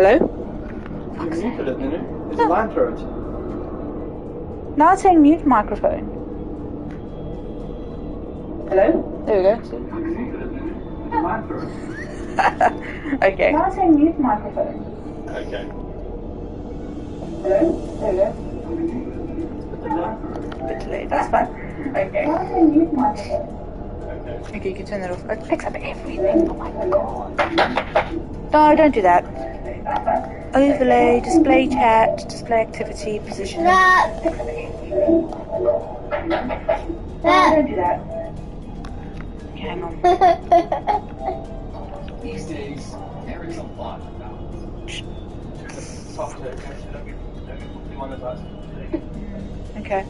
Hello? You're muted at the minute. There's a line through it. Now it's saying mute microphone. Hello? There we go. You're muted at the minute. There's a line through it. Okay. Now it's saying mute microphone. Okay. Hello? There we go. A bit delayed, that's fine. Okay. Now it's saying mute microphone. Okay, you can turn that off. It picks up everything. Oh my god. No, don't do that. Overlay, display chat, display activity, position. No, don't do that. Okay, hang on. These days, there is a lot about software. One of us. Okay.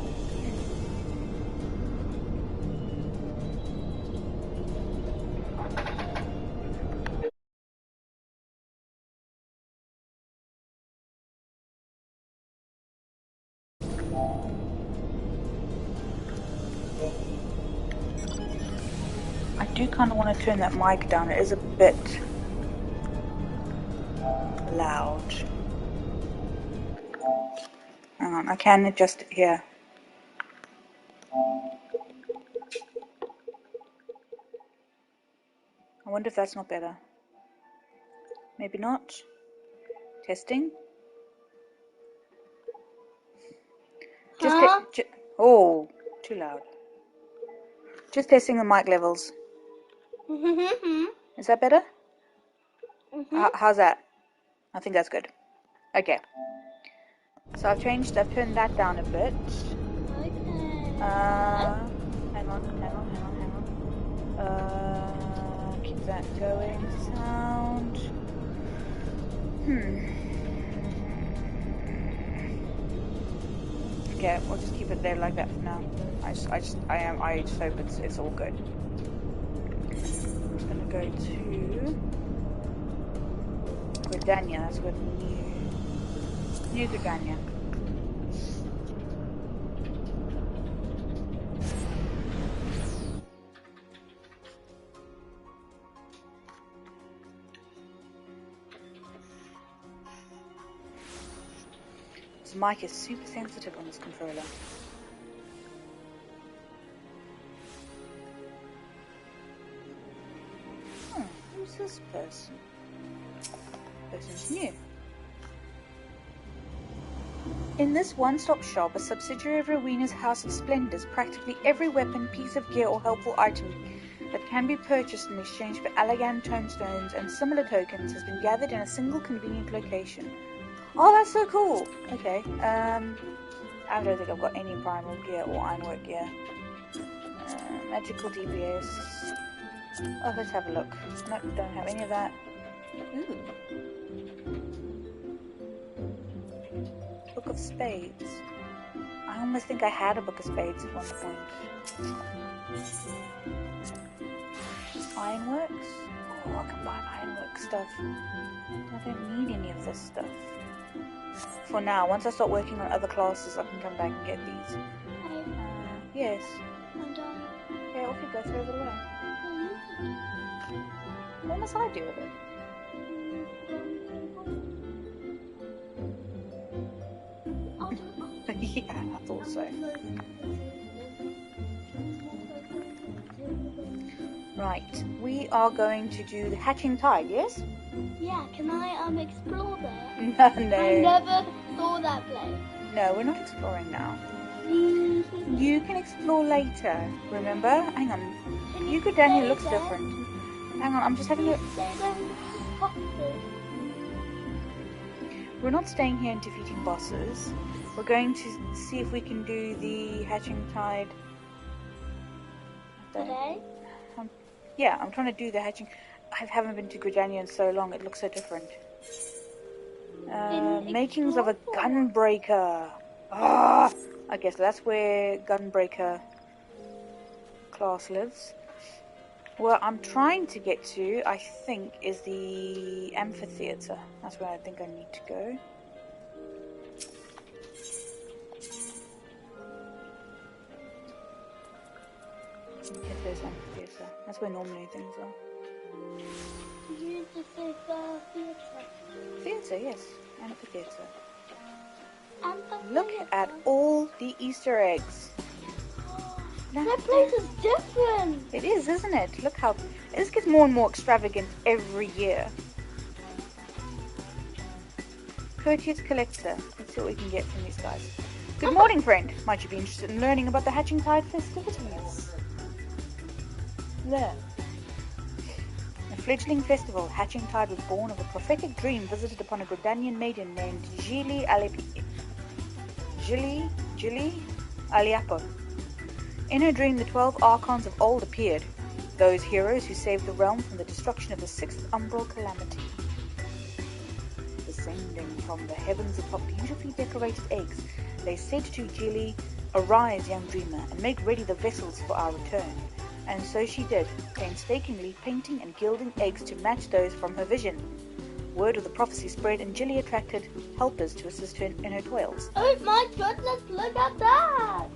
I do kind of want to turn that mic down. It is a bit loud. Hang on, I can adjust it here. I wonder if that's not better. Maybe not. Testing. Oh, too loud. Just testing the mic levels. Is that better? How's that? I think that's good. Okay. So I've turned that down a bit. Okay. Hang on. Keep that going. Sound. Okay, we'll just keep it there like that for now. I just hope it's all good. I'm just gonna go to Gridania. That's with new Gridania. This mic is super sensitive on this controller. Who's this person? Person's new. In this one-stop shop, a subsidiary of Rowena's House of Splendors, practically every weapon, piece of gear or helpful item that can be purchased in exchange for Allagan tomestones and similar tokens has been gathered in a single convenient location. Oh, that's so cool! Okay, I don't think I've got any primal gear or ironwork gear. Magical DPS. Oh, let's have a look. Nope, don't have any of that. Ooh. Book of Spades. I almost think I had a Book of Spades at one point. Ironworks? Oh, I can buy ironwork stuff. I don't need any of this stuff. For now, once I start working on other classes, I can come back and get these. Yes. I'm done. Okay, off you go, throw it away. What must I do with it? Yeah, I thought so. Right, we are going to do the Hatching Tide, yes? Yeah, can I explore there? No. I never saw that place. No, we're not exploring now. You can explore later, remember? Hang on. You go down here, looks different. Hang on, I'm just having a... We're not staying here and defeating bosses. We're going to see if we can do the Hatching Tide. Today? Yeah, I'm trying to do the Hatching... I haven't been to Gridania in so long, it looks so different. Makings of a Gunbreaker. Ah! Okay, so that's where Gunbreaker class lives. Where I'm trying to get to, I think, is the amphitheater. That's where I think I need to go. If there's amphitheater. That's where normally things are. You just say the theatre. Theatre, yes. Amphitheatre. And the Look theatre. at all the Easter eggs. That place is different. It is, isn't it? Look how... This gets more and more extravagant every year. Courteous collector. Let's see what we can get from these guys. Good morning, friend. Might you be interested in learning about the Hatching Tide festivities? There. A fledgling festival, Hatching Tide was born of a prophetic dream visited upon a Grodanian maiden named Gili Aliapo. In her dream, the 12 archons of old appeared, those heroes who saved the realm from the destruction of the 6th umbral calamity. Descending from the heavens atop beautifully decorated eggs, they said to Gili, "Arise, young dreamer, and make ready the vessels for our return." And so she did, painstakingly painting and gilding eggs to match those from her vision. Word of the prophecy spread, and Gili attracted helpers to assist her in her toils. Oh my goodness, look at that!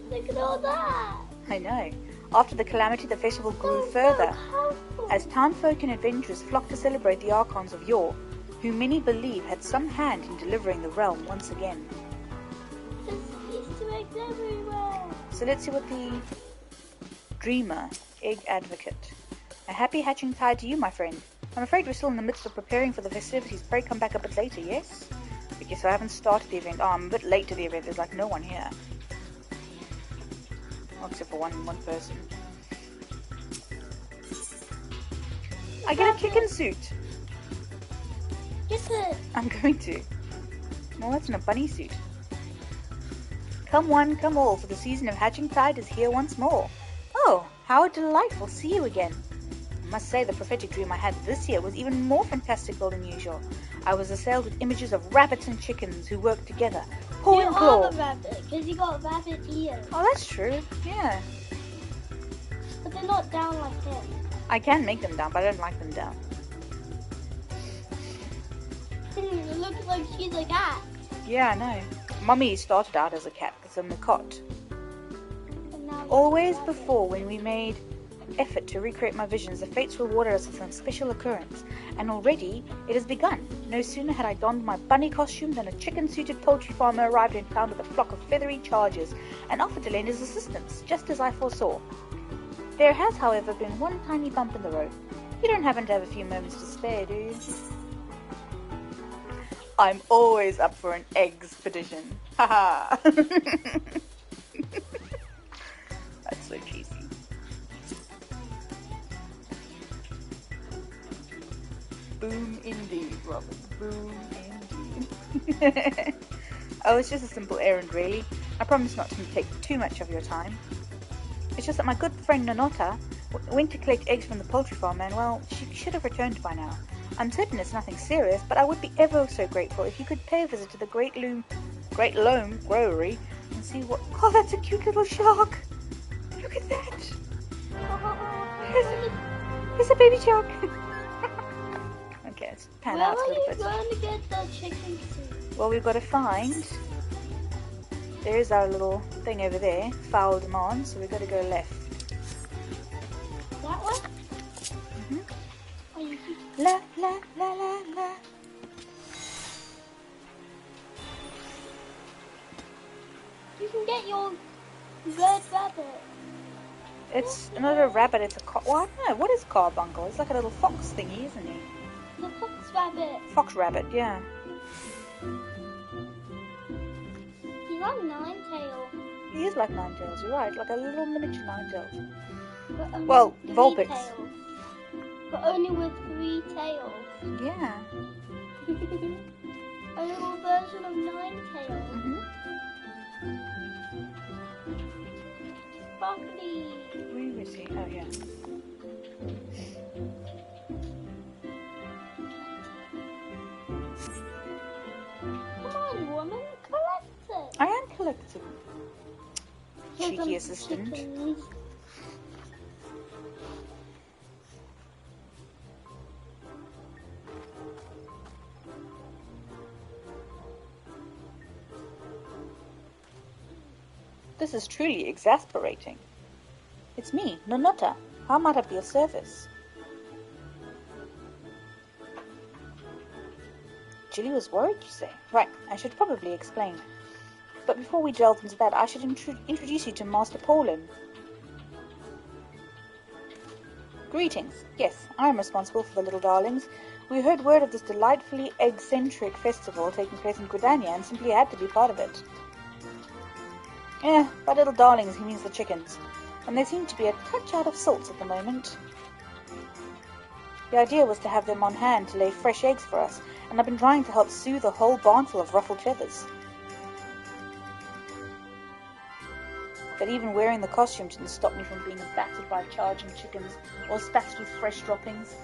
Look at all that! I know. After the calamity, the festival grew further, as townfolk and adventurers flocked to celebrate the archons of yore, who many believe had some hand in delivering the realm once again. There's Easter eggs everywhere! So let's see what the Dreamer, Egg Advocate. A happy hatching tide to you, my friend. I'm afraid we're still in the midst of preparing for the festivities. Pray come back a bit later, yes? Okay, so I haven't started the event. Oh, I'm a bit late to the event. There's like no one here. Oh, except for one person. I get a chicken suit. Get it! I'm going to. Well, that's in a bunny suit. Come one, come all, for the season of hatching tide is here once more. Oh, how delightful. See you again. I must say the prophetic dream I had this year was even more fantastical than usual. I was assailed with images of rabbits and chickens who worked together, paw and You claw. are the rabbit, because you got rabbit ears. Oh, that's true. Yeah. But they're not down like him. I can make them down, but I don't like them down. It looks like she's a cat. Yeah, I know. Mummy started out as a cat, as a macotte. And now Always before, when we made effort to recreate my visions, the fates rewarded us with some special occurrence, and already it has begun. No sooner had I donned my bunny costume than a chicken-suited poultry farmer arrived and found with a flock of feathery chargers and offered to lend his assistance, just as I foresaw. There has, however, been one tiny bump in the road. You don't happen to have a few moments to spare, do you? I'm always up for an expedition. Haha. That's so cheesy. Boom indeed, Robin. Boom indeed. Oh, it's just a simple errand, really. I promise not to take too much of your time. It's just that my good friend Nanota went to collect eggs from the poultry farm, and, well, she should have returned by now. I'm certain it's nothing serious, but I would be ever so grateful if you could pay a visit to the Great Loam Growery and see what... Oh, that's a cute little shark! Look at that! Here's a baby shark! Okay, let's pan Where out a are little you bit. going to get the chicken soup? Well, we've got to find... There's our little thing over there, foul demand, so we've got to go left. That one? Mm-hmm. Oh, you La la la la la. can get your red rabbit. It's not a rabbit, it's a well, I don't know, what is carbuncle? It's like a little fox thingy, isn't he? The fox rabbit. Fox rabbit, yeah. He's like Ninetail. He is like Ninetails, you're right, like a little miniature Ninetails. But only Well, with Vulpix. 3 tails. But only with 3 tails. Yeah. A little version of Ninetail. Mm-hmm. Broccoli. Where is he? Oh, yeah. Come on, woman, collect it. I am collecting. Here's Cheeky some assistant. chickens. This is truly exasperating. It's me, Nonota. How might I be of service? Jilly was worried, you say? Right, I should probably explain. But before we delve into that, I should introduce you to Master Paulin. Greetings. Yes, I am responsible for the little darlings. We heard word of this delightfully egg-centric festival taking place in Gridania and simply had to be part of it. By little darlings he means the chickens, and they seem to be a touch out of sorts at the moment. The idea was to have them on hand to lay fresh eggs for us, and I've been trying to help soothe a whole barnful of ruffled feathers. But even wearing the costume didn't stop me from being battered by charging chickens or spattered with fresh droppings.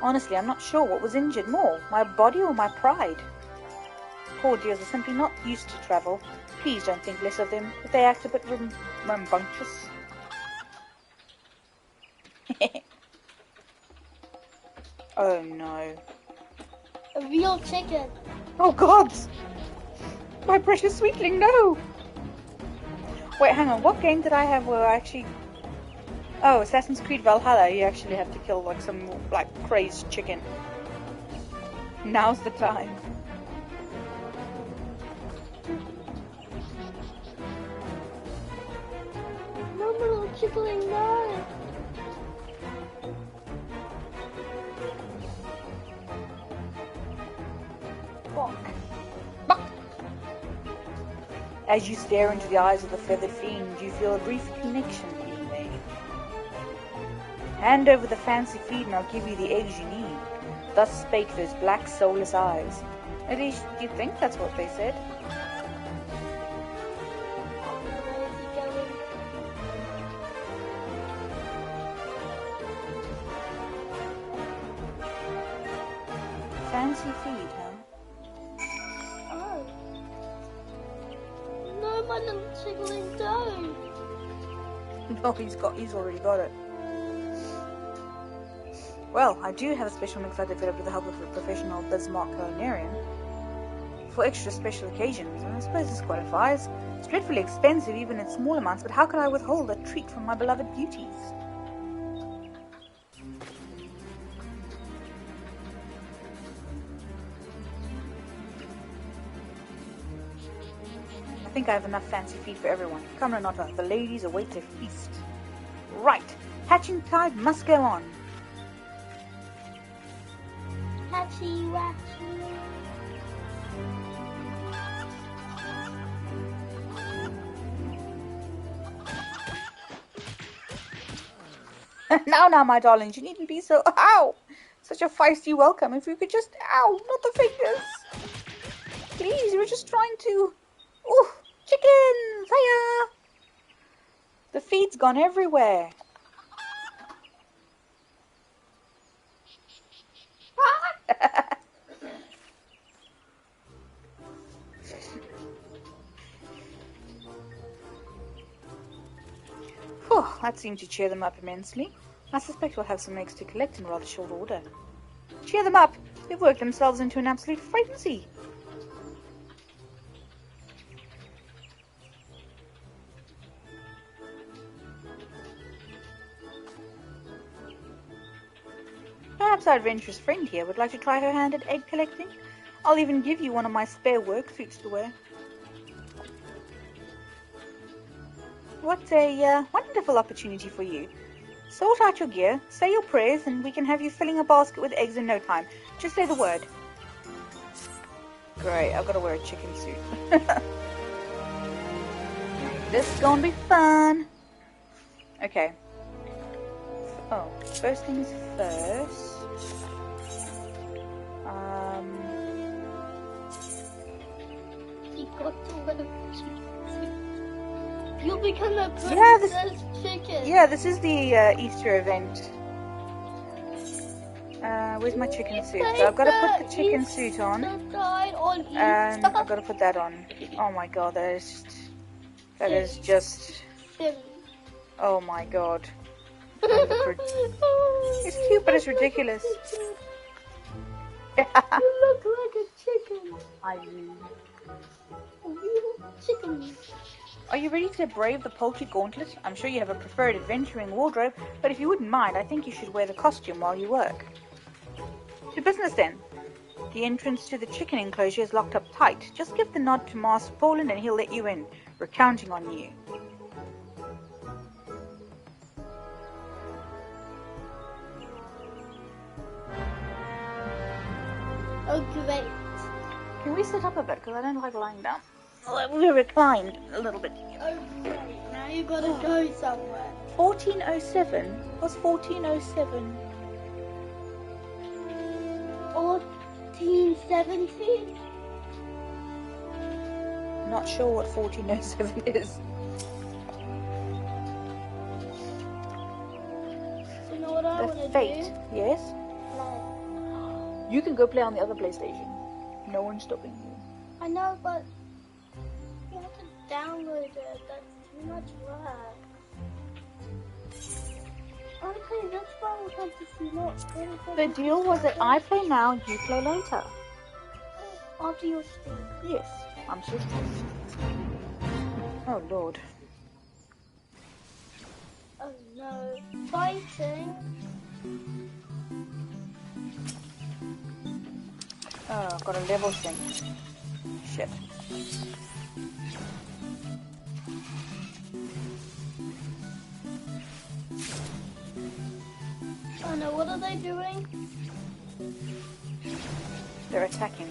Honestly, I'm not sure what was injured more, my body or my pride. Poor dears are simply not used to travel. Please don't think less of them, if they act a bit rambunctious. Oh no. A real chicken. Oh God! My precious sweetling, no! Wait, hang on, what game did I have where I actually... Oh, Assassin's Creed Valhalla, you actually have to kill like some crazed chicken. Now's the time. No, little chickling, no. As you stare into the eyes of the feathered fiend, you feel a brief connection being made. Hand over the fancy feed and I'll give you the eggs you need. Thus spake those black, soulless eyes. At least, you think that's what they said? Where is he going? Fancy feed, huh? Oh. No, my little chickling, don't. No, he's already got it. Well, I do have a special mix I developed with the help of a professional Bismarck culinarian. For extra special occasions, and I suppose this qualifies. It's dreadfully expensive even in small amounts, but how could I withhold a treat from my beloved beauties? I think I have enough fancy feed for everyone. Come, Renata, the ladies await their feast. Right, hatching tide must go on. Hatchy, watchy. Now, my darlings, you needn't be so... Ow! Such a feisty welcome. If you could just... Ow! Not the fingers! Please, we're just trying to... Ooh! Chickens! Hiya! The feed's gone everywhere. Whew, that seemed to cheer them up immensely. I suspect we'll have some eggs to collect in rather short order. Cheer them up! They've worked themselves into an absolute frenzy. Perhaps our adventurous friend here would like to try her hand at egg collecting. I'll even give you one of my spare work suits to wear. What a wonderful opportunity for you. Sort out your gear, say your prayers, and we can have you filling a basket with eggs in no time. Just say the word. Great, I've got to wear a chicken suit. This is gonna be fun. Okay. Oh, first things first. He got to wear a chicken. You'll become a princess chicken. Yeah, this is the Easter event. Where's my chicken suit? So I've got to put the chicken suit on. And I've got to put that on. Oh my god, that is just... Oh my god. It's cute, but it's ridiculous. You look like a chicken. I do. A real chicken. Are you ready to brave the poultry gauntlet? I'm sure you have a preferred adventuring wardrobe, but if you wouldn't mind, I think you should wear the costume while you work. To business then. The entrance to the chicken enclosure is locked up tight. Just give the nod to Master Poland and he'll let you in. We're counting on you. Oh, great. Can we sit up a bit? Because I don't like lying down. We're reclined a little bit. Oh, great. Now you gotta go somewhere. 1407? What's 1407? 1417? Not sure what 1407 is. You know what I want to do? Fate. Yes? Play. You can go play on the other PlayStation. No one's stopping you. I know, but you have to download it. That's too much work. Okay, that's why I want to see what. The deal was that I play now, you play later. After your stream. Yes, I'm sure. Oh Lord. Oh no. Fighting. Oh, I've got a level thing. Shit. Oh no, what are they doing? They're attacking.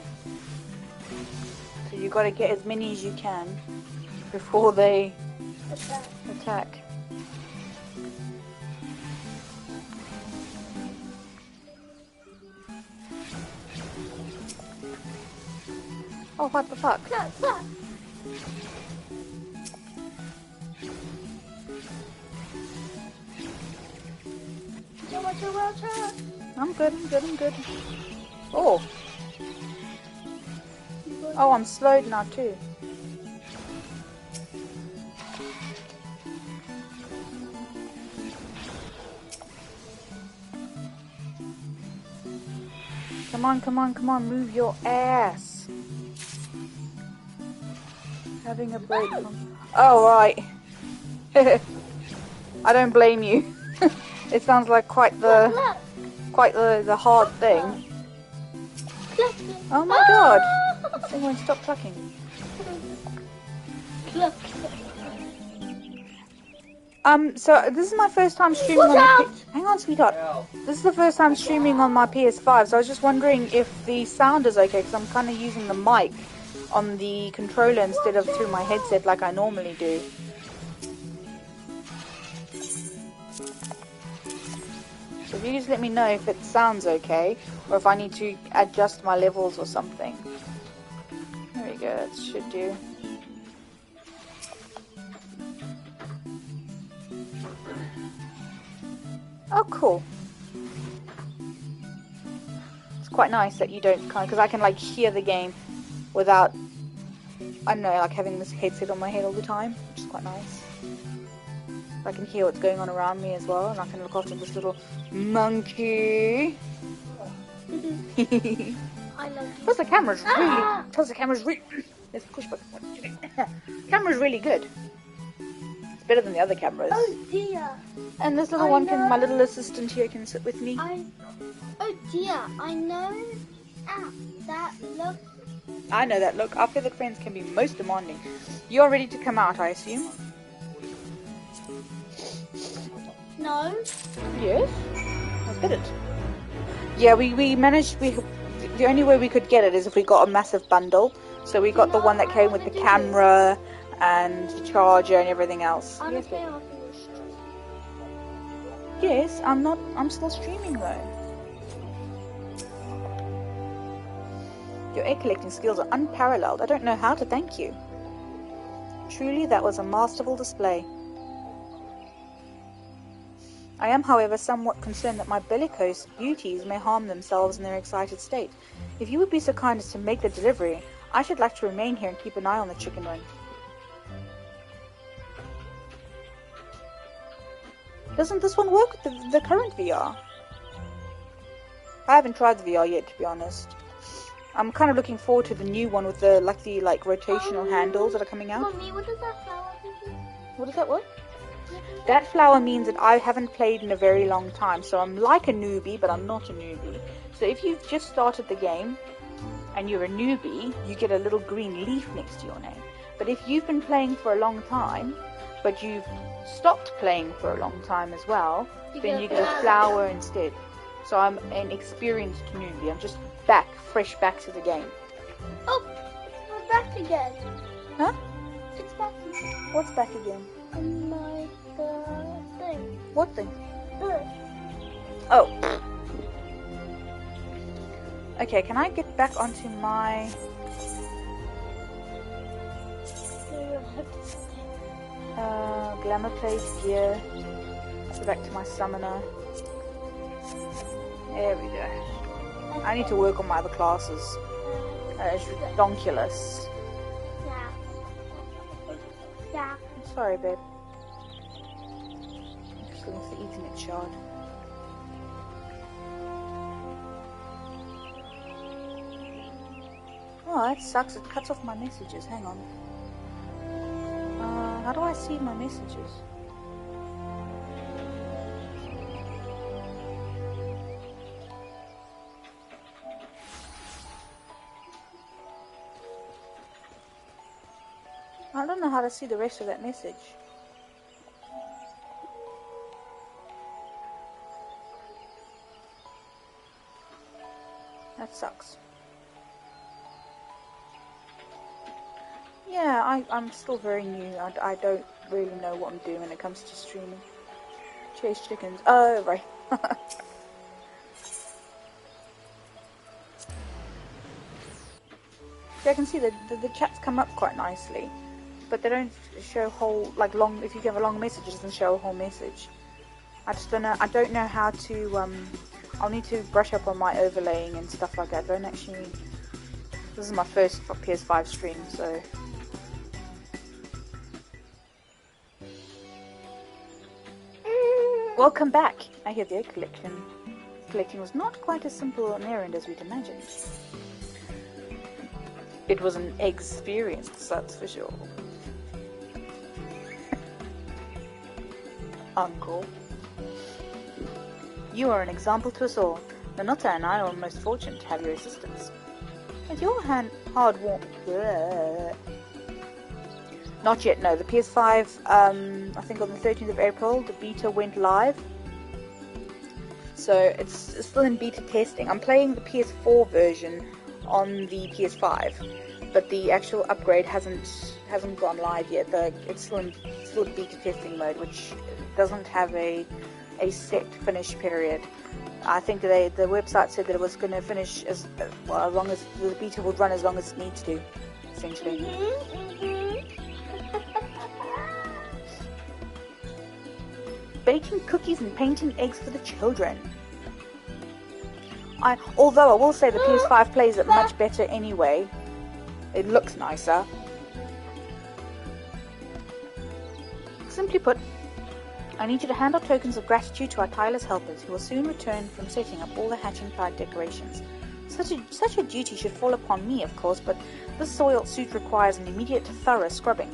So you got to get as many as you can before they attack. Oh, what the fuck? I'm good. Oh. Oh, I'm slowed now too. Come on, move your ass. Having a break from... Oh, right. I don't blame you. It sounds like quite the hard thing. Oh my god! This thing won't stop clucking. So this is my first time streaming on the Hang on, sweetheart. This is the first time streaming on my PS5, so I was just wondering if the sound is okay, because I'm kind of using the mic on the controller instead of through my headset like I normally do. So if you just let me know if it sounds okay, or if I need to adjust my levels or something. There we go, that should do. Oh, cool. It's quite nice that you don't because I can like hear the game without, I don't know, like having this headset on my head all the time, which is quite nice. I can hear what's going on around me as well, and I can look after this little monkey. I love you. Plus the camera's really, let's push button. Camera's really good. It's better than the other cameras. Oh dear. And this little my little assistant here can sit with me. Oh dear, I know that look. I know that look. Our feathered friends can be most demanding. You're ready to come out, I assume? No. Yes. Let's get it. Yeah, we managed. The only way we could get it is if we got a massive bundle. So we got the one that came with the camera and the charger and everything else. Yes, I'm still streaming though. Your egg collecting skills are unparalleled. I don't know how to thank you. Truly, that was a masterful display. I am, however, somewhat concerned that my bellicose beauties may harm themselves in their excited state. If you would be so kind as to make the delivery, I should like to remain here and keep an eye on the chicken run. Doesn't this one work with the current VR? I haven't tried the VR yet, to be honest. I'm kind of looking forward to the new one with the rotational handles that are coming out. Mommy, what does that flower do? What does that what? That flower means that I haven't played in a very long time, so I'm like a newbie, but I'm not a newbie. So if you've just started the game, and you're a newbie, you get a little green leaf next to your name. But if you've been playing for a long time, but you've stopped playing for a long time as well, then you get a flower instead. So I'm an experienced newbie. I'm just fresh back to the game. Oh, we're back again. Huh? It's back again. What's back again? My thing. What thing? This. Oh. Okay, can I get back onto my... glamour plate gear. Go back to my summoner. There we go. I need to work on my other classes. It's redonkulous. Yeah. Yeah. I'm sorry, babe. I'm just looking for the Ethernet shard. Oh, that sucks. It cuts off my messages. Hang on. How do I see my messages? I don't know how to see the rest of that message. That sucks. Yeah, I'm still very new. I don't really know what I'm doing when it comes to streaming. Chase chickens. Oh, right. See, I can see the chats come up quite nicely, but they don't show whole, like long, if you give a long message, it doesn't show a whole message. I just don't know, I don't know how to, I'll need to brush up on my overlaying and stuff like that. I don't actually, this is my first PS5 stream, so... Welcome back! I hear the egg collection. Collecting was not quite as simple an errand as we'd imagined. It was an experience, that's for sure. Uncle. You are an example to us all. Nanotta and I are most fortunate to have your assistance. With your hard work... Not yet, no. The PS5, I think on the 13th of April, the beta went live. So it's still in beta testing. I'm playing the PS4 version on the PS5, but the actual upgrade hasn't gone live yet. It's still in beta testing mode, which doesn't have a set finish period. I think the website said that it was going to finish as long as the beta would run as long as it needs to, essentially. Baking cookies and painting eggs for the children. Although I will say the PS5 plays it much better anyway. It looks nicer. Simply put, I need you to hand out tokens of gratitude to our tireless helpers who will soon return from setting up all the hatching pride decorations. Such a duty should fall upon me, of course, but this soiled suit requires an immediate, thorough scrubbing.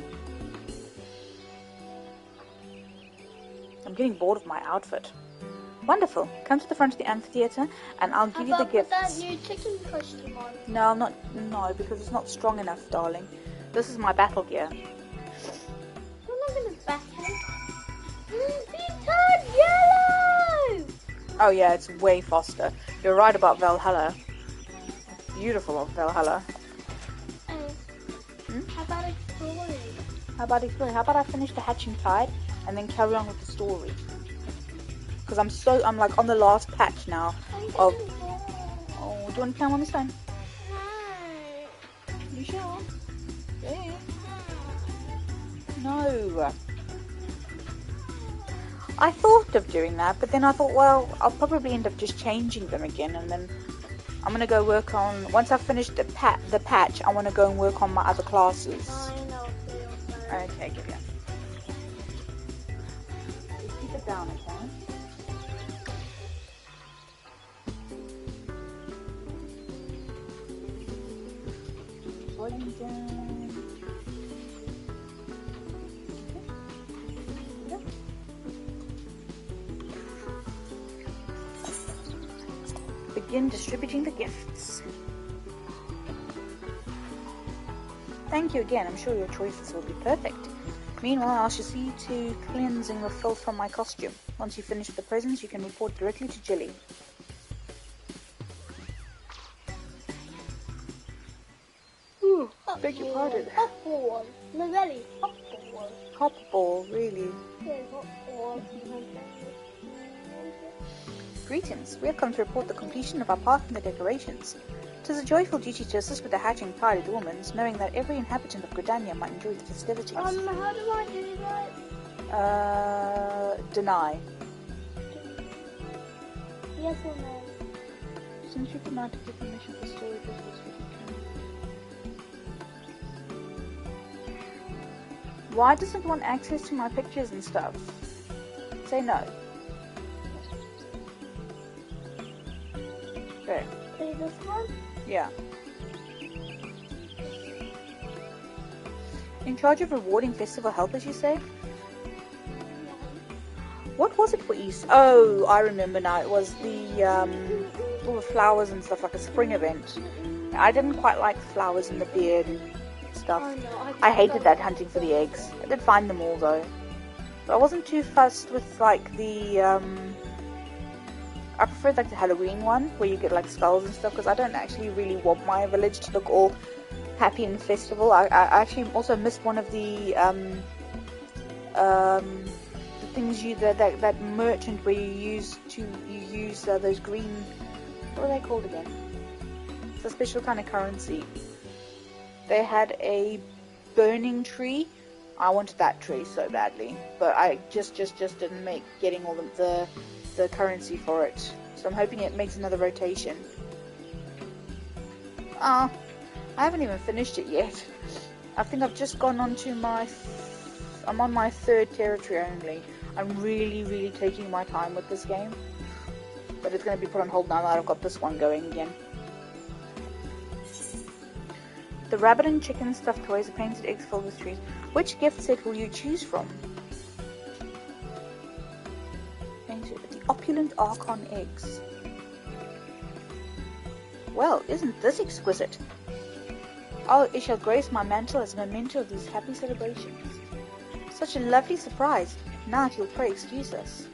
I'm getting bored of my outfit. Wonderful. Come to the front of the amphitheater and I'll give you the gifts. Put that new chicken costume on. No, no, because it's not strong enough, darling. This is my battle gear. I'm not gonna battle. He turned yellow! Oh yeah, it's way faster. You're right about Valhalla. Beautiful Valhalla. How about exploring? How about I finish the hatching tide and then carry on with the story? Because I'm like on the last patch now of... Oh, do you want to climb on this phone? You sure? Yeah. No. I thought of doing that, but then I thought, well, I'll probably end up just changing them again, and then I'm going to go work on... Once I've finished the patch, I want to go and work on my other classes. I know. Okay, give it. Just keep it down, okay? Volume down. Okay. Begin distributing the gifts. Thank you again. I'm sure your choices will be perfect. Meanwhile, I shall see to cleansing the filth from my costume. Once you finish with the presents, you can report directly to Jilly. Ooh, beg your pardon. Hopball. No, really, hopball. Hopball, really. Yeah, hopball. Greetings. We have come to report the completion of our park and the decorations. 'Tis a joyful duty to assist with the hatching tide of the omens, knowing that every inhabitant of Gridania might enjoy the festivities. How do I do that? Deny. Yes or no? Since you cannot give permission for storage vessels, why doesn't it want access to my pictures and stuff? Say no. Okay. Play this one? Yeah. In charge of rewarding festival helpers, you say? What was it for Easter? Oh, I remember now. It was the all the flowers and stuff, like a spring event. I didn't quite like the flowers and the beard and stuff. Oh, no, I hated that hunting for the eggs. I did find them all though. But I wasn't too fussed with like the I preferred like the Halloween one where you get like skulls and stuff, because I don't actually really want my village to look all happy and festival. I actually also missed one of the things that merchant where you use those green, what are they called again? It's a special kind of currency. They had a burning tree. I wanted that tree so badly, but I just didn't make getting all the currency for it. So I'm hoping it makes another rotation. I haven't even finished it yet. I think I've just gone on to I'm on my third territory only. I'm really taking my time with this game. But it's going to be put on hold now that I've got this one going again. The rabbit and chicken stuffed toys are painted eggs filled with trees. Which gift set will you choose from? The opulent Archon eggs. Well, isn't this exquisite? Oh, it shall grace my mantle as a memento of these happy celebrations. Such a lovely surprise. Now if you'll pray excuse us.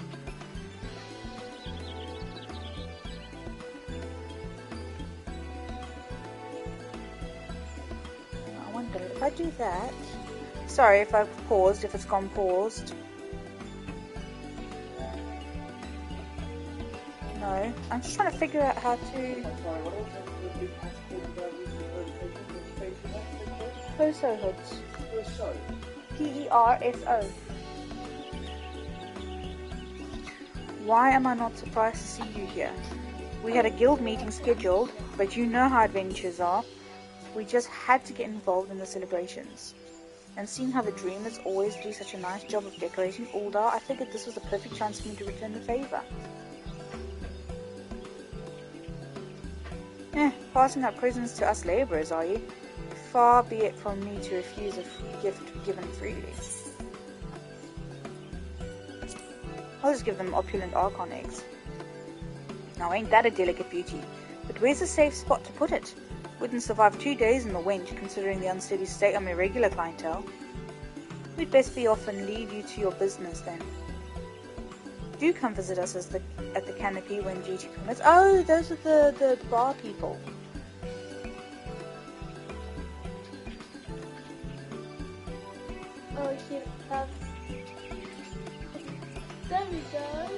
I wonder if I do that. Sorry if I've paused, if it's gone paused. No, I'm just trying to figure out how to. Perso hoods. Perso. Perso. Why am I not surprised to see you here? We had a guild meeting scheduled, but you know how adventures are. We just had to get involved in the celebrations. And seeing how the Dreamers always do such a nice job of decorating Uldar, I figured this was the perfect chance for me to return the favour. Passing out presents to us labourers, are you? Far be it from me to refuse a gift given freely. I'll just give them opulent Archon eggs. Now ain't that a delicate beauty? But where's a safe spot to put it? Wouldn't survive 2 days in the wench, considering the unsteady state of my regular clientele. We'd best be off and leave you to your business then. Do come visit us at the canopy when duty permits. Oh, those are the bar people. Oh, shit. There we go.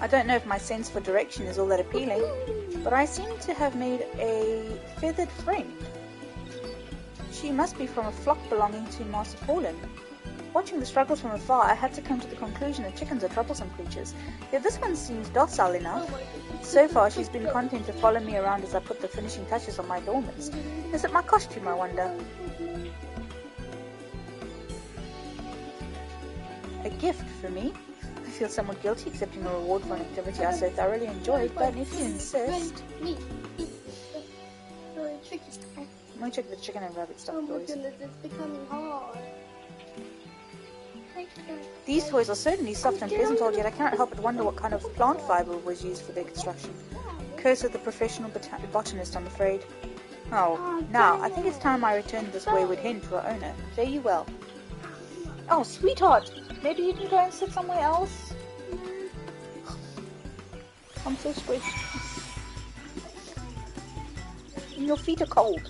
I don't know if my sense for direction is all that appealing, but I seem to have made a feathered friend. She must be from a flock belonging to Master Fallen. Watching the struggles from afar, I had to come to the conclusion that chickens are troublesome creatures, yet this one seems docile enough. So far, she's been content to follow me around as I put the finishing touches on my adornments. Is it my costume, I wonder? A gift for me? I feel somewhat guilty accepting a reward for an activity I so thoroughly enjoyed, but if you insist... Let me check the chicken and rabbit stuff Oh my toys. goodness, it's becoming hard. These toys are certainly soft and pleasant, yet I cannot help but wonder what kind of plant fibre was used for their construction. Curse of the professional botanist, I'm afraid. Oh, now, I think it's time I returned this wayward hen to her owner. Fare you well. Oh, sweetheart, maybe you can go and sit somewhere else? I'm so squished. And your feet are cold.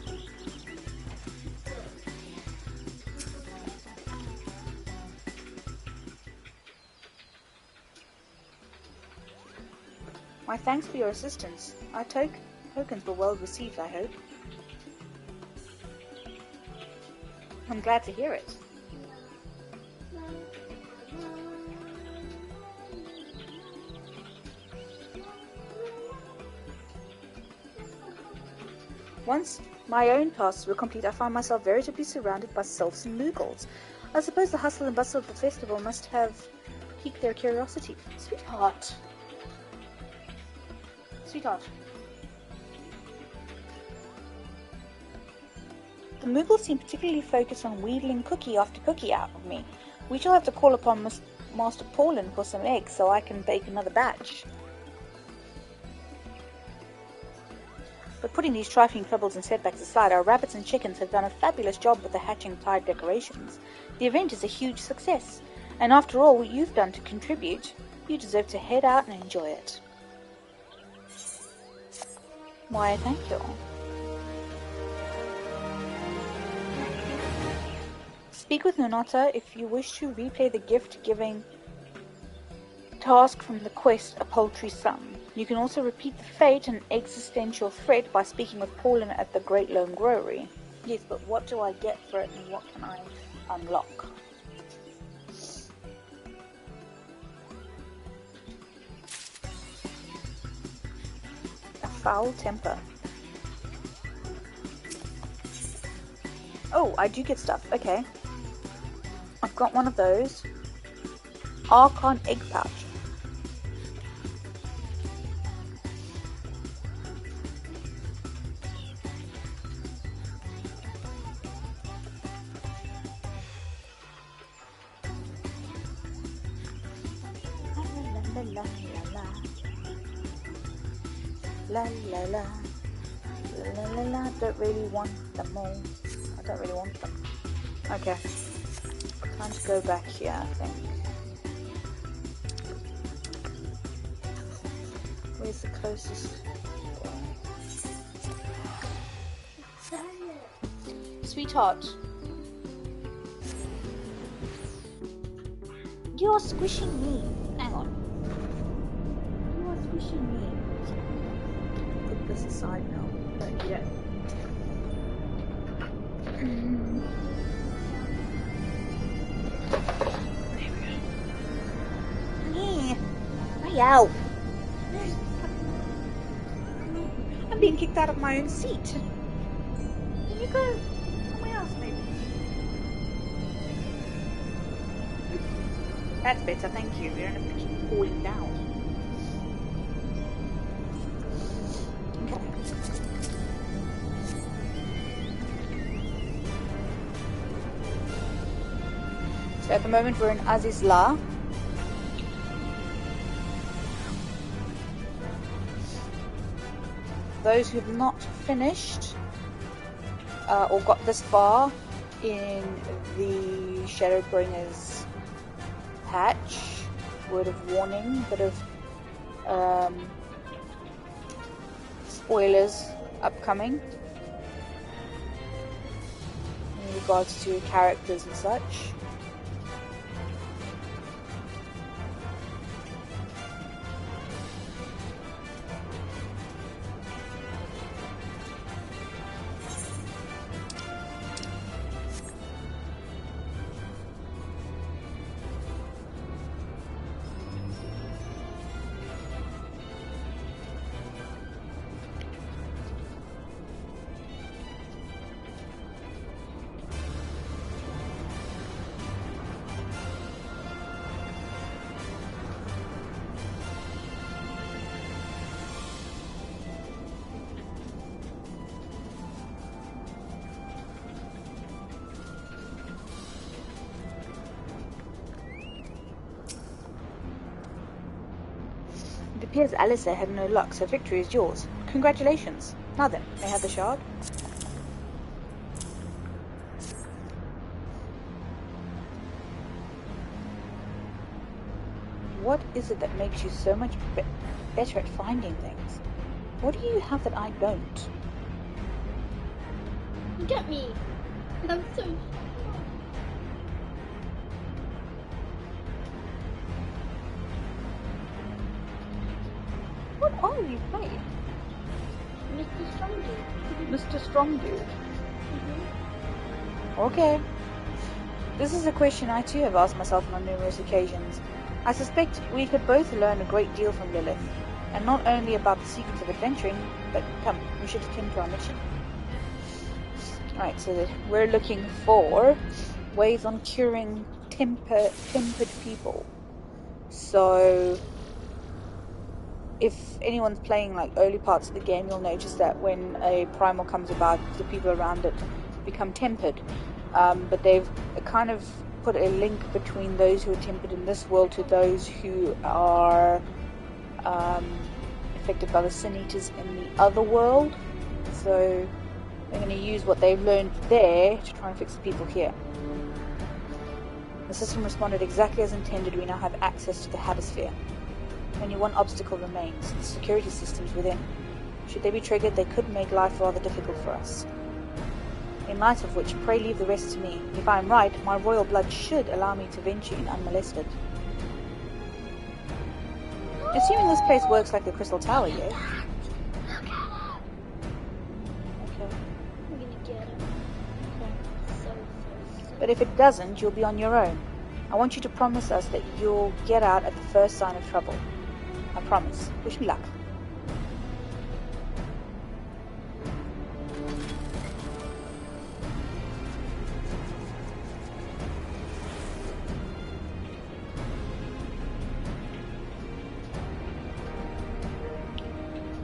My thanks for your assistance. Our tokens were well received, I hope. I'm glad to hear it. Once my own tasks were complete, I found myself veritably surrounded by sylphs and moogles. I suppose the hustle and bustle of the festival must have piqued their curiosity. Sweetheart. The moogles seem particularly focused on wheedling cookie after cookie out of me. We shall have to call upon Master Paulin for some eggs so I can bake another batch. But putting these trifling troubles and setbacks aside, our rabbits and chickens have done a fabulous job with the hatching tide decorations. The event is a huge success, and after all what you've done to contribute, you deserve to head out and enjoy it. Why, thank you. Speak with Nunata if you wish to replay the gift-giving task from the quest A Poultry Sum. You can also repeat the fate and existential threat by speaking with Paulin at the Great Loam Growery. Yes, but what do I get for it and what can I unlock? A foul temper. Oh, I do get stuff. Okay. I've got one of those. Archon egg pouch. La la la la la la. Don't really want them all. I don't really want them. Okay. Time to go back here, I think. Where's the closest? Sweetheart. You are squishing me. Hang on. You are squishing me. Put this aside now. Don't need it. Out. I'm being kicked out of my own seat. Can you go somewhere else, maybe? That's better, thank you. We don't have to keep falling down. Okay. So at the moment we're in Azizla. Those who have not finished or got this far in the Shadowbringers patch, word of warning, bit of spoilers upcoming in regards to characters and such. It appears Alistair had no luck, so victory is yours. Congratulations. Now then, may I have the shard? what is it that makes you so much better at finding things? What do you have that I don't? Look at me. I'm so strong. What are you, mate? Mr. Strong Dude. Mr. Strong Dude. Okay. This is a question I too have asked myself on numerous occasions. I suspect we could both learn a great deal from Lilith, and not only about the secrets of adventuring, but come, we should attend to our mission. Alright, so we're looking for ways on curing tempered people. So, if anyone's playing like early parts of the game, you'll notice that when a primal comes about, the people around it become tempered. But they've kind of put a link between those who are tempered in this world to those who are affected by the Sin Eaters in the other world. So they're going to use what they've learned there to try and fix the people here. The system responded exactly as intended. We now have access to the Hemisphere. Only one obstacle remains, the security systems within. Should they be triggered, they could make life rather difficult for us. In light of which, pray leave the rest to me. If I am right, my royal blood should allow me to venture in unmolested. Assuming this place works like the Crystal Tower, yes? Okay. I'm gonna get him. Okay. So. But if it doesn't, you'll be on your own. I want you to promise us that you'll get out at the first sign of trouble. I promise. Wish me luck.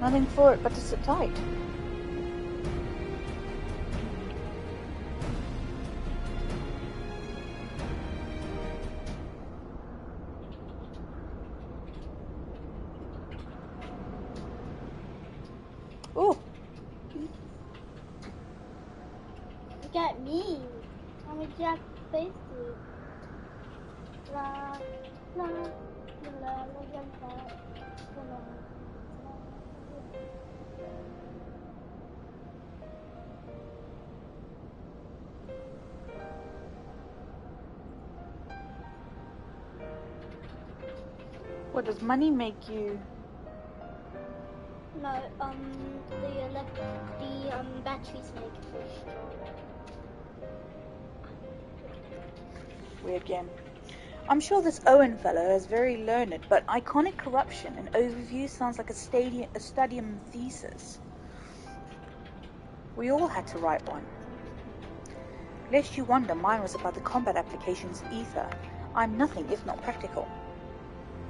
Nothing for it but to sit tight. Ooh. Look at me. I'm a Jack Faces. La la la la la la. What does money make you? No, the batteries make it feel strong. Weird again. I'm sure this Owen fellow is very learned, but iconic corruption and overview sounds like a studium thesis. We all had to write one. Lest you wonder, mine was about the combat applications of ether. I'm nothing if not practical.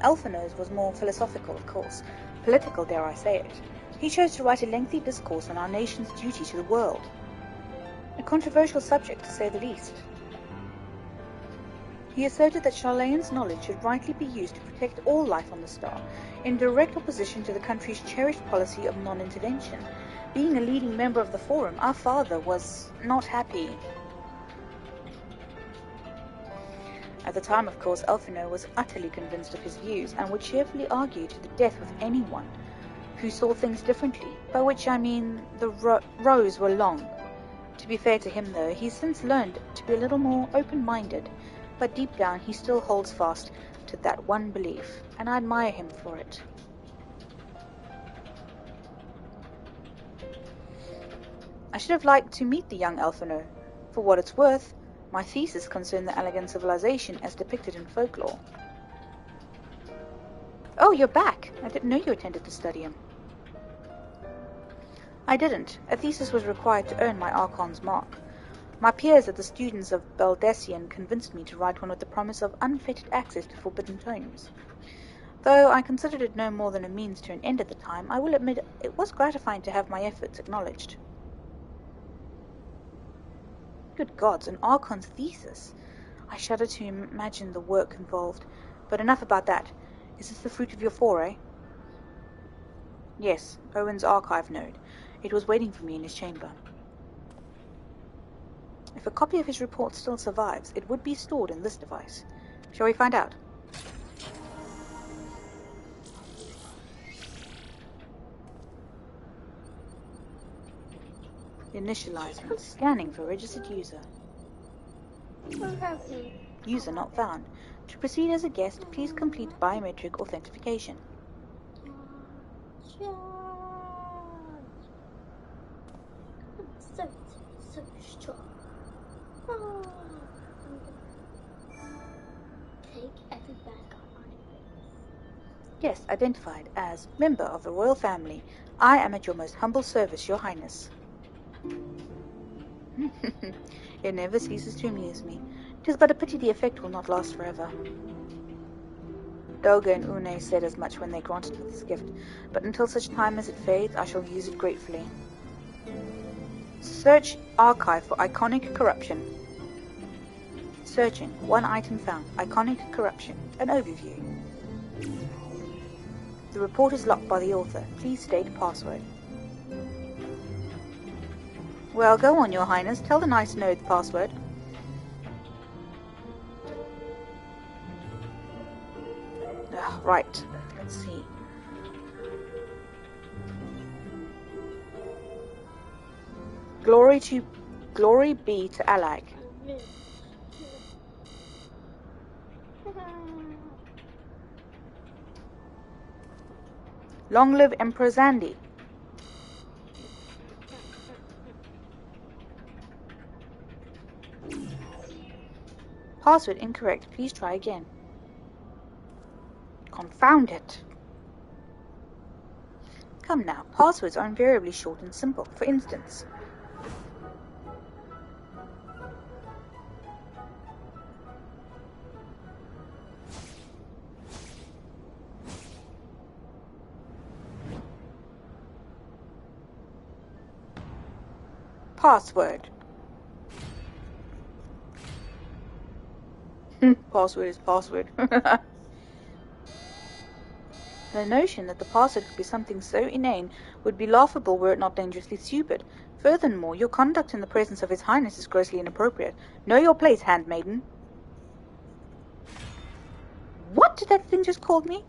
Elphiner's was more philosophical, of course. Political, dare I say it. He chose to write a lengthy discourse on our nation's duty to the world. A controversial subject, to say the least. He asserted that Charlane's knowledge should rightly be used to protect all life on the star, in direct opposition to the country's cherished policy of non-intervention. Being a leading member of the Forum, our father was not happy. At the time, of course, Elphino was utterly convinced of his views and would cheerfully argue to the death with anyone who saw things differently, by which I mean the rows were long. To be fair to him, though, he's since learned to be a little more open-minded, but deep down he still holds fast to that one belief, and I admire him for it. I should have liked to meet the young Elphino. For what it's worth, my thesis concerned the Allegan civilization as depicted in folklore. Oh, you're back! I didn't know you attended the studium. I didn't. A thesis was required to earn my Archon's mark. My peers at the Students of Baldessian convinced me to write one with the promise of unfettered access to forbidden tomes. Though I considered it no more than a means to an end at the time, I will admit it was gratifying to have my efforts acknowledged. Good gods, an Archon's thesis! I shudder to imagine the work involved. But enough about that. Is this the fruit of your foray? Yes, Owen's archive node. It was waiting for me in his chamber. If a copy of his report still survives, it would be stored in this device. Shall we find out? Initializing. Scanning for registered user. What happened? User not found. To proceed as a guest, please complete biometric authentication. So strong. Oh. Take every bag on it. Guest identified as member of the royal family. I am at your most humble service, your highness. It never ceases to amuse me. 'Tis but a pity the effect will not last forever. Doga and Une said as much when they granted me this gift, but until such time as it fades, I shall use it gratefully. Search archive for iconic corruption. Searching. One item found. Iconic corruption. An overview. The report is locked by the author. Please state password. Well, go on, your highness. Tell the nice node the password. Right. Let's see. Glory be to Alag. Long live Emperor Zandi. Password incorrect. Please try again. Confound it. Come now, passwords are invariably short and simple. For instance, password. Password is password. The notion that the password could be something so inane would be laughable were it not dangerously stupid. Furthermore, your conduct in the presence of His Highness is grossly inappropriate. Know your place, handmaiden. What did that thing just call me?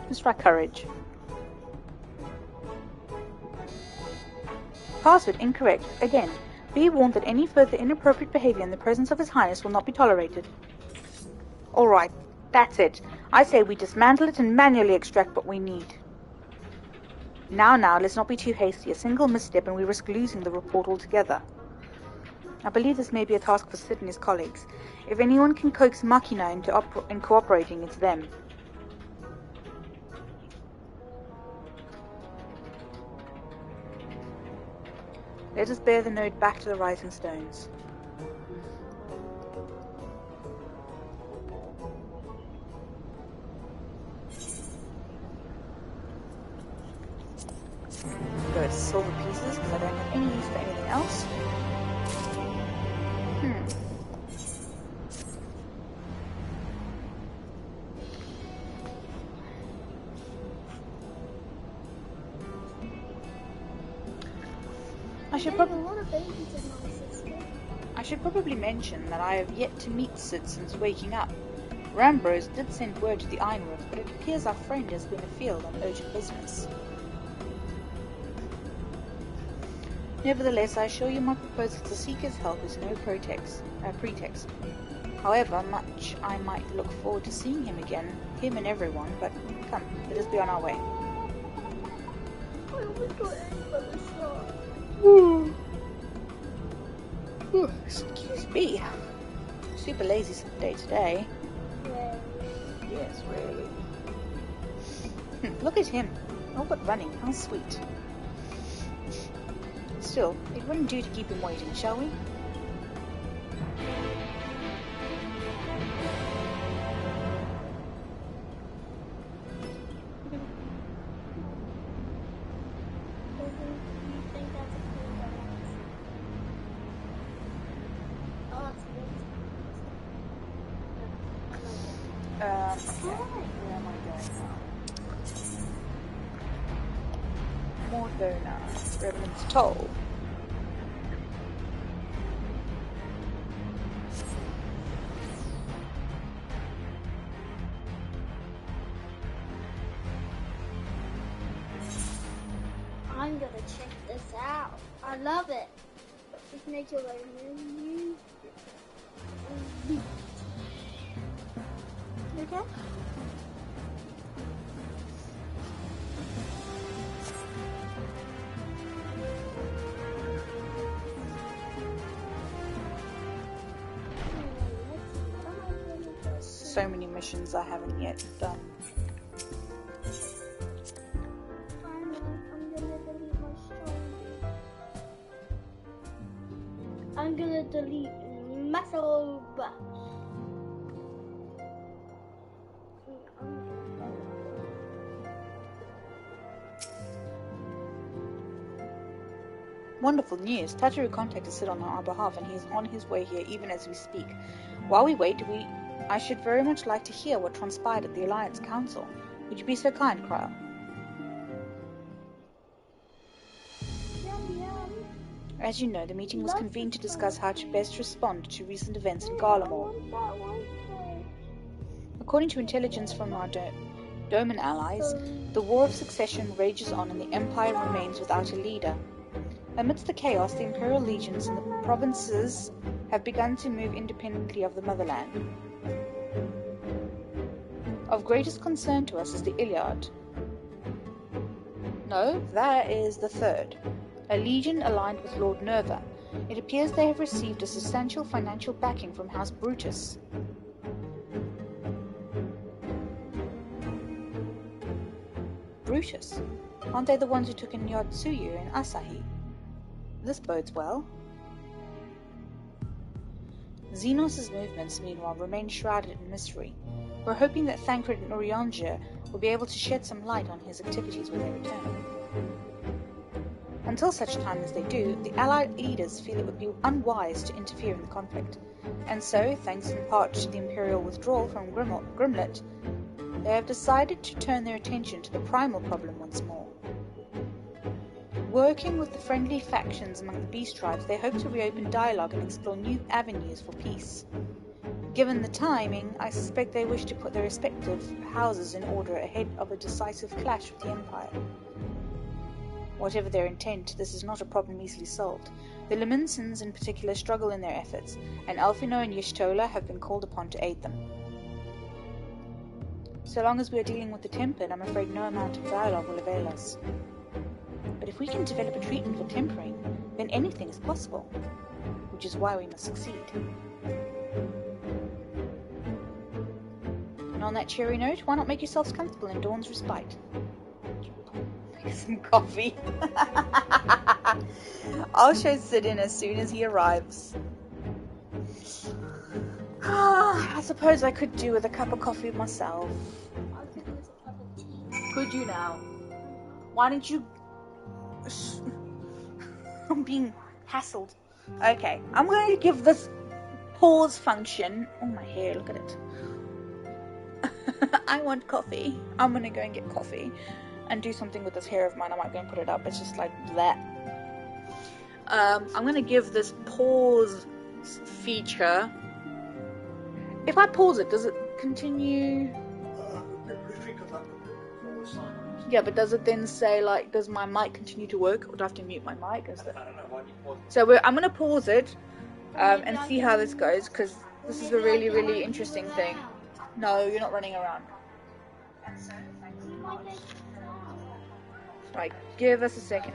Let's try courage. Password incorrect. Again. Be warned that any further inappropriate behavior in the presence of His Highness will not be tolerated. Alright, that's it. I say we dismantle it and manually extract what we need. Now, let's not be too hasty. A single misstep and we risk losing the report altogether. I believe this may be a task for Sid and his colleagues. If anyone can coax Machina into cooperating, it's them. Let us bear the node back to the Rising Stones. Go to silver pieces because I don't have any use for anything else. I should probably mention that I have yet to meet Sid since waking up. Rambrose did send word to the Ironworks, but it appears our friend has been afield on urgent business. Nevertheless, I assure you my proposal to seek his help is no pretext. However much I might look forward to seeing him again, him and everyone, but come, let us be on our way. Excuse me. Super lazy day today. Yeah. Yes, really. Look at him. Oh, but running. How sweet. Still, it wouldn't do to keep him waiting, shall we? Okay. Where am I going now? Morthona. Revenant's Toll. I'm gonna check this out. I love it. Just make it like menu. Okay. So many missions I haven't yet done. I'm gonna delete muscle bus. Wonderful news. Tataru contacted Sid on our behalf and he is on his way here even as we speak. While we wait, I should very much like to hear what transpired at the Alliance Council. Would you be so kind, Kryle? As you know, the meeting was convened to discuss how to best respond to recent events in Garlemald. According to intelligence from our Doman allies, the War of Succession rages on and the Empire remains without a leader. Amidst the chaos, the Imperial legions in the provinces have begun to move independently of the motherland. Of greatest concern to us is the Iliad. No, that is the third. A legion aligned with Lord Nerva. It appears they have received a substantial financial backing from House Brutus. Brutus? Aren't they the ones who took in Yotsuyu and Asahi? This bodes well. Xenos' movements, meanwhile, remain shrouded in mystery. We're hoping that Thancred and Eorzia will be able to shed some light on his activities when they return. Until such time as they do, the Allied leaders feel it would be unwise to interfere in the conflict, and so, thanks in part to the Imperial withdrawal from Grimlet, they have decided to turn their attention to the primal problem once more. Working with the friendly factions among the beast tribes, they hope to reopen dialogue and explore new avenues for peace. Given the timing, I suspect they wish to put their respective houses in order ahead of a decisive clash with the Empire. Whatever their intent, this is not a problem easily solved. The Liminsons in particular struggle in their efforts, and Alphino and Y'shtola have been called upon to aid them. So long as we are dealing with the tempered, I'm afraid no amount of dialogue will avail us. But if we can develop a treatment for tempering, then anything is possible, which is why we must succeed. And on that cheery note, why not make yourselves comfortable in Dawn's respite? Make some coffee. I'll show Sid in as soon as he arrives. I suppose I could do with a cup of coffee myself. Could you now? Why don't you... I'm being hassled. Okay, I'm going to give this pause function... Oh, my hair, look at it. I want coffee. I'm going to go and get coffee and do something with this hair of mine. I might go and put it up. It's just like that. I'm going to give this pause feature... If I pause it, does it continue? Yeah, but does it then say, like, does my mic continue to work, or do I have to mute my mic? So I'm going to pause it and see how this goes, because this is a really, really interesting thing. No, you're not running around. Right, give us a second.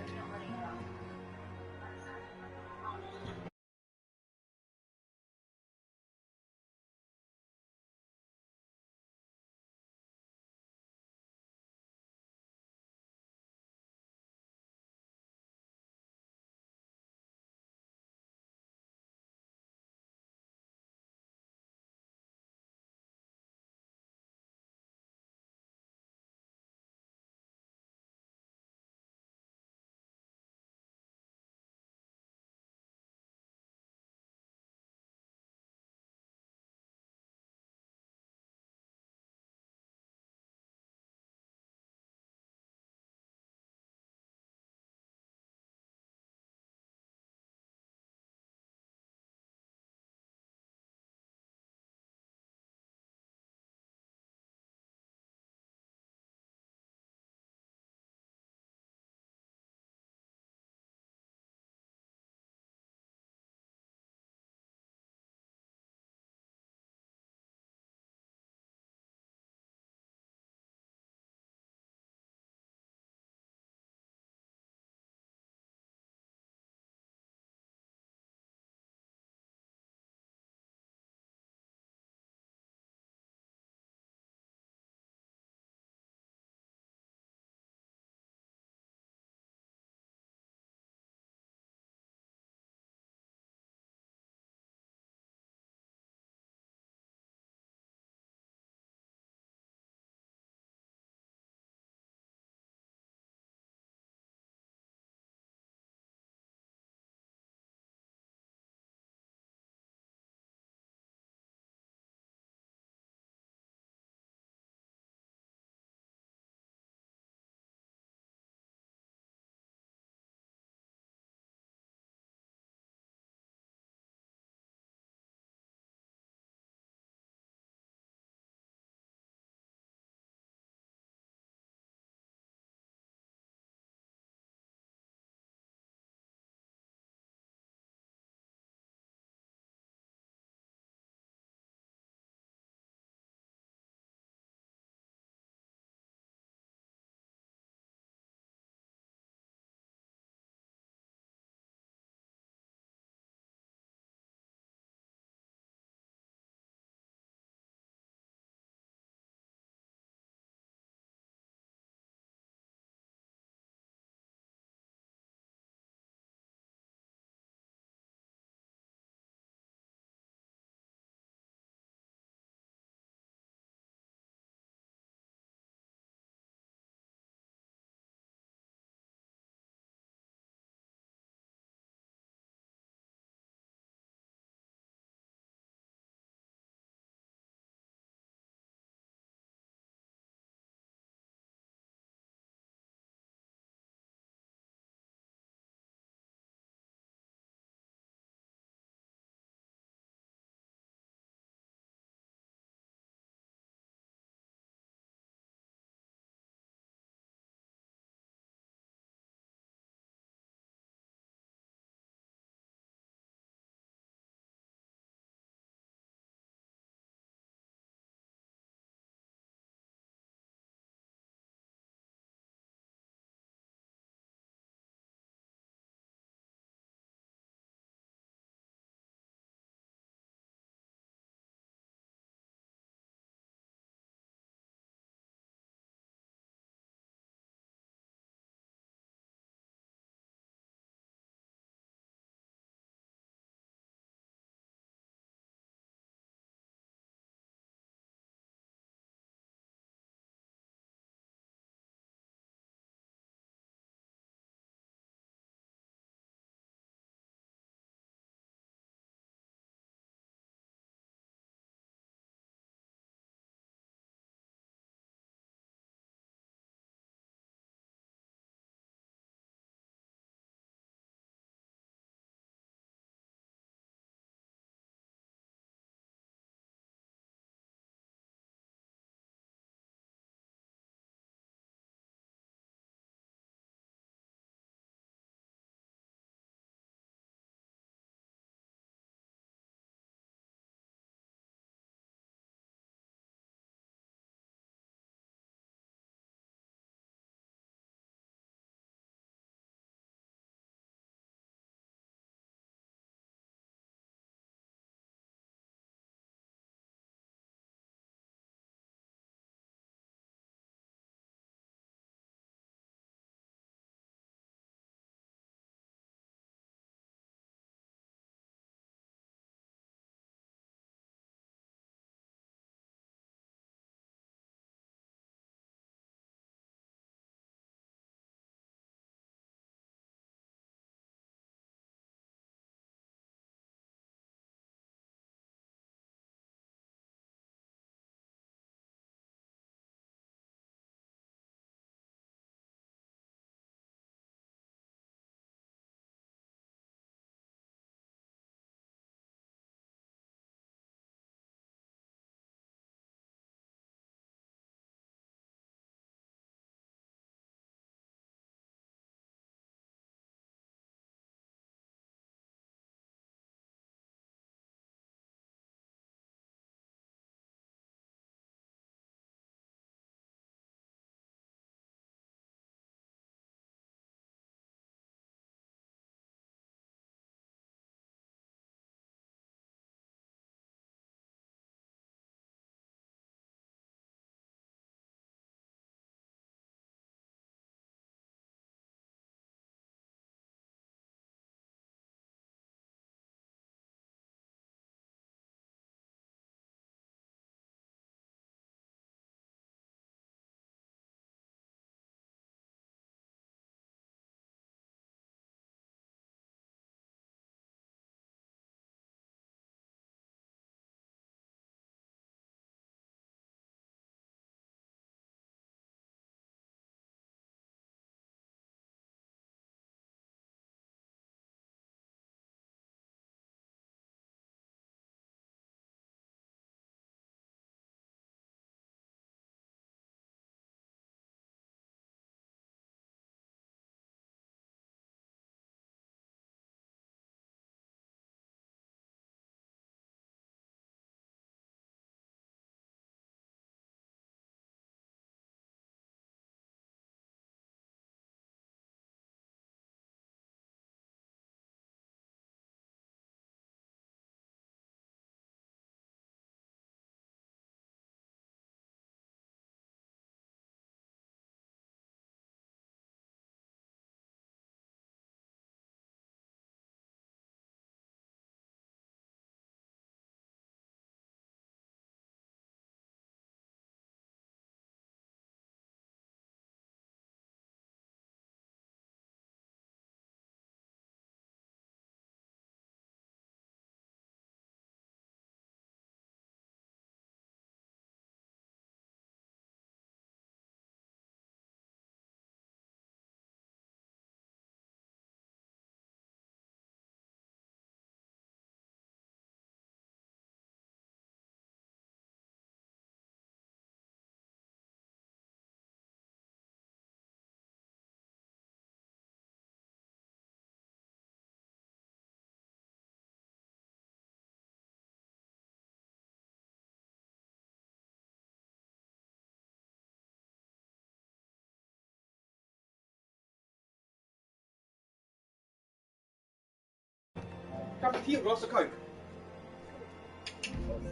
Cup of tea or glass of Coke?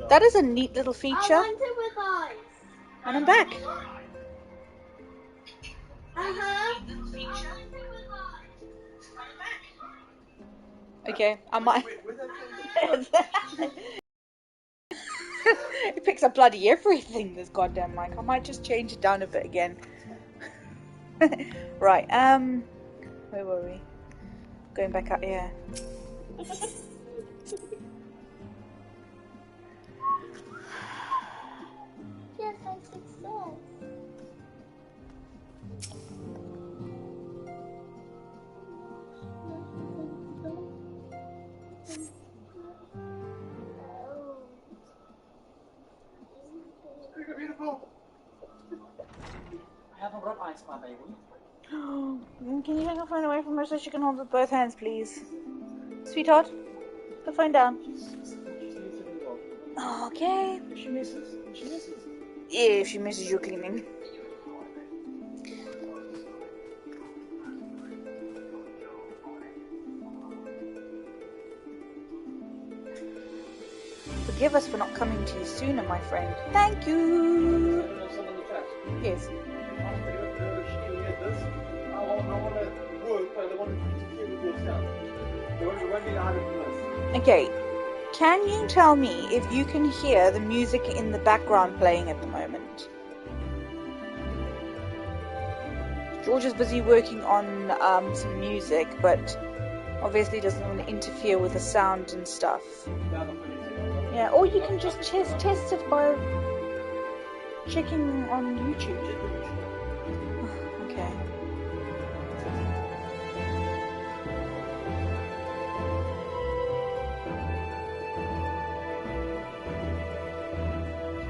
That is a neat little feature. I want it with ice. And I'm back. Okay, I might. It picks up bloody everything, this goddamn mic. I might just change it down a bit again. Right, where were we? Going back up, yeah. Yes, I success. Beautiful. I haven't got ice, my baby. Can you take the phone away from her so she can hold it with both hands, please? Sweetheart, put the phone down. Okay. She misses. She misses. Yeah, if she misses your cleaning. Forgive us for not coming to you sooner, my friend. Thank you. Yes. Okay. Can you tell me if you can hear the music in the background playing at the moment? George is busy working on some music, but obviously doesn't want to interfere with the sound and stuff. Yeah, or you can just test it by checking on YouTube. Okay.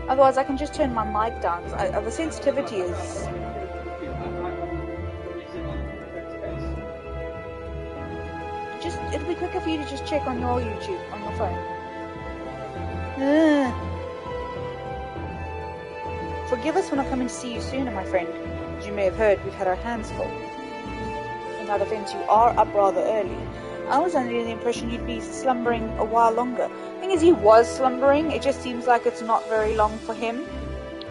Otherwise, I can just turn my mic down. The sensitivity is... It'll be quicker for you to just check on your YouTube, on your phone. Forgive us for not coming to see you sooner, my friend. As you may have heard, we've had our hands full. In our defense, you are up rather early. I was under the impression you'd be slumbering a while longer. The thing is, he was slumbering. It just seems like it's not very long for him.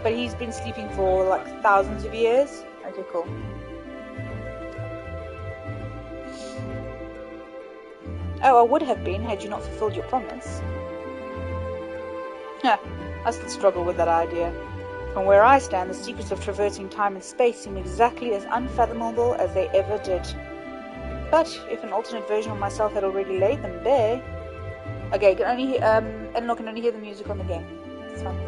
But he's been sleeping for like thousands of years. Okay, cool. Oh, I would have been had you not fulfilled your promise. I still struggle with that idea. From where I stand, the secrets of traversing time and space seem exactly as unfathomable as they ever did. But if an alternate version of myself had already laid them bare... Okay, Eleanor can only hear the music on the game. It's fine.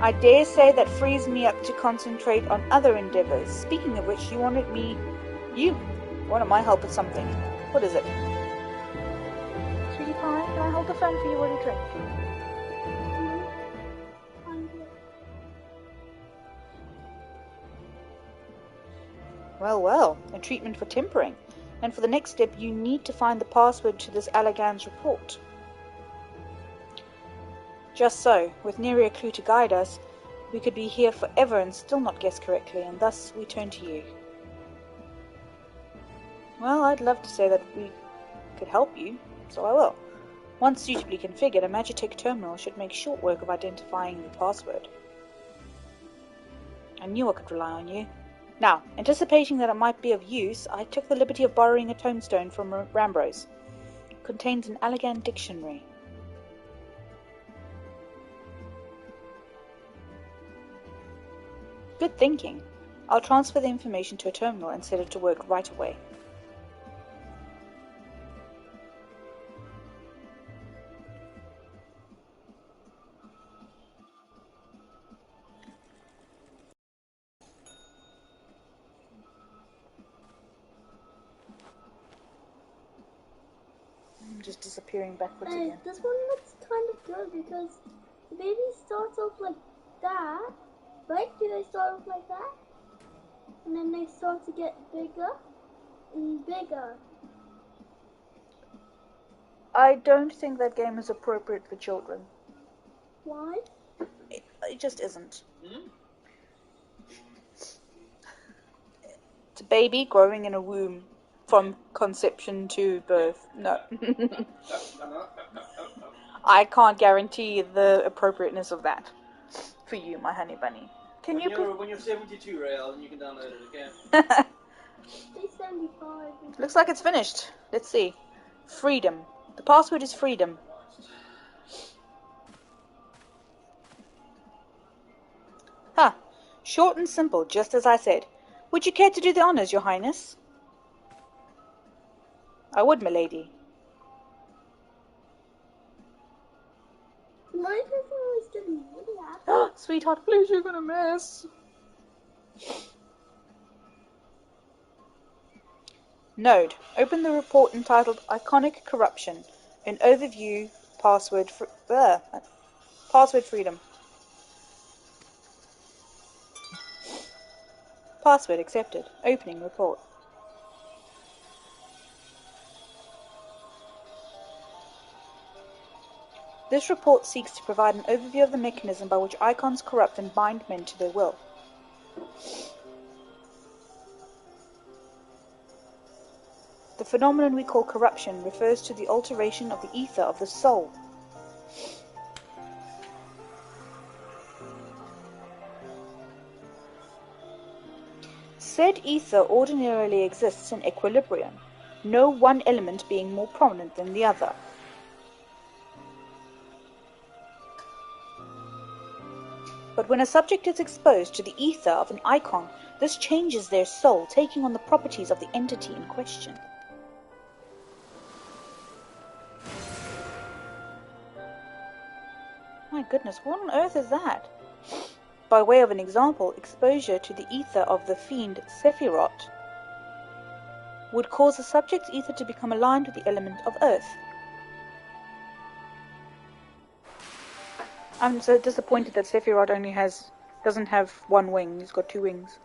I dare say that frees me up to concentrate on other endeavours. Speaking of which, you wanted my help with something. What is it? Sweetie pie, can I hold the phone for you while you drink? Well, a treatment for tempering. And for the next step, you need to find the password to this Allagan's report. Just so, with nary a clue to guide us, we could be here forever and still not guess correctly, and thus we turn to you. Well, I'd love to say that we could help you, so I will. Once suitably configured, a Magitech terminal should make short work of identifying the password. I knew I could rely on you. Now, anticipating that it might be of use, I took the liberty of borrowing a tombstone from Rambros. It contains an Allagan dictionary. Good thinking. I'll transfer the information to a terminal and set it to work right away. I'm just disappearing backwards again. This one looks kind of good because the baby starts off like that, right? Do they start off like that? And then they start to get bigger and bigger. I don't think that game is appropriate for children. Why? It just isn't. It's a baby growing in a womb. from conception to birth. No. I can't guarantee the appropriateness of that for you, my honey bunny. Can when you're 72, Rael, then you can download it, okay? It's 75. Looks like it's finished. Let's see. Freedom. The password is freedom. Huh. Short and simple, just as I said. Would you care to do the honours, Your Highness? I would, milady. My person was doing really happy. Oh, sweetheart, please, you're gonna miss. Node. Open the report entitled Iconic Corruption. An overview. Password freedom. Password accepted. Opening report. This report seeks to provide an overview of the mechanism by which icons corrupt and bind men to their will. The phenomenon we call corruption refers to the alteration of the ether of the soul. Said ether ordinarily exists in equilibrium, no one element being more prominent than the other. But when a subject is exposed to the ether of an icon, this changes their soul, taking on the properties of the entity in question. My goodness, what on earth is that? By way of an example, exposure to the ether of the fiend Sephiroth would cause the subject's ether to become aligned with the element of earth. I'm so disappointed that Sephiroth doesn't have one wing. He's got two wings.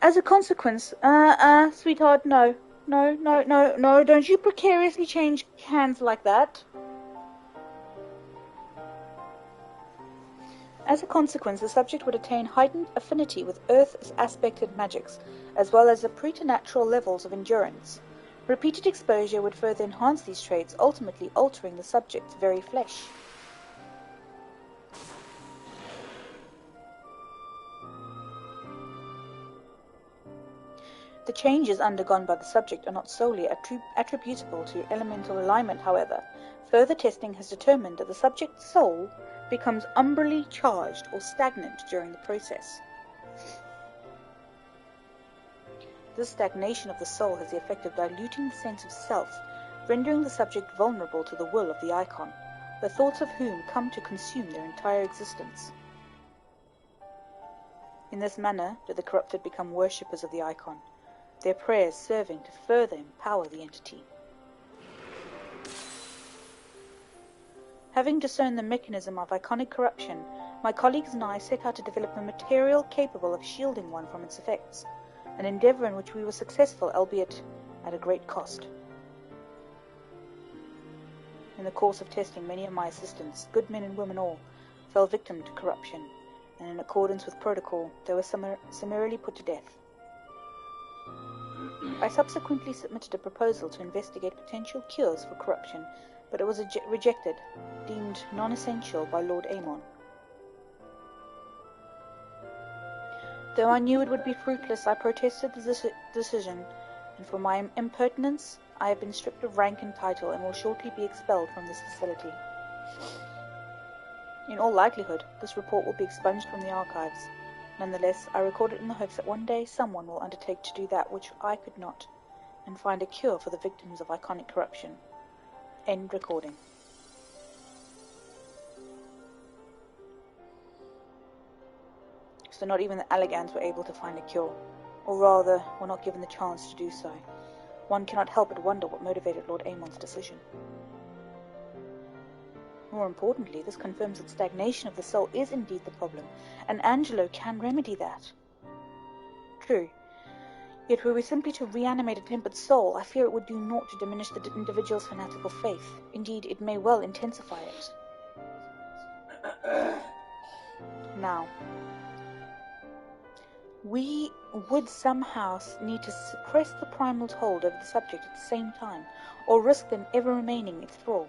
As a consequence, sweetheart, no, don't you precariously change hands like that. As a consequence, the subject would attain heightened affinity with Earth's aspected magics, as well as the preternatural levels of endurance. Repeated exposure would further enhance these traits, ultimately altering the subject's very flesh. The changes undergone by the subject are not solely attributable to elemental alignment, however. Further testing has determined that the subject's soul becomes umbrally charged or stagnant during the process. This stagnation of the soul has the effect of diluting the sense of self, rendering the subject vulnerable to the will of the icon, the thoughts of whom come to consume their entire existence. In this manner do the corrupted become worshippers of the icon, their prayers serving to further empower the entity. Having discerned the mechanism of iconic corruption, my colleagues and I set out to develop a material capable of shielding one from its effects, an endeavor in which we were successful, albeit at a great cost. In the course of testing, many of my assistants, good men and women all, fell victim to corruption, and in accordance with protocol, they were summarily put to death. I subsequently submitted a proposal to investigate potential cures for corruption, but it was rejected, deemed non-essential by Lord Amon. Though I knew it would be fruitless, I protested the decision, and for my impertinence, I have been stripped of rank and title and will shortly be expelled from this facility. In all likelihood, this report will be expunged from the archives. Nonetheless, I record it in the hopes that one day someone will undertake to do that which I could not, and find a cure for the victims of iconic corruption. End recording. So not even the Allegans were able to find a cure, or rather, were not given the chance to do so. One cannot help but wonder what motivated Lord Amon's decision. More importantly, this confirms that stagnation of the soul is indeed the problem, and Angelo can remedy that. True. Yet were we simply to reanimate a tempered soul, I fear it would do naught to diminish the individual's fanatical faith. Indeed, it may well intensify it. Now, We would somehow need to suppress the primal's hold over the subject at the same time, or risk them ever remaining its thrall.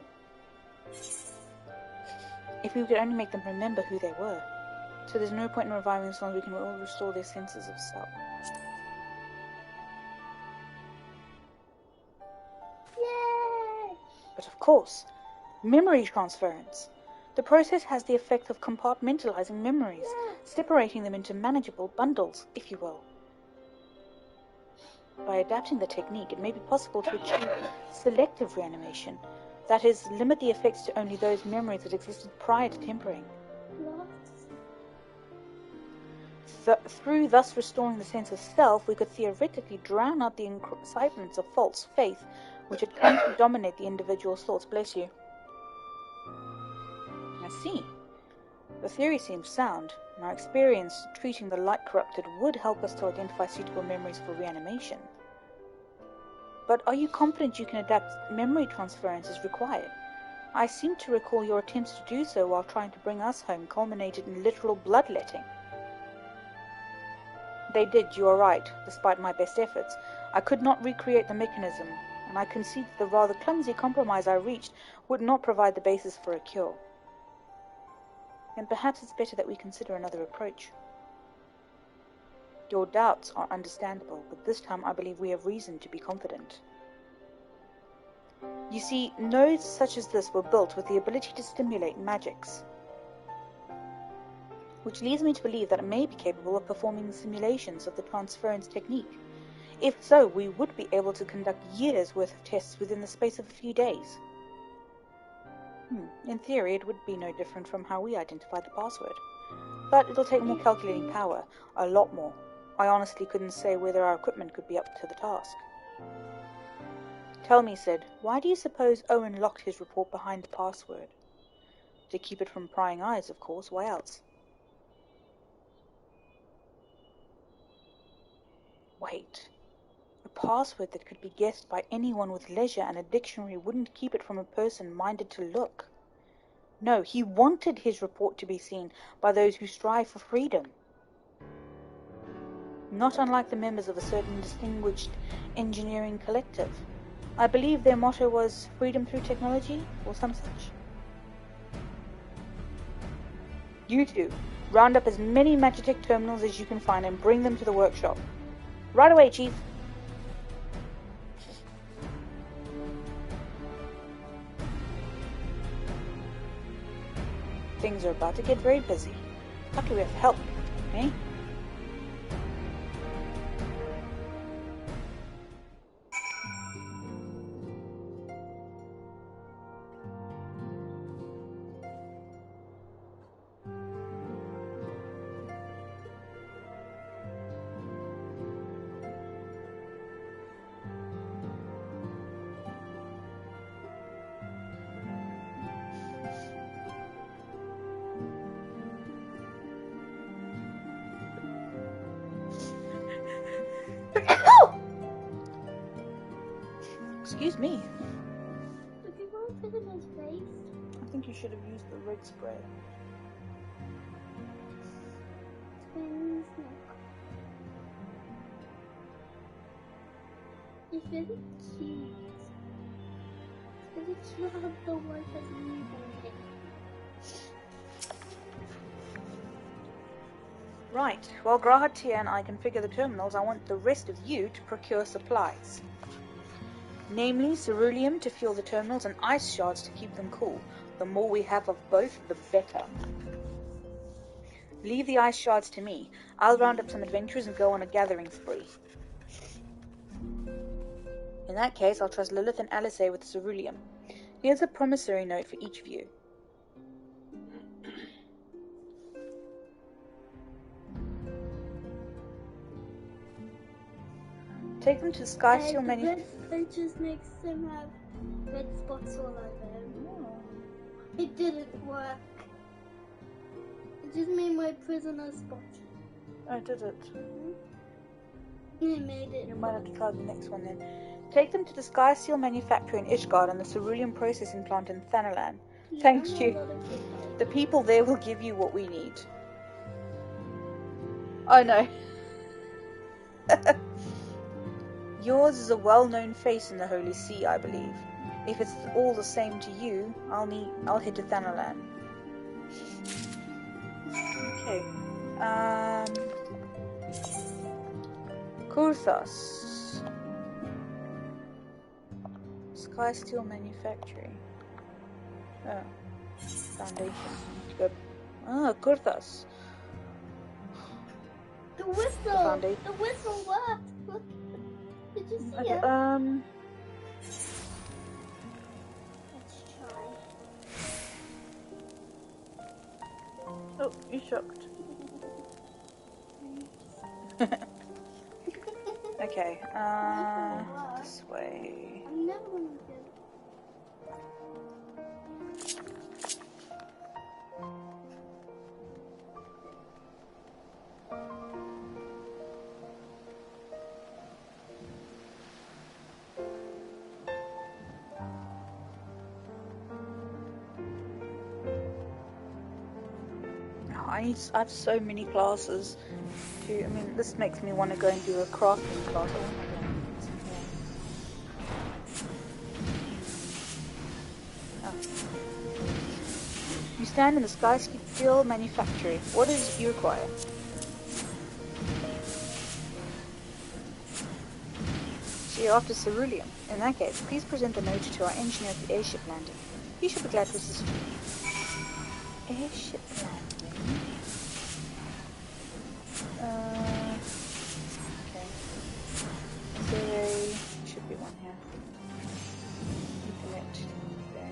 If we could only make them remember who they were. So there's no point in reviving as long as we can all restore their senses of self. Yay! But of course, memory transference. The process has the effect of compartmentalizing memories, separating them into manageable bundles, if you will. By adapting the technique, it may be possible to achieve selective reanimation. That is, limit the effects to only those memories that existed prior to tempering. Through thus restoring the sense of self, we could theoretically drown out the incitements of false faith which had come to dominate the individual's thoughts. Bless you. I see. The theory seems sound, and our experience treating the light-corrupted would help us to identify suitable memories for reanimation. But are you confident you can adapt memory transference as required? I seem to recall your attempts to do so while trying to bring us home culminated in literal bloodletting. They did, you are right, despite my best efforts. I could not recreate the mechanism, and I concede that the rather clumsy compromise I reached would not provide the basis for a cure. Then perhaps it's better that we consider another approach. Your doubts are understandable, but this time I believe we have reason to be confident. You see, nodes such as this were built with the ability to stimulate magics, which leads me to believe that it may be capable of performing simulations of the transference technique. If so, we would be able to conduct years' worth of tests within the space of a few days. In theory, it would be no different from how we identified the password. But it'll take more calculating power, a lot more. I honestly couldn't say whether our equipment could be up to the task. Tell me, Sid, why do you suppose Owen locked his report behind the password? To keep it from prying eyes, of course. Why else? Wait. A password that could be guessed by anyone with leisure and a dictionary wouldn't keep it from a person minded to look. No, he wanted his report to be seen by those who strive for freedom. Not unlike the members of a certain distinguished engineering collective. I believe their motto was freedom through technology, or some such. You two, round up as many Magitech terminals as you can find and bring them to the workshop. Right away, Chief. Things are about to get very busy. Luckily we have help, eh? Excuse me. If you want to put in his face, I think you should have used the red spray. twins neck. It's really cute. It's really cute how the wife has moved in it. Right, while Grahatia and I configure the terminals, I want the rest of you to procure supplies. Namely, ceruleum to fuel the terminals and ice shards to keep them cool. The more we have of both, the better. Leave the ice shards to me. I'll round up some adventurers and go on a gathering spree. In that case, I'll trust Lilith and Alice with ceruleum. Here's a promissory note for each of you. Take them to the Sky Seal The red just makes him have red spots all over him. Oh. It didn't work. It just made my prisoner spotty. Oh, did it? It made it. You might have to try the next one then. Take them to the Sky Seal manufacturer in Ishgard and the ceruleum processing plant in Thanalan. Thanks, Chief. The people there will give you what we need. Oh no. Yours is a well-known face in the Holy See, I believe. If it's all the same to you, I'll head to Thanalan. Okay. Kurthos. Sky Steel Manufacturing. Oh. Foundation. Good. Kurthos. The whistle! The whistle worked! Did you see it? Let's try. Oh, you shocked. Okay, this way. I'm never gonna do it. I have so many classes. This makes me want to go and do a crafting class. You stand in the Sky Steel Manufactory. What is you require? So you're after ceruleum. In that case, please present the note to our engineer at the airship landing. He should be glad to assist you. Airship landing. Okay. Is there a... should be one here. Internet. Okay.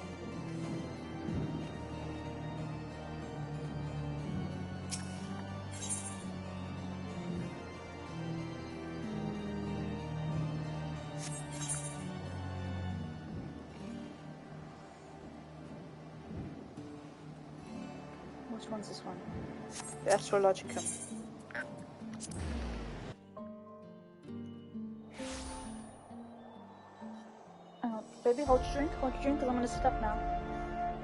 Which one's this one? The Astrologicum. Baby, hold your drink, because I'm going to sit up now.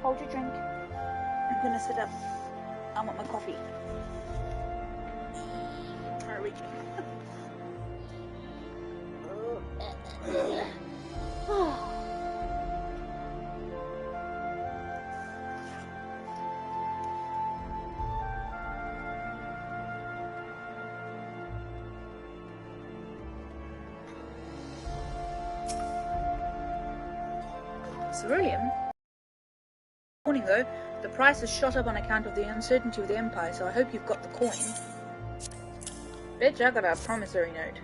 Hold your drink. I'm going to sit up. I want my coffee. Alright, reach Ceruleum? Warning though, the price has shot up on account of the uncertainty of the Empire, so I hope you've got the coin. Bitch, I got a promissory note.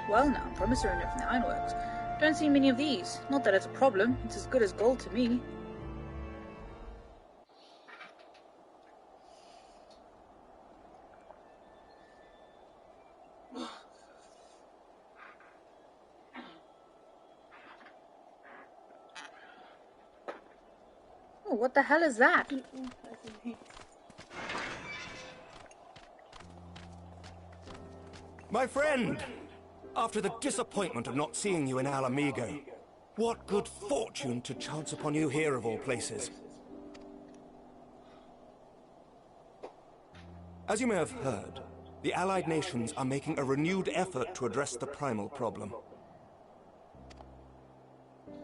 Well now, promissory note from the Ironworks. Don't see many of these. Not that it's a problem, it's as good as gold to me. Oh, what the hell is that? My friend! After the disappointment of not seeing you in Alamigo, what good fortune to chance upon you here of all places. As you may have heard, the Allied nations are making a renewed effort to address the primal problem.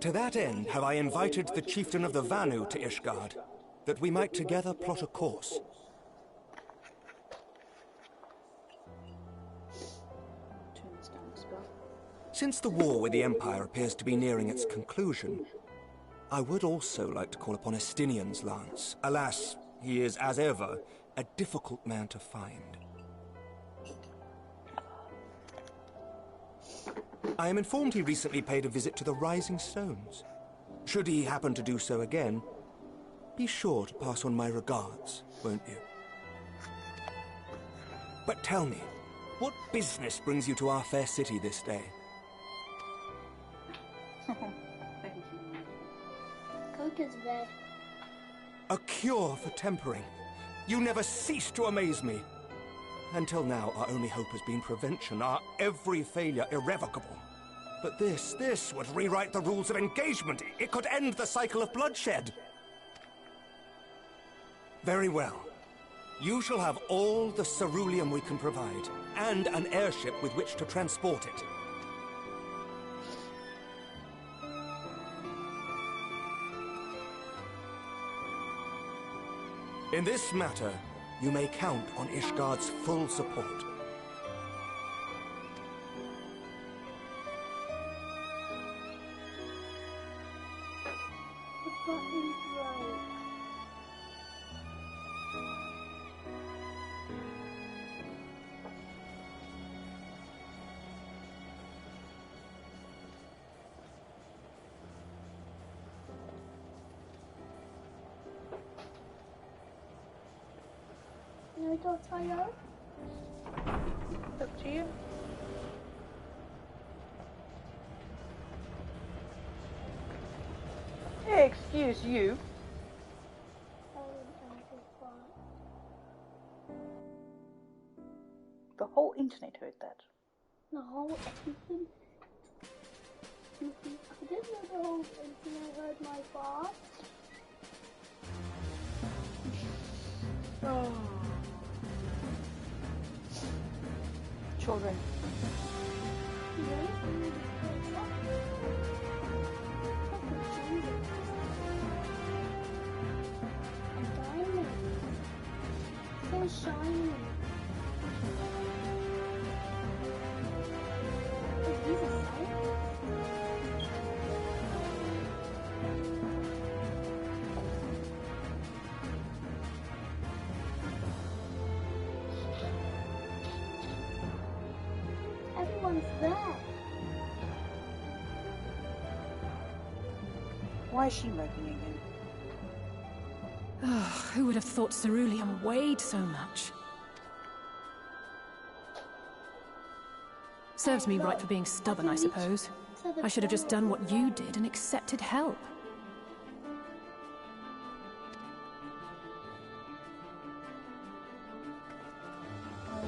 To that end, have I invited the chieftain of the Vanu to Ishgard, that we might together plot a course. Since the war with the Empire appears to be nearing its conclusion, I would also like to call upon Estinian's lance. Alas, he is, as ever, a difficult man to find. I am informed he recently paid a visit to the Rising Stones. Should he happen to do so again, be sure to pass on my regards, won't you? But tell me, what business brings you to our fair city this day? Thank you. Coke is red. A cure for tempering. You never cease to amaze me. Until now, our only hope has been prevention, our every failure irrevocable. But this would rewrite the rules of engagement. It could end the cycle of bloodshed. Very well. You shall have all the ceruleum we can provide, and an airship with which to transport it. In this matter, you may count on Ishgard's full support. The button's right. No, don't tie up. It's up to you. Hey, excuse you. The whole internet heard that. The whole internet. I didn't know the whole internet heard my fart. Oh. Children. So shiny. These are science. Everyone's there. Why is she moping again? Oh, who would have thought ceruleum weighed so much? Serves me right for being stubborn, I suppose. I should have just done what you did and accepted help.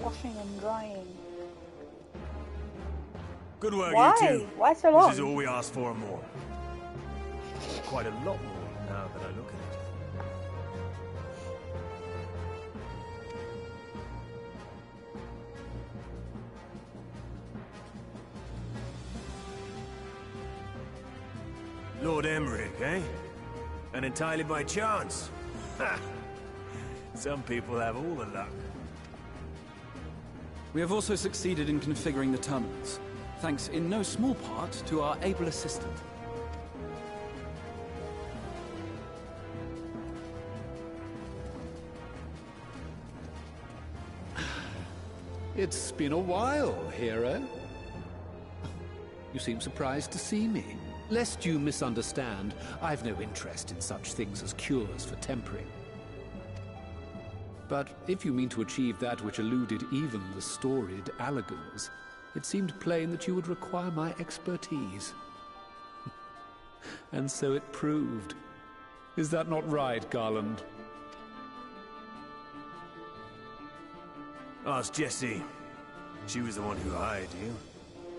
Washing and drying. Good work, Why? you two. Why so long? This is all we asked for and more. Quite a lot more now that I look at it. Lord Emmerich, eh? And entirely by chance. Ha! Some people have all the luck. We have also succeeded in configuring the terminals, thanks in no small part to our able assistant. It's been a while, hero. You seem surprised to see me. Lest you misunderstand, I've no interest in such things as cures for tempering. But if you mean to achieve that which eluded even the storied Allagans, it seemed plain that you would require my expertise. And so it proved. Is that not right, Garland? Ask Jessie. She was the one who hired you.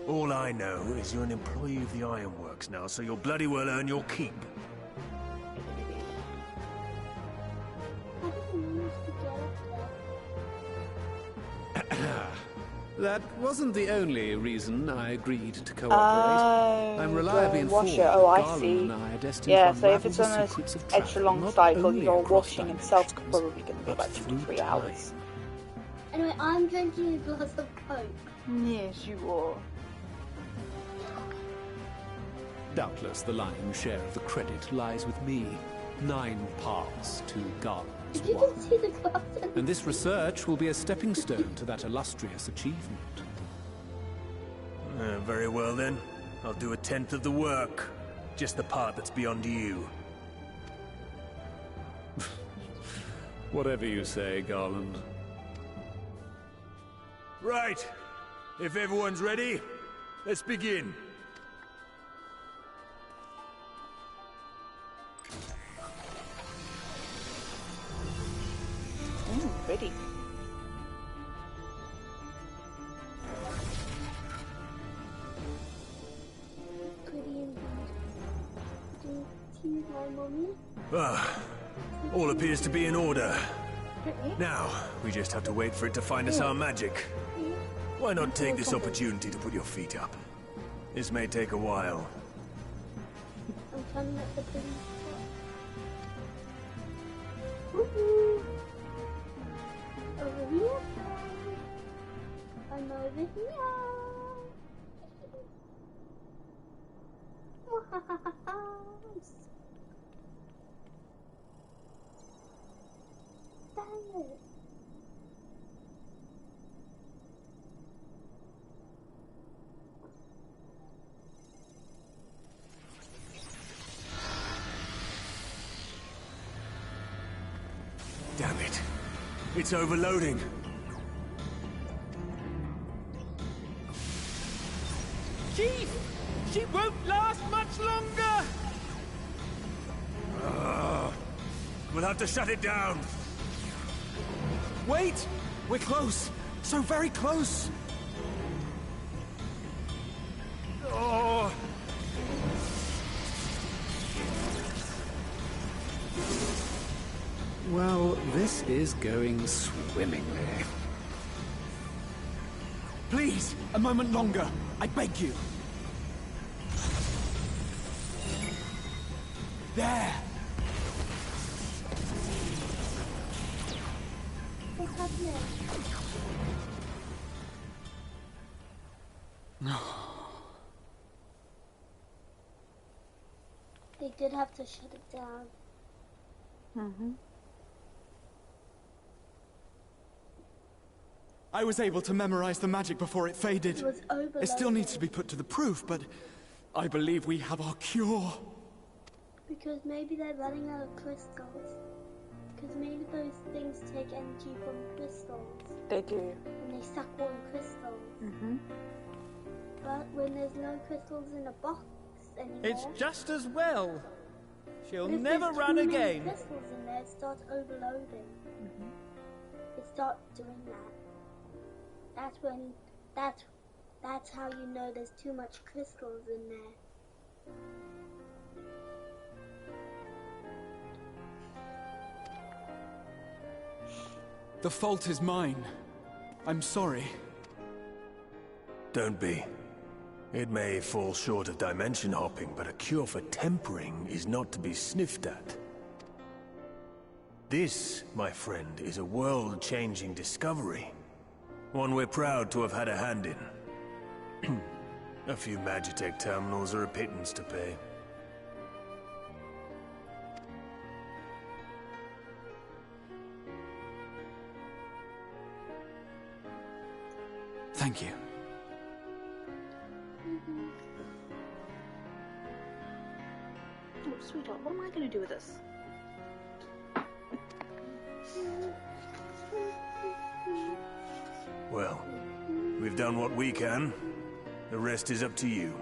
All I know is you're an employee of the Ironworks now, so you'll bloody well earn your keep. That wasn't the only reason I agreed to cooperate. I'm reliably informed that Oh, I Garland see. and I are destined Yeah, to so if unravel it's the on secrets of an travel, extra long not cycle, only your across washing itself is dimensions, probably going to be but about 2 to 3 through hours. Anyway, I'm drinking a glass of Coke. Yes, you are. Doubtless the lion's share of the credit lies with me. 9 parts to Garland's Did you 1. even see the glass? And this research will be a stepping stone to that illustrious achievement. Very well then. I'll do 1/10 of the work. Just the part that's beyond you. Whatever you say, Garland. Right. If everyone's ready, let's begin. Ready. Pretty indeed. Do you tease my mummy? Ah, All appears to be in order. Now, we just have to wait for it to find us our magic. Why not take this opportunity to put your feet up? This may take a while. I'm coming at the police. Woohoo! Over here. I'm over here. Dang it. Damn it. It's overloading. Chief! She won't last much longer! We'll have to shut it down. Wait! We're close! So very close! Oh. Well, this is going swimmingly. Please, a moment longer. I beg you. There! What's happening? They did have to shut it down. I was able to memorize the magic before it faded. It was overloaded. It still needs to be put to the proof, but I believe we have our cure. Because maybe they're running out of crystals. Because maybe those things take energy from crystals. They do. And they suck on crystals. But when there's no crystals in a box anymore... It's just as well. She'll but if never there's run too many again. crystals in there, it starts overloading. It starts doing that. That's how you know there's too much crystals in there. The fault is mine. I'm sorry. Don't be. It may fall short of dimension hopping, but a cure for tempering is not to be sniffed at. This, my friend, is a world-changing discovery. One we're proud to have had a hand in. A few Magitech terminals are a pittance to pay. Thank you. Oh, sweetheart, what am I going to do with this? Well, we've done what we can. The rest is up to you.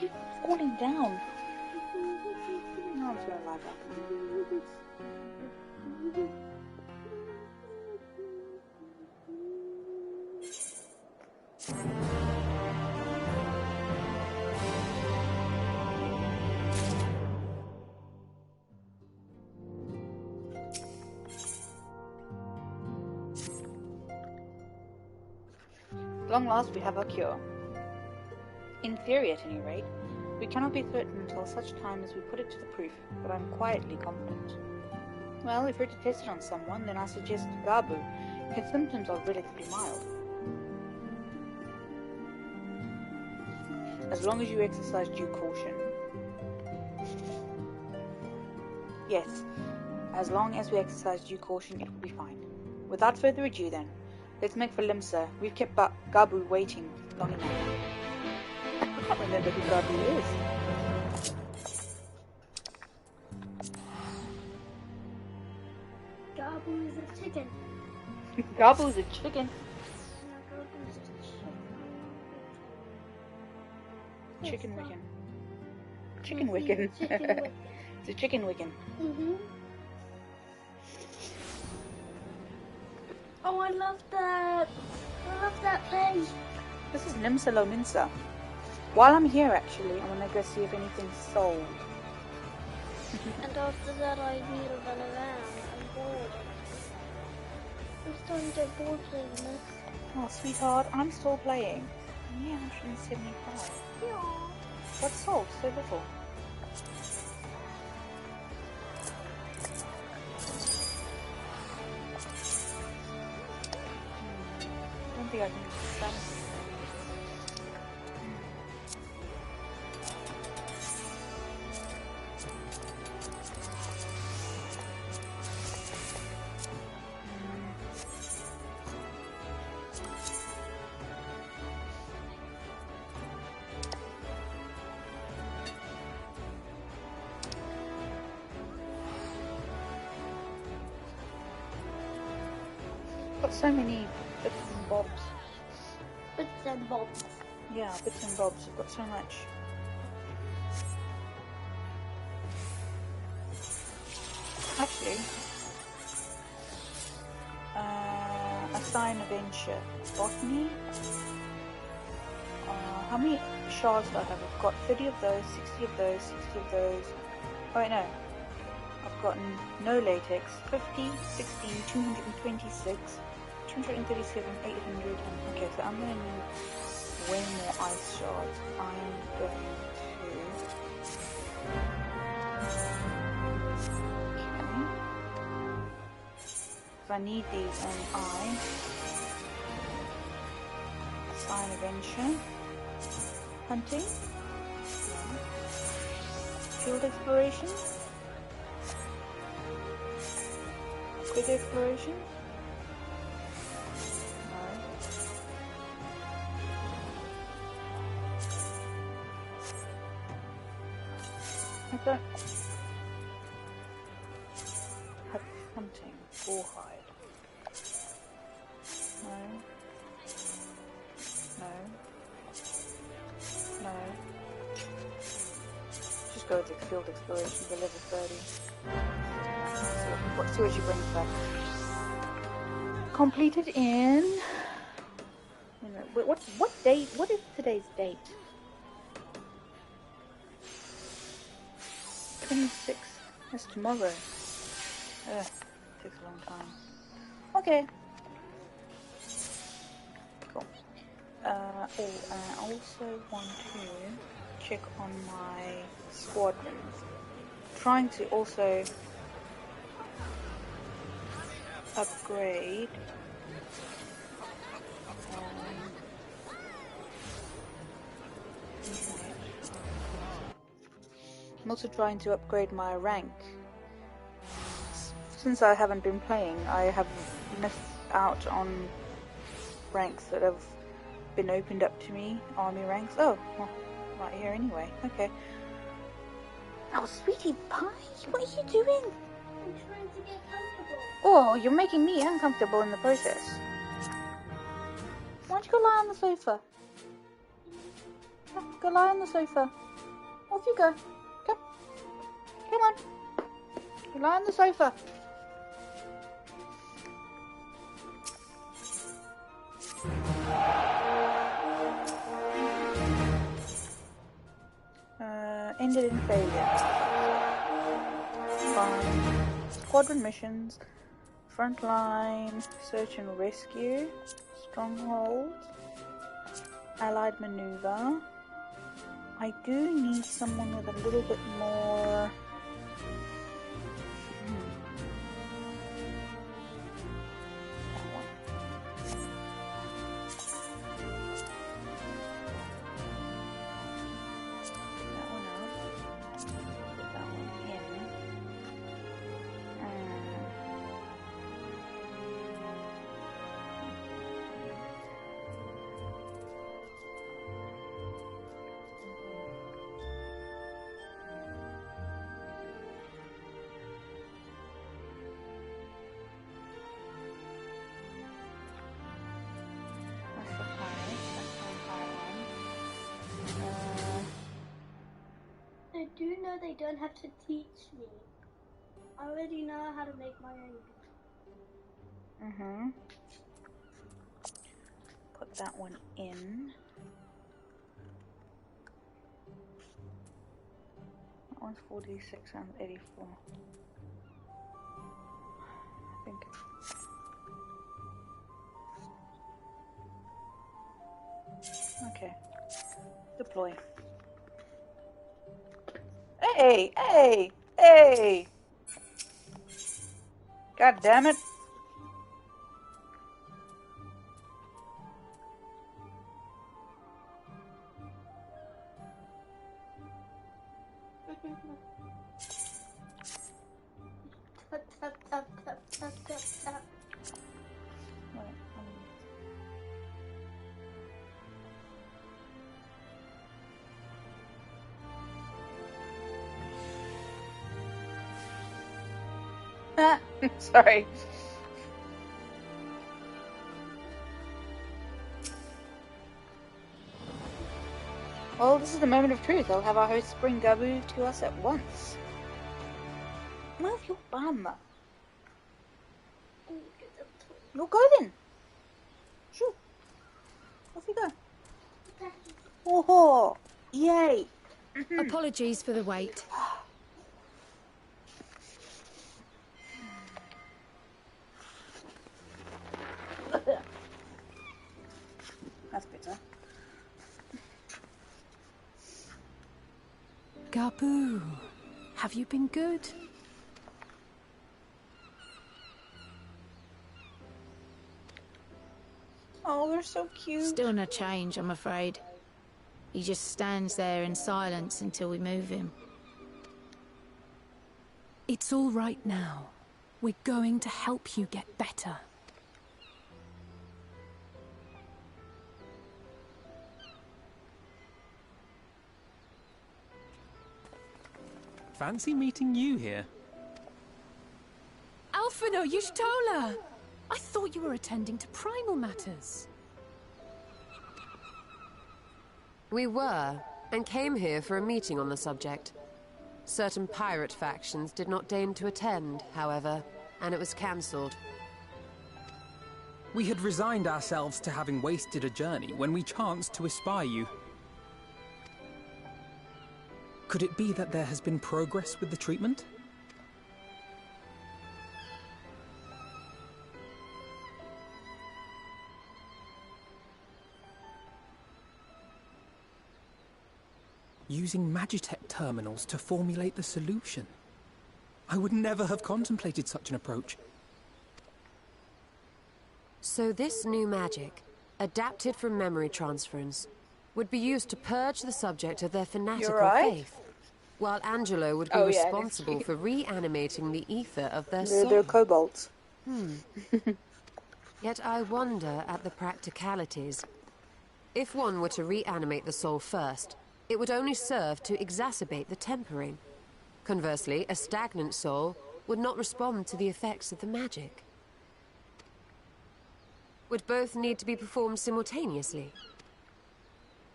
You're falling down. No one's going to lie back. At long last we have our cure. In theory, at any rate. We cannot be certain until such time as we put it to the proof, but I'm quietly confident. Well, if we're to test it on someone, then I suggest Gabu. His symptoms are relatively mild. As long as you exercise due caution. Yes, as long as we exercise due caution, it will be fine. Without further ado then, let's make for Limsa. We've kept Gabu waiting long enough. I can't remember who Gabu is. Gabu is a chicken. Gabu's a chicken. Chicken Wiccan. Chicken Wiccan. It's a chicken Wiccan. Oh, I love that. I love that place. This is Nimsa Lominsa. While I'm here, actually, I'm gonna go see if anything's sold. And after that, I need to run around. I'm bored. I'm starting to get bored playing this. Oh, sweetheart, I'm still playing. Yeah, 175. Yeah. What's sold? So little. I don't think I can use the sun. Got so many bits and bobs. Bits and bobs. Yeah, bits and bobs. I've got so much. Actually, a sign of venture. Botany. How many shards do I have? I've got 30 of those, 60 of those, 60 of those. Oh wait, no. I've gotten no latex. 50, 16, 226, 237, 800. Okay, so I'm going to need way more ice shards. I'm going to... Because I need these and sign of venture. Hunting. Field exploration. Quick exploration. No. I don't have hunting. Rawhide. No. No. No. Just go with the field exploration, the level 30. See what she brings back. Completed in... Wait, what date? What is today's date? 26. That's tomorrow. Ugh, takes a long time. Okay. Cool. I also want to check on my squadrons. Trying to also upgrade I'm also trying to upgrade my rank. Since I haven't been playing, I have missed out on ranks that have been opened up to me, army ranks. Oh, well, right here anyway. Okay. Oh, sweetie pie, what are you doing? I'm trying to get comfortable. Oh, you're making me uncomfortable in the process. Why don't you go lie on the sofa? Go lie on the sofa. Off you go. Come. Come on. You lie on the sofa. Ended in failure. Fine. Squadron missions. Frontline. Search and rescue. Stronghold. Allied maneuver. I do need someone with a little bit more... I do know they don't have to teach me. I already know how to make my own. put that one in. That one's 46 and 84. I think. Okay. Deploy. Hey! Hey! Hey! God damn it! Tap, tap, tap, tap, tap, tap. Sorry. Well, this is the moment of truth. I'll have our hosts bring Gabu to us at once. Move your bum. You'll go then. Shoo. Off you go. Oh, yay. Apologies for the wait. That's bitter. Gabu, have you been good? Oh, they're so cute. Still no change, I'm afraid. He just stands there in silence until we move him. It's all right now. We're going to help you get better. Fancy meeting you here. Alphino, Y'shtola! I thought you were attending to primal matters. We were, and came here for a meeting on the subject. Certain pirate factions did not deign to attend, however, and it was cancelled. We had resigned ourselves to having wasted a journey when we chanced to espy you. Could it be that there has been progress with the treatment? Using Magitech terminals to formulate the solution. I would never have contemplated such an approach. So this new magic, adapted from memory transference, would be used to purge the subject of their fanatical faith, while Angelo would be responsible for reanimating the ether of their soul. They're kobolds. Yet I wonder at the practicalities. If one were to reanimate the soul first, it would only serve to exacerbate the tempering. Conversely, a stagnant soul would not respond to the effects of the magic. Would both need to be performed simultaneously?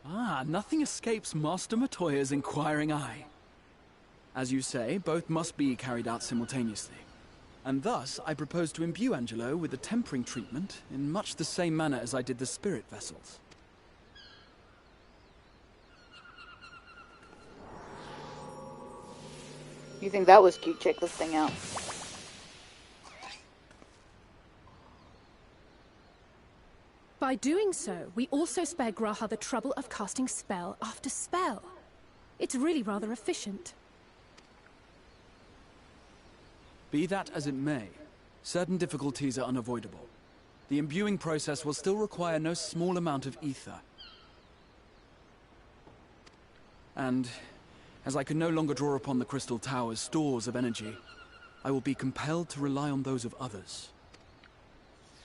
Ah, nothing escapes Master Matoya's inquiring eye. As you say, both must be carried out simultaneously. And thus, I propose to imbue Angelo with the tempering treatment in much the same manner as I did the spirit vessels. You think that was cute? Check this thing out. By doing so, we also spare Graha the trouble of casting spell after spell. It's really rather efficient. Be that as it may, certain difficulties are unavoidable. The imbuing process will still require no small amount of ether. And as I can no longer draw upon the Crystal Tower's stores of energy, I will be compelled to rely on those of others.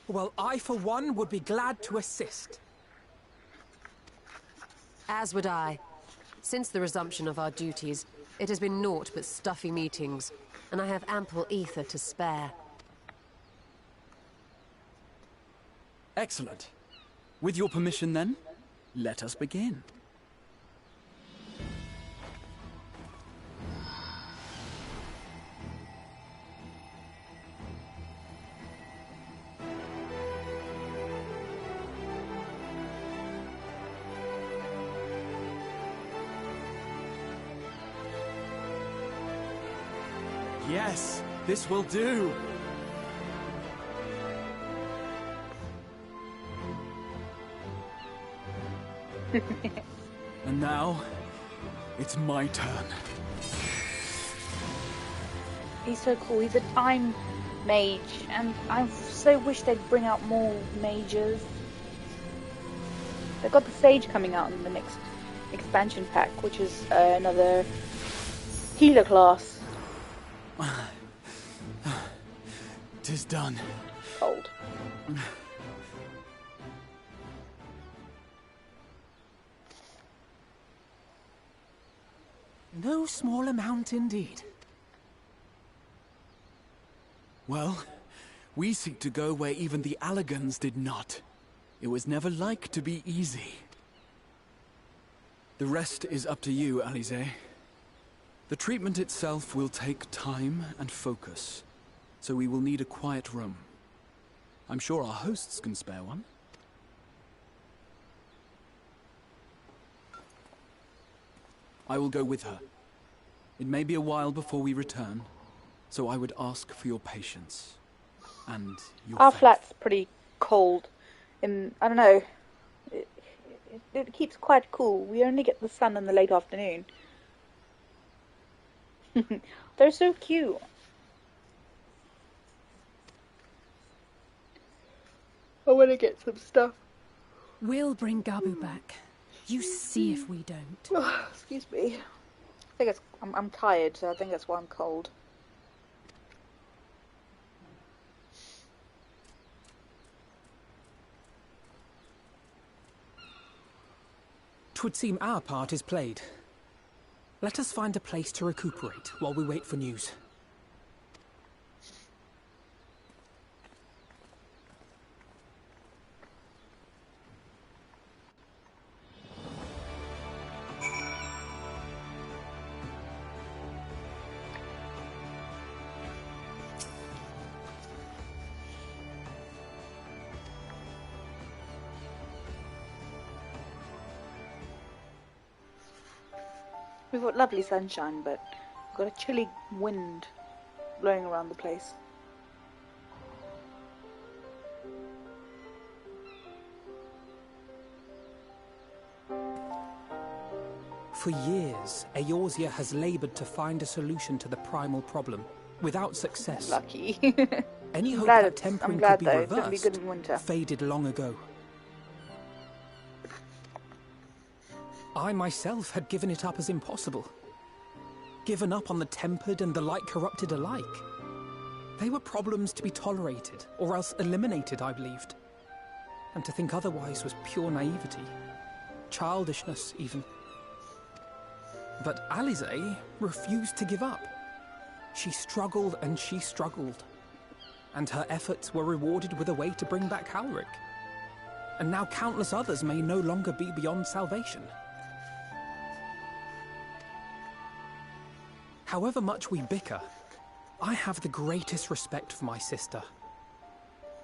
Well, I, for one, would be glad to assist. As would I. Since the resumption of our duties, it has been naught but stuffy meetings, and I have ample ether to spare. Excellent. With your permission, then, let us begin. Yes, this will do. And now, it's my turn. He's so cool. He's a time mage, and I so wish they'd bring out more mages. They've got the sage coming out in the next expansion pack, which is another healer class. 'Tis done. Cold. No small amount indeed. Well, we seek to go where even the Allagans did not. It was never like to be easy. The rest is up to you, Alize. The treatment itself will take time and focus, so we will need a quiet room. I'm sure our hosts can spare one. I will go with her. It may be a while before we return, so I would ask for your patience and your Our faith. flat's pretty cold, and I don't know. It keeps quite cool. We only get the sun in the late afternoon. They're so cute. I want to get some stuff. We'll bring Gabu back. You see if we don't. Oh, excuse me. I think I'm tired, so I think that's why I'm cold. Twould seem our part is played. Let us find a place to recuperate while we wait for news. We've got lovely sunshine, but we've got a chilly wind blowing around the place. For years, Eorzia has labored to find a solution to the primal problem, without success. Lucky. Any hope glad that tempering I'm glad, could be though. It's gonna be reversed good in winter. faded long ago. I myself had given it up as impossible. Given up on the tempered and the light corrupted alike. They were problems to be tolerated, or else eliminated, I believed. And to think otherwise was pure naivety. Childishness, even. But Alize refused to give up. She struggled and she struggled. And her efforts were rewarded with a way to bring back Halric. And now countless others may no longer be beyond salvation. However much we bicker, I have the greatest respect for my sister.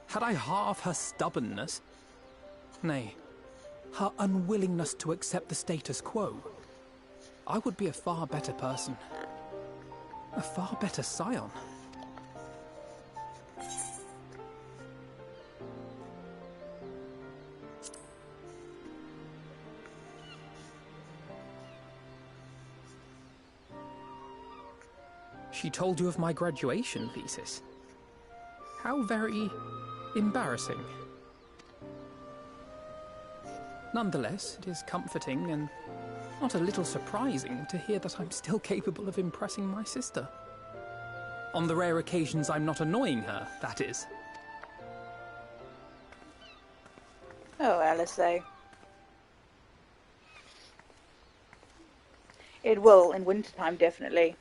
Had I half her stubbornness, nay, her unwillingness to accept the status quo, I would be a far better person. A far better scion. She told you of my graduation thesis. How very embarrassing. Nonetheless, it is comforting and not a little surprising to hear that I'm still capable of impressing my sister. On the rare occasions I'm not annoying her, that is. Oh, Alice. It will in wintertime, definitely.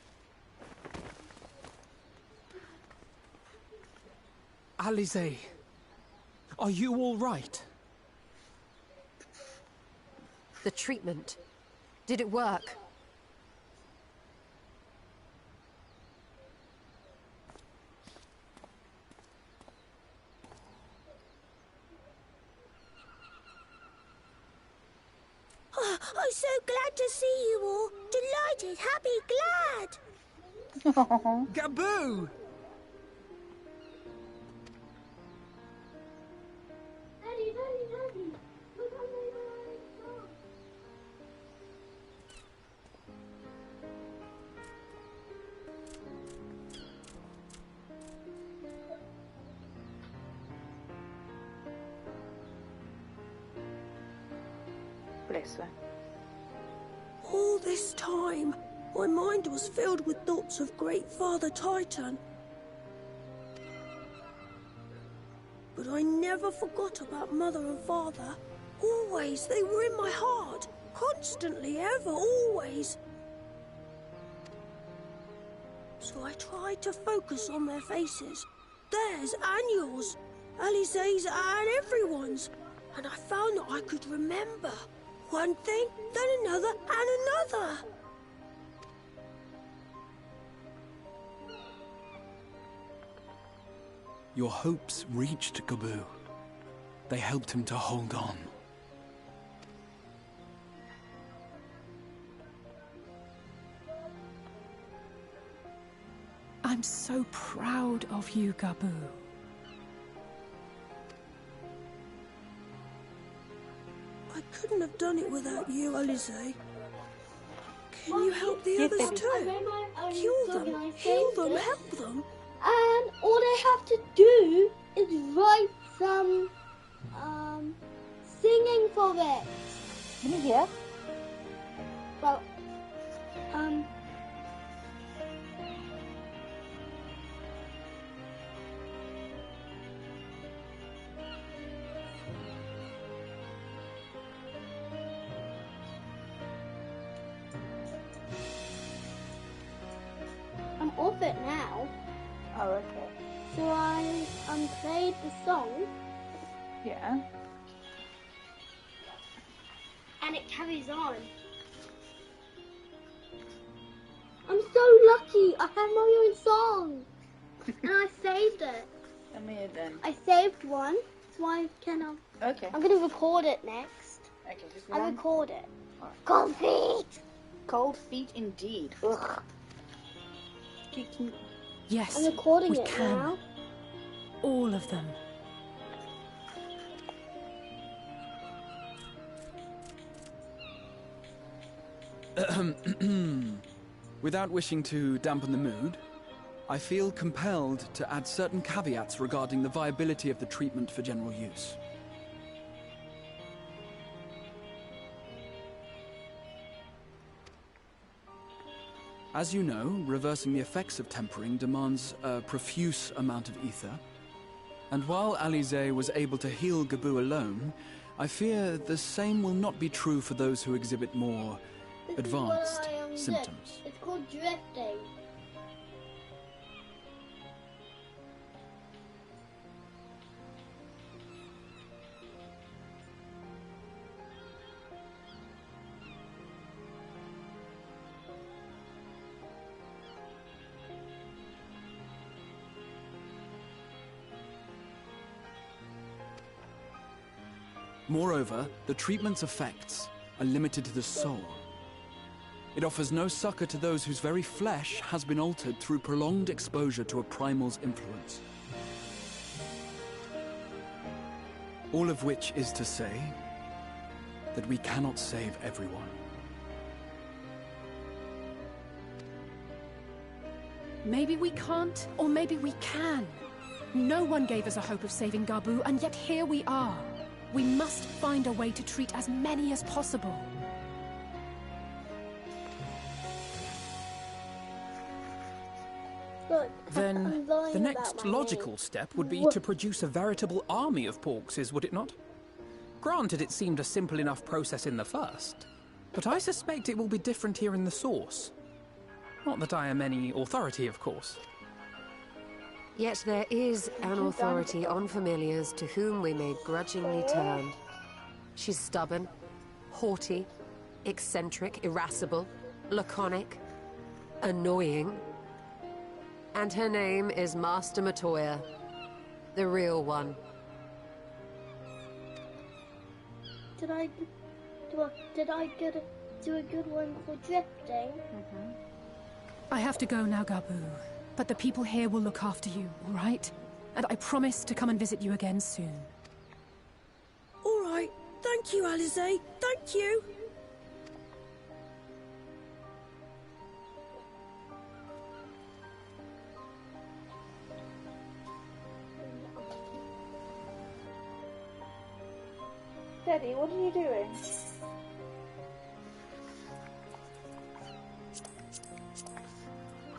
Alize, are you all right? The treatment. Did it work? Oh, I'm so glad to see you all. Delighted, happy, glad. Gaboo! Daddy, look how they are. Bless her. All this time, my mind was filled with thoughts of Great Father Titan. But I never forgot about Mother and Father. Always, they were in my heart. Constantly, ever, always. So I tried to focus on their faces. Theirs and yours. Alize's and everyone's. And I found that I could remember. One thing, then another, and another. Your hopes reached Gaboo. They helped him to hold on. I'm so proud of you, Gaboo. I couldn't have done it without you, Alize. Can you help the others too? Heal them, help them. And all I have to do is write some singing for it. Let me hear. Well, I'm off it now. Oh, okay. So I played the song. Yeah. And it carries on. I'm so lucky. I have my own song. And I saved it. Let me hear then. I saved one, so I can. Okay. I'm gonna record it next. Okay, just I one. record it. Alright. Cold feet. Cold feet indeed. Ugh. Yes, I'm recording we it can. now. All of them. Without wishing to dampen the mood, I feel compelled to add certain caveats regarding the viability of the treatment for general use. As you know, reversing the effects of tempering demands a profuse amount of ether. And while Alize was able to heal Gaboo alone, I fear the same will not be true for those who exhibit more advanced symptoms. It's called drifting. Moreover, the treatment's effects are limited to the soul. It offers no succor to those whose very flesh has been altered through prolonged exposure to a primal's influence. All of which is to say that we cannot save everyone. Maybe we can't, or maybe we can. No one gave us a hope of saving Gaboo, and yet here we are. We must find a way to treat as many as possible. Look, Then the next logical step would be to produce a veritable army of porkses, would it not? Granted, it seemed a simple enough process in the first, but I suspect it will be different here in the source. Not that I am any authority, of course. Yet there is an authority on familiars to whom we may grudgingly turn. She's stubborn, haughty, eccentric, irascible, laconic, annoying. And her name is Master Matoya, the real one. Did I do a good one for drifting? I have to go now, Gabu. But the people here will look after you, all right? And I promise to come and visit you again soon. All right. Thank you, Alize. Thank you. Daddy, what are you doing?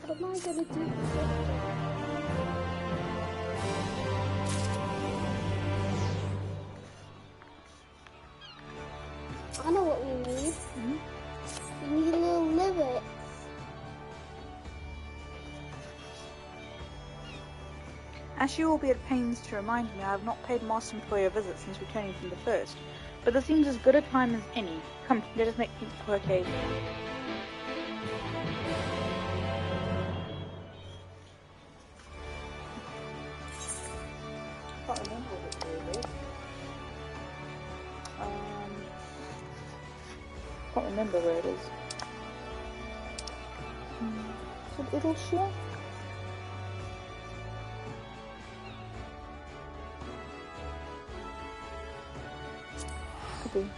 What am I gonna do? I know what we need. We need a little livet. As you will be at pains to remind me, I have not paid Master Employer a visit since returning from the first. But this seems as good a time as any. Come, let us make things for occasion. I can't remember what it is. Can't remember where it is. Is it Eorzia? Could be.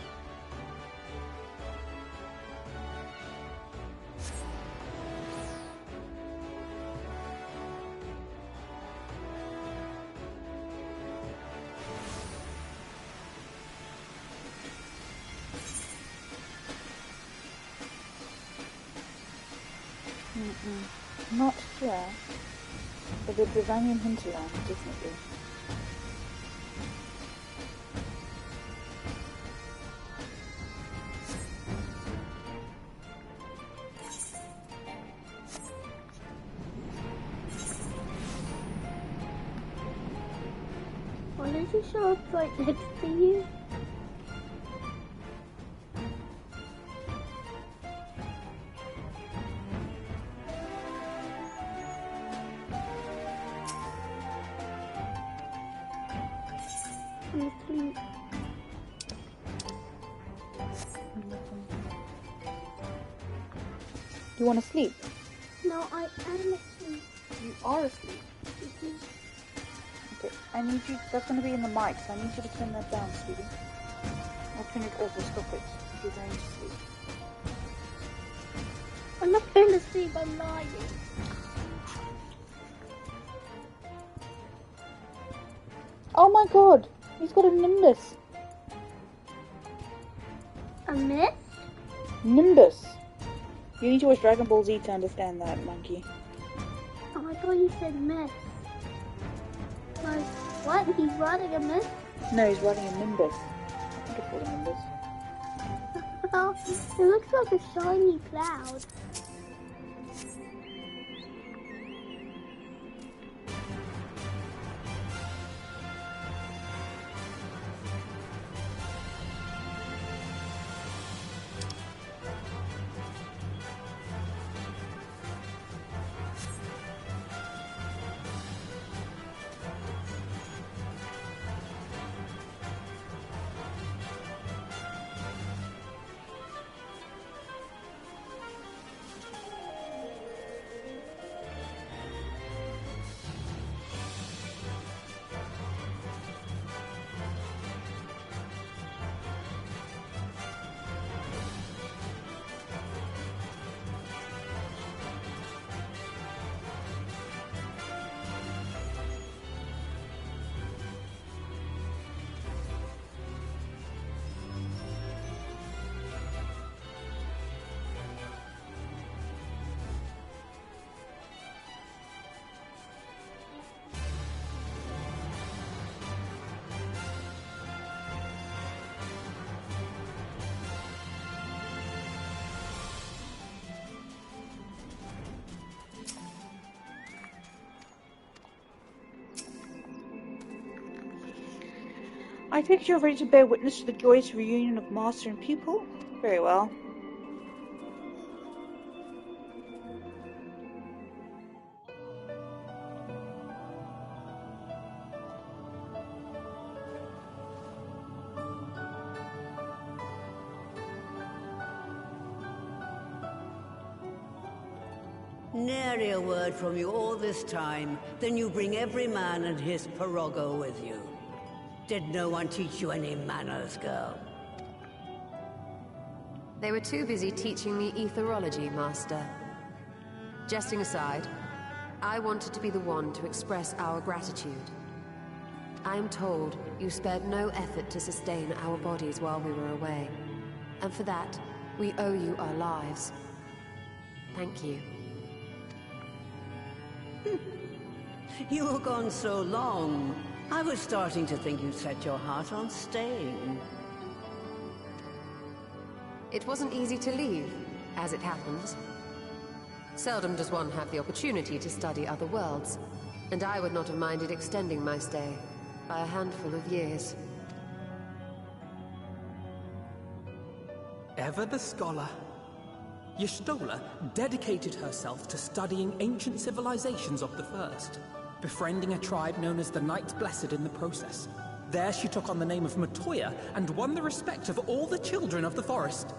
Not here, but the Brazilian hinterland, definitely. Why did you show up right next to you? I'm asleep. You want to sleep? No, I am asleep. You are asleep. Okay, I need you. That's going to be in the mic, so I need you to turn that down, sweetie. I'll turn it off or stop it if you're going to sleep. I'm not going to sleep, I'm lying. Oh my god! He's got a Nimbus! A mist? Nimbus! You need to watch Dragon Ball Z to understand that, monkey. Oh, I thought you said mist. Like, what? He's riding a mist? No, he's riding a Nimbus. I think it's called a Nimbus. Well, it looks like a shiny cloud. I take you're ready to bear witness to the joyous reunion of master and pupil? Very well. Nary a word from you all this time, then you bring every man and his pirogo with you. Did no one teach you any manners, girl? They were too busy teaching me etherology, Master. Jesting aside, I wanted to be the one to express our gratitude. I am told you spared no effort to sustain our bodies while we were away. And for that, we owe you our lives. Thank you. You were gone so long. I was starting to think you'd set your heart on staying. It wasn't easy to leave, as it happens. Seldom does one have the opportunity to study other worlds, and I would not have minded extending my stay by a handful of years. Ever the scholar. Y'shtola dedicated herself to studying ancient civilizations of the First, befriending a tribe known as the Knights Blessed in the process. There she took on the name of Matoya and won the respect of all the children of the forest.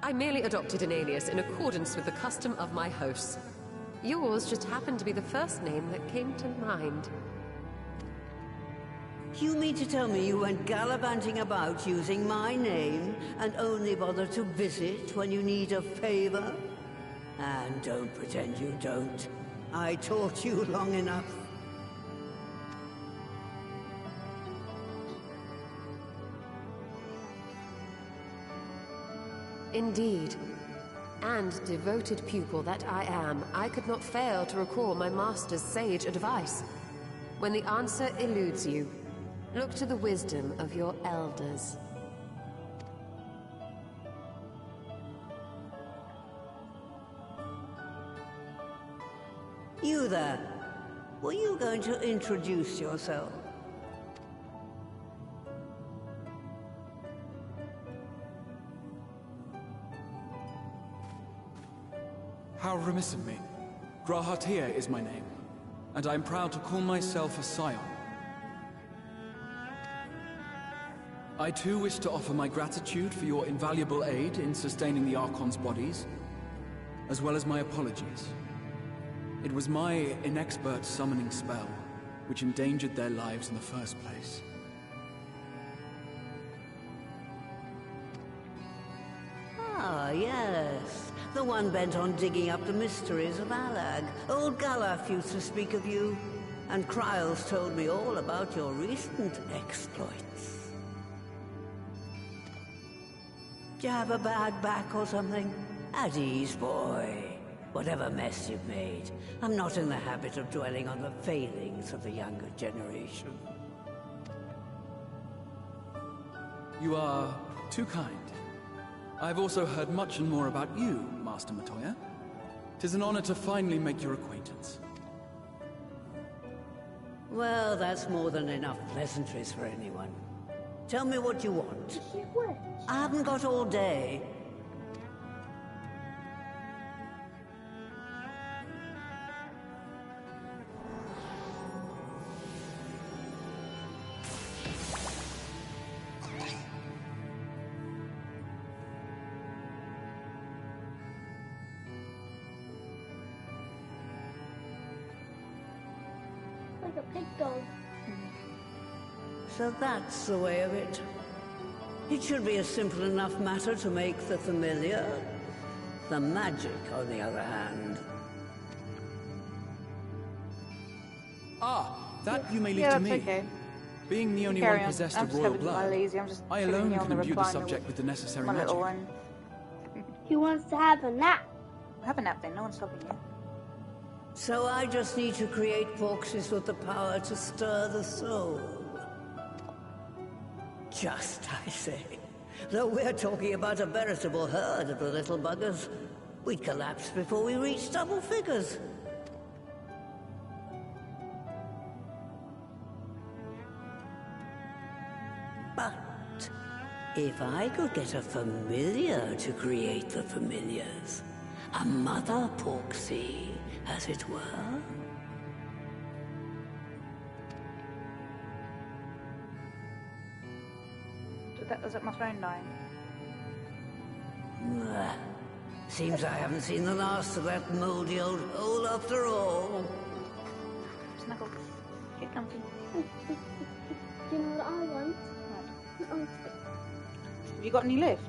I merely adopted an alias in accordance with the custom of my hosts. Yours just happened to be the first name that came to mind. You mean to tell me you went gallivanting about using my name and only bother to visit when you need a favor? And don't pretend you don't. I taught you long enough. Indeed. And devoted pupil that I am, I could not fail to recall my master's sage advice. When the answer eludes you, look to the wisdom of your elders. You there. Were you going to introduce yourself? How remiss of me. Grahatia is my name, and I am proud to call myself a scion. I too wish to offer my gratitude for your invaluable aid in sustaining the Archon's bodies, as well as my apologies. It was my inexpert summoning spell which endangered their lives in the first place. Ah, yes. The one bent on digging up the mysteries of Alag. Old Galaf used to speak of you, and Kryles told me all about your recent exploits. Do you have a bad back or something? At ease, boy. Whatever mess you've made, I'm not in the habit of dwelling on the failings of the younger generation. You are too kind. I've also heard much and more about you, Master Matoya. 'Tis an honor to finally make your acquaintance. Well, that's more than enough pleasantries for anyone. Tell me what you want. I haven't got all day. Like a pig dog. So that's the way of it. It should be a simple enough matter to make the familiar. The magic, on the other hand. Ah, that you may leave Yeah, to me. that's okay. Being the only Carry one on. possessed I'm of just royal having my blood, lazy. I'm just I sitting alone here on can the imbue the recliner subject with the necessary my magic. little one. He wants to have a nap. Have a nap then, no one's stopping you. So I just need to create boxes with the power to stir the soul. Just, I say. Though we're talking about a veritable herd of the little buggers, we'd collapse before we reach double figures. But if I could get a familiar to create the familiars, a mother Porksy, as it were. is that my phone dying? Seems I haven't seen the last of that moldy old hole after all. Snuggle. Get comfy. Do you know what I want? What? Have you got any left?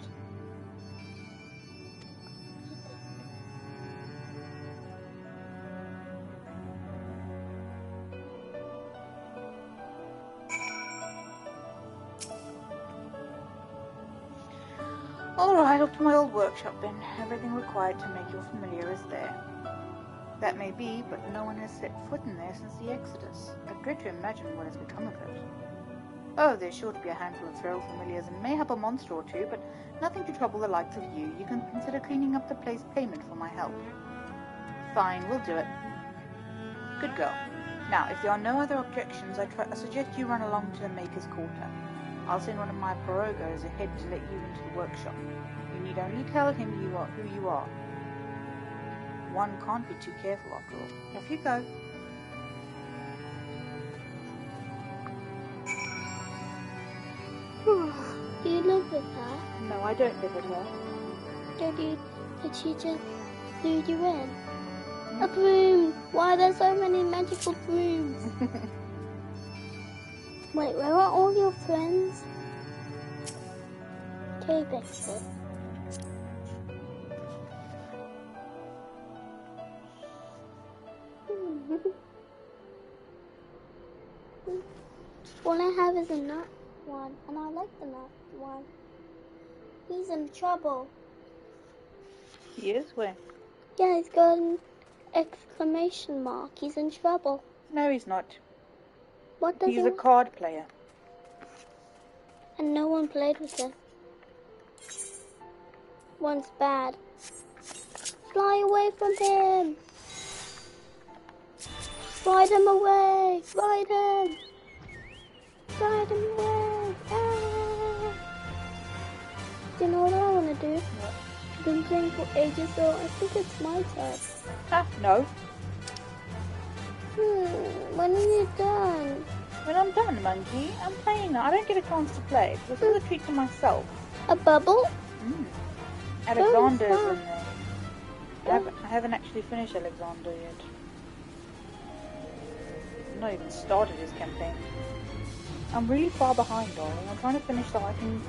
Alright, up to my old workshop then. Everything required to make your familiar is there. That may be, but no one has set foot in there since the Exodus. I dread to imagine what has become of it. Oh, there's sure to be a handful of feral familiars and mayhap a monster or two, but nothing to trouble the likes of you. You can consider cleaning up the place payment for my help. Fine, we'll do it. Good girl. Now, if there are no other objections, I suggest you run along to the Maker's Quarter. I'll send one of my pirogos ahead to let you into the workshop. You need only tell him who you are. One can't be too careful after all. Off you go. Do you live with her? No, I don't live with her. Did she just lead you in? A broom! Why are there so many magical brooms? Wait, where are all your friends? Okay, Bexley. All I have is a nut one, and I like the nut one. He's in trouble. He is? Where? Yeah, he's got an exclamation mark. He's in trouble. No, he's not. What does He's a card player. And no one played with him. One's bad. Fly away from him! Ride him away! Ride him! Ride him away! Ah! Do you know what I want to do? What? I've been playing for ages, so I think it's my turn. Ah, no. When are you done? When I'm done, monkey. I'm playing now. I don't get a chance to play. This is a treat to myself. A bubble? Alexander's in there. I haven't actually finished Alexander yet. I've not even started his campaign. I'm really far behind, darling. I'm trying to finish so I can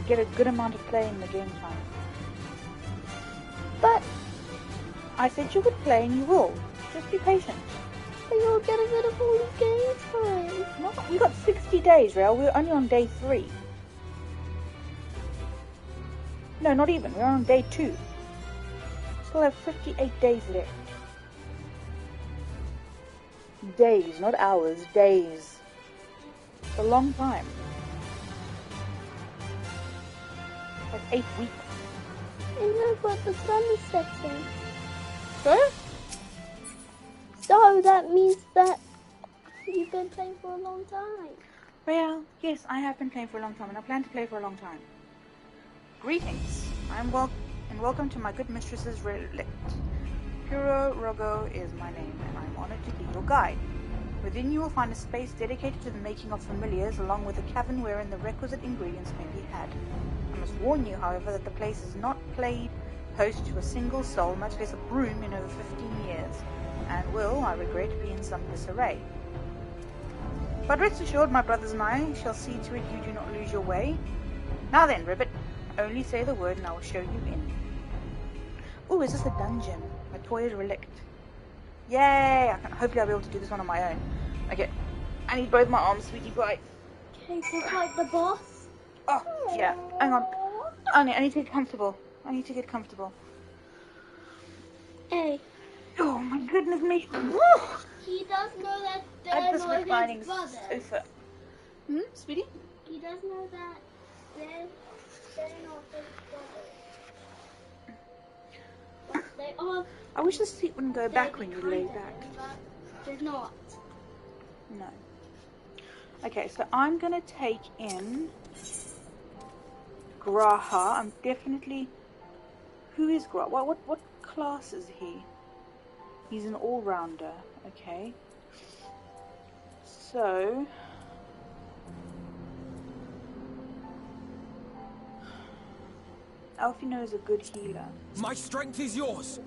get a good amount of play in the game time. But I said you would play and you will. Just be patient. But you'll get a bit of all the game time. No, we got 60 days, Rael. We're only on day 3. No, not even. We're on day 2. Still have 58 days left. Days, not hours. Days. It's a long time. Like 8 weeks. I know, but the sun is setting. So? So that means that you've been playing for a long time. Well, yes, I have been playing for a long time, and I plan to play for a long time. Greetings. Welcome to my good mistress's relict. Puro Rogo is my name, and I'm honored to be your guide. Within you will find a space dedicated to the making of familiars, along with a cavern wherein the requisite ingredients may be had. I must warn you, however, that the place is not played host to a single soul, much less a broom, in over 15 years, and will, I regret, be in some disarray. But rest assured, my brothers and I shall see to it you do not lose your way. Now then, Ribbit, only say the word and I will show you in. Oh, is this a dungeon? A toy's relict. Yay! Hopefully I'll be able to do this one on my own. Okay, I need both my arms, sweetie pie. Okay, just like the boss. Oh, yeah, hang on. I need to get comfortable. I need to get comfortable. Hey. Oh my goodness me. He does know that they're At this not reclining his brothers. sofa. Sweetie? He does know that they're not his brothers. But they are. I wish the seat wouldn't go back when you lay back. They're not. No. Okay, so I'm gonna take in Graha. I'm definitely. Who is Graha? What class is he? He's an all-rounder. Okay. So Alfino is a good healer. My strength is yours.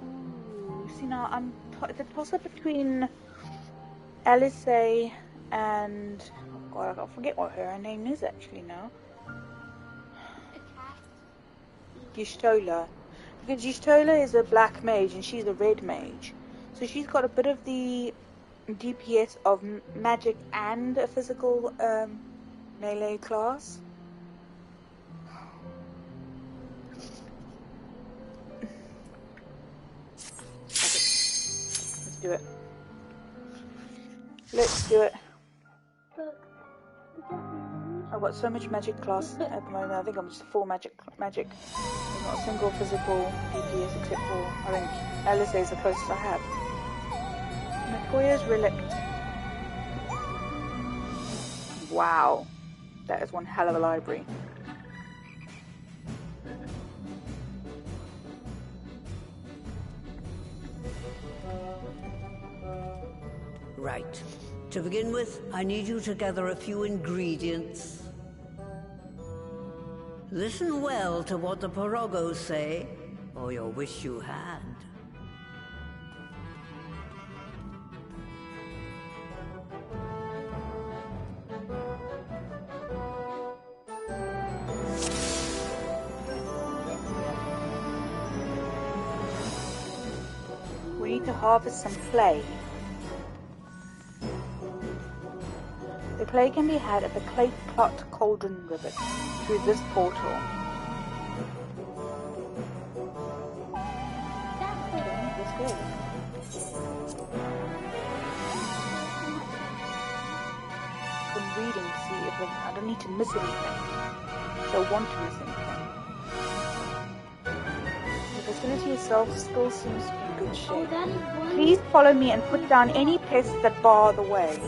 Ooh, see now, the toss-up between Alice and oh god, I forget what her name is actually now. Y'shtola. Because Y'shtola is a black mage and she's a red mage, so she's got a bit of the DPS of magic and a physical melee class. Let's do it. Let's do it. I've got so much magic class at the moment. I think I'm just full magic. There's not a single physical DPS except for, I think, Alice is the closest I have. Matoya's Relict. Wow. That is one hell of a library. Right. To begin with, I need you to gather a few ingredients. Listen well to what the Porogos say, or you'll wish you had. We need to harvest some clay. The clay can be had at the Clay Plot Cauldron River through this portal. Let's go. I'm reading to see if I don't need to miss anything. So I want to miss anything. The facility itself still seems to be in good shape. Please follow me and put down any pests that bar the way.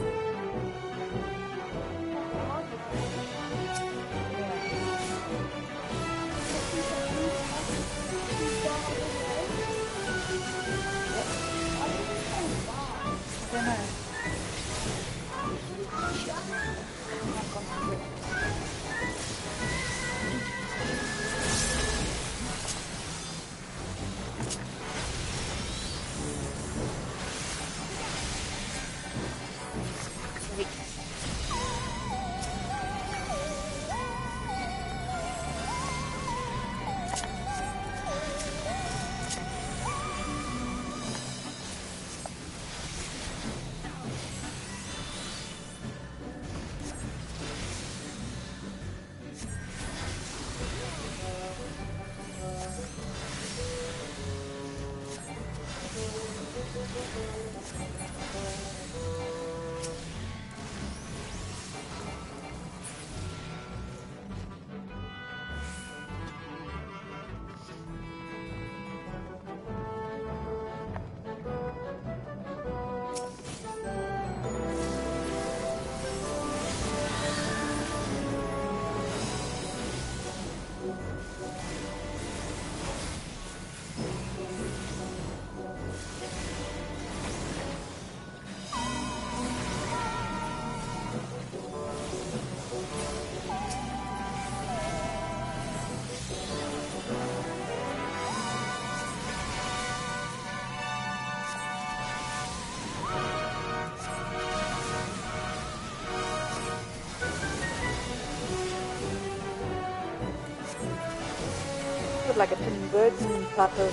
Like a Tim Burton type of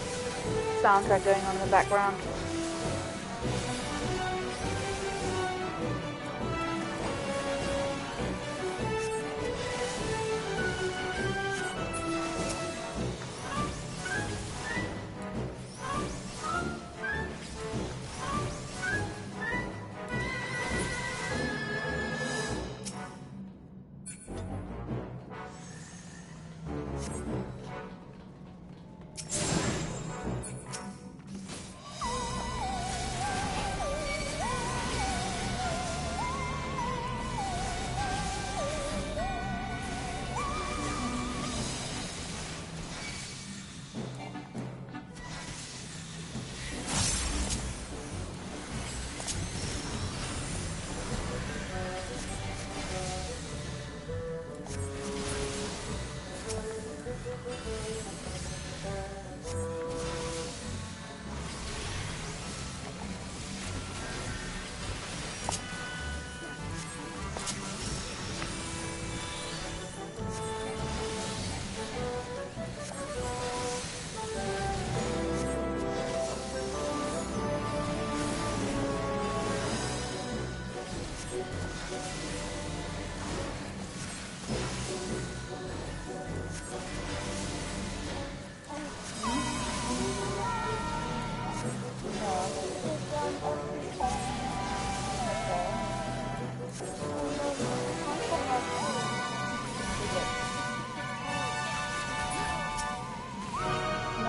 soundtrack going on in the background.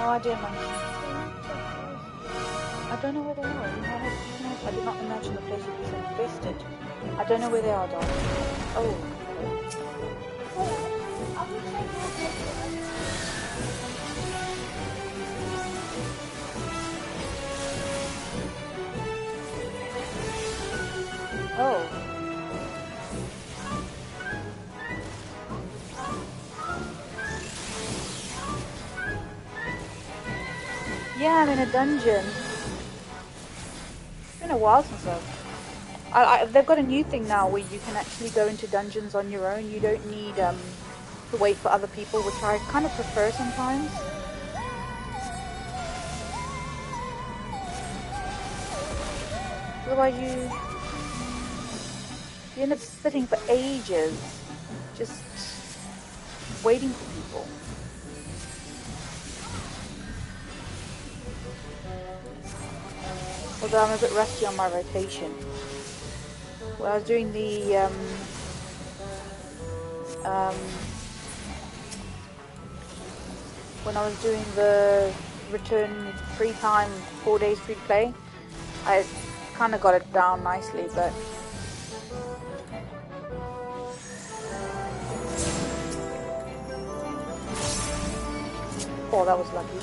No idea, man. I don't know where they are. I did not imagine the place would be so infested. I don't know where they are, darling. Oh. Oh. Yeah, I'm in a dungeon. It's been a while since they've got a new thing now where you can actually go into dungeons on your own. You don't need to wait for other people, which I kind of prefer sometimes. Otherwise you end up sitting for ages just waiting for people. Although I'm a bit rusty on my rotation. When I was doing the when I was doing the return free time 4 days free play, I kind of got it down nicely, but oh, that was lucky.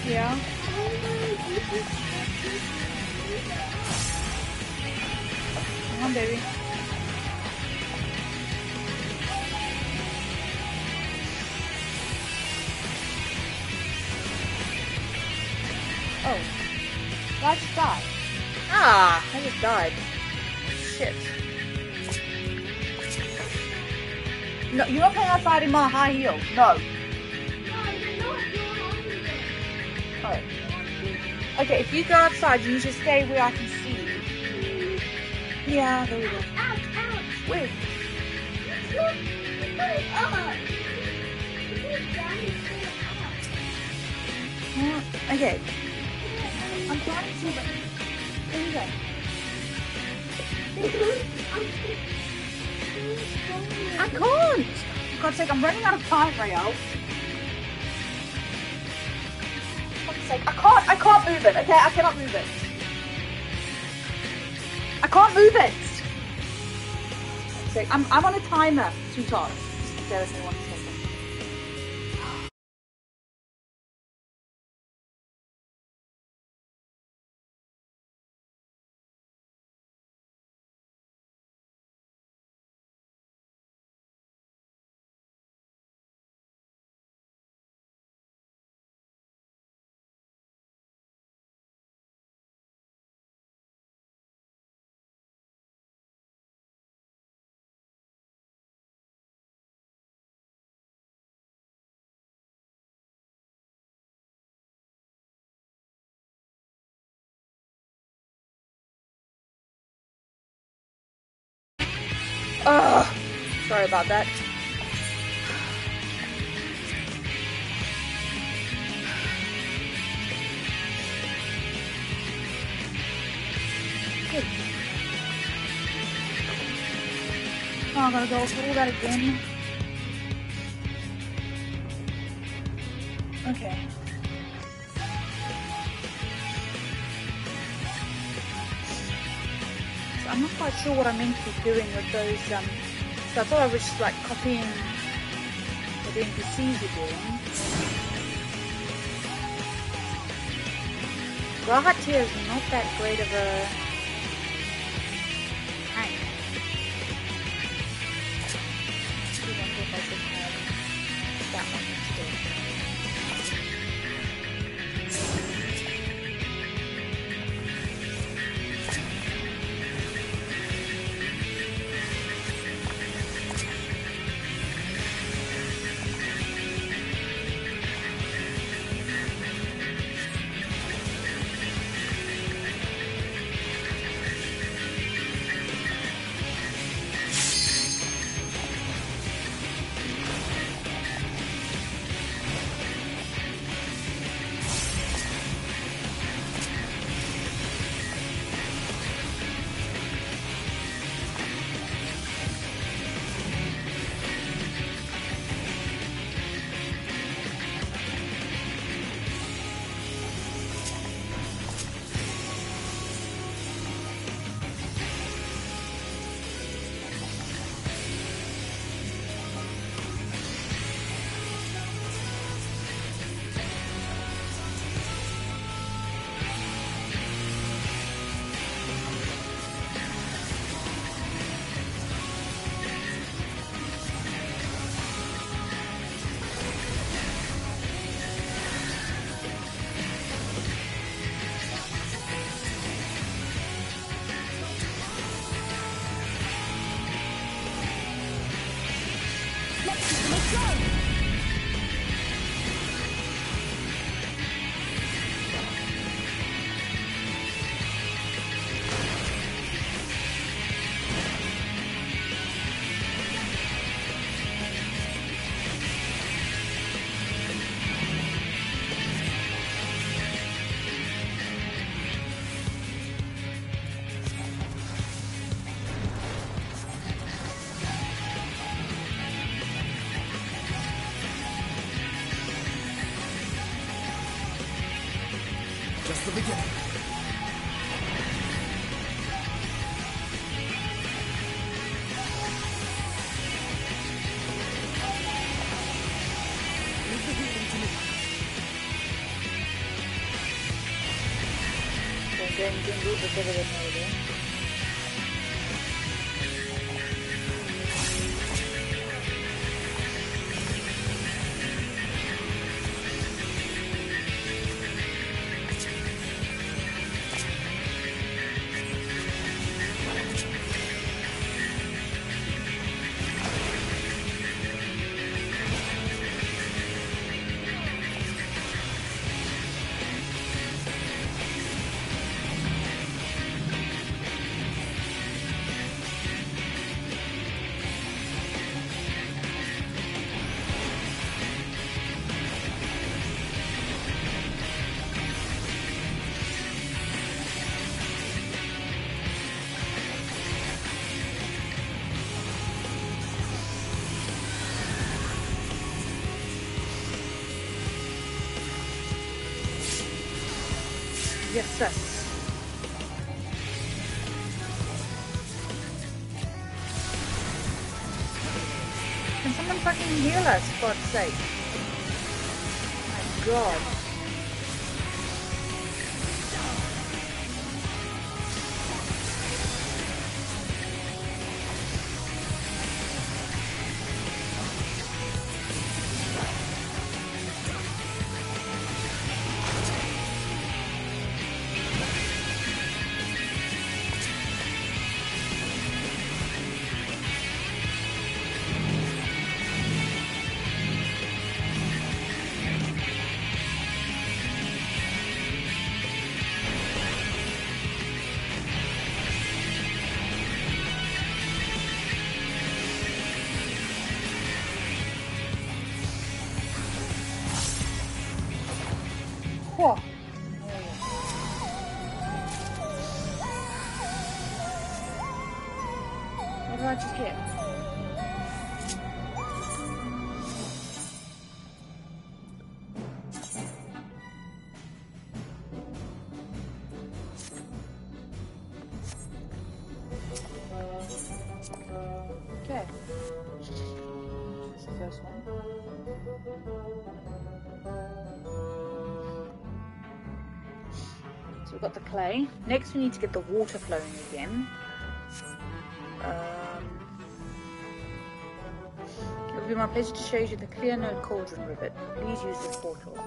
Yeah. Come on, baby. Oh. I just died. Ah! I just died. Shit. No, you're not playing outside in my high heels. No. Oh. Okay, if you go outside, you need to stay where I can see you. Yeah, there we go. Ouch, ouch. Wait. Okay. I'm trying to, but there you go. I can't! For God's sake, I'm running out of time, Rael. For God's sake, I can't move it, okay? I cannot move it. I can't move it! For God's sake, I'm on a timer, sweetheart. Just bear with me 1 second. Sorry about that. Good. Oh, I gotta go through that again. Okay. So I'm not quite sure what I'm meant to be doing with those, so I thought I was just like copying what the NPCs are doing. Rahatir is not that great of a tank. I wonder if I should have that one instead. Just the beginning. Leave the healing to me. Don't do the pivot mode. Yes, yes. Can someone fucking heal us, for God's sake? My God. Whoa. What did I just get? Okay. That's the first one. So we've got the clay. Next we need to get the water flowing again. It will be my pleasure to show you the clear note cauldron rivet. Please use this portal.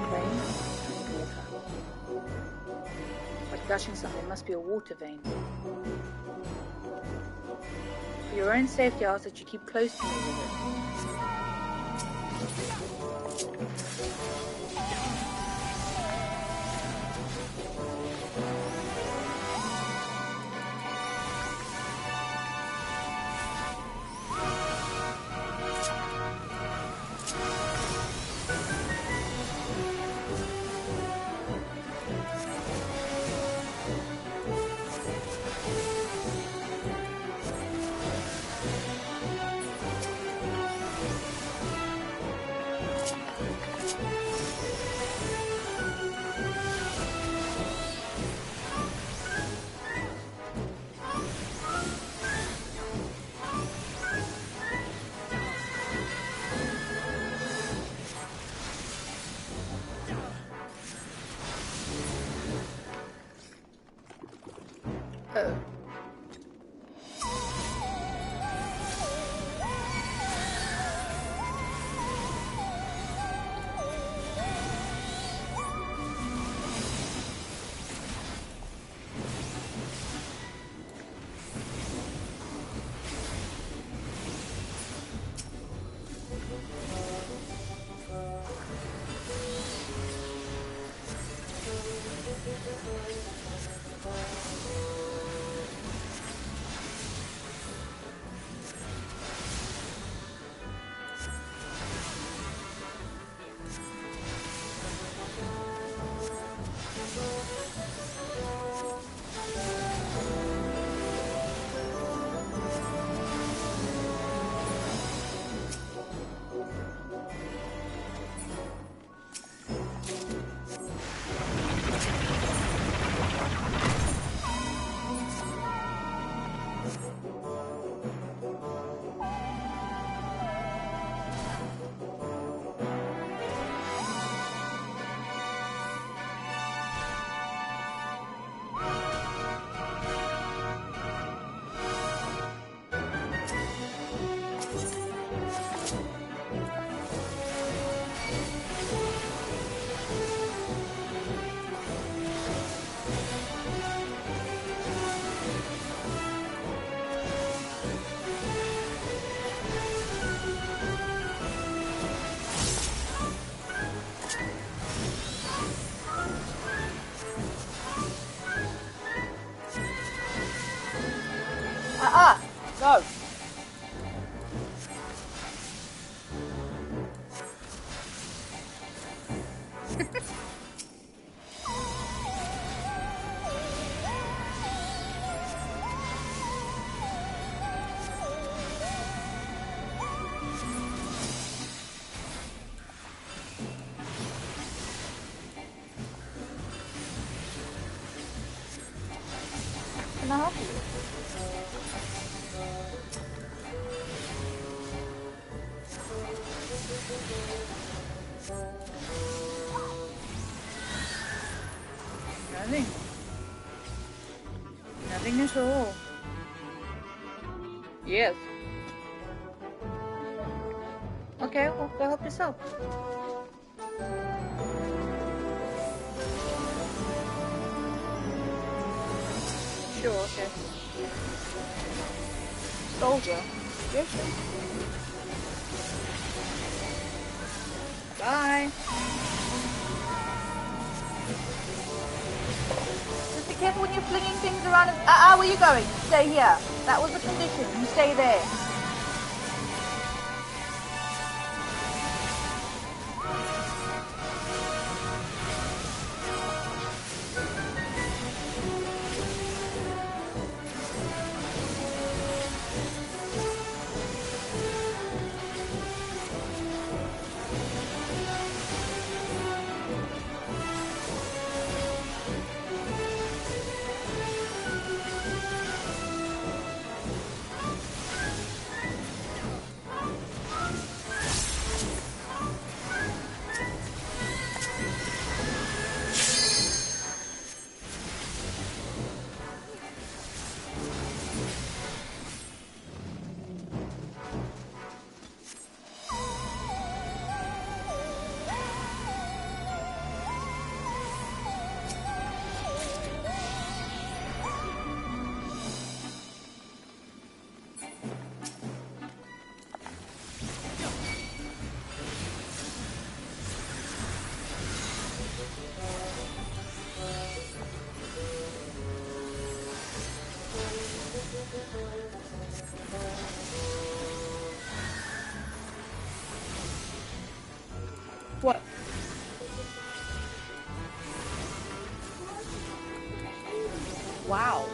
Okay. Water. Like gushing something, there must be a water vein. For your own safety, I ask that you keep close to me with it. No. Can I help you? Nothing. Nothing at all. Yes. Okay, well, go help yourself. Sure, okay. Soldier? Yeah, sure. Bye. Just be careful when you're flinging things around. Where are you going? Stay here. That was the condition. You stay there. Wow.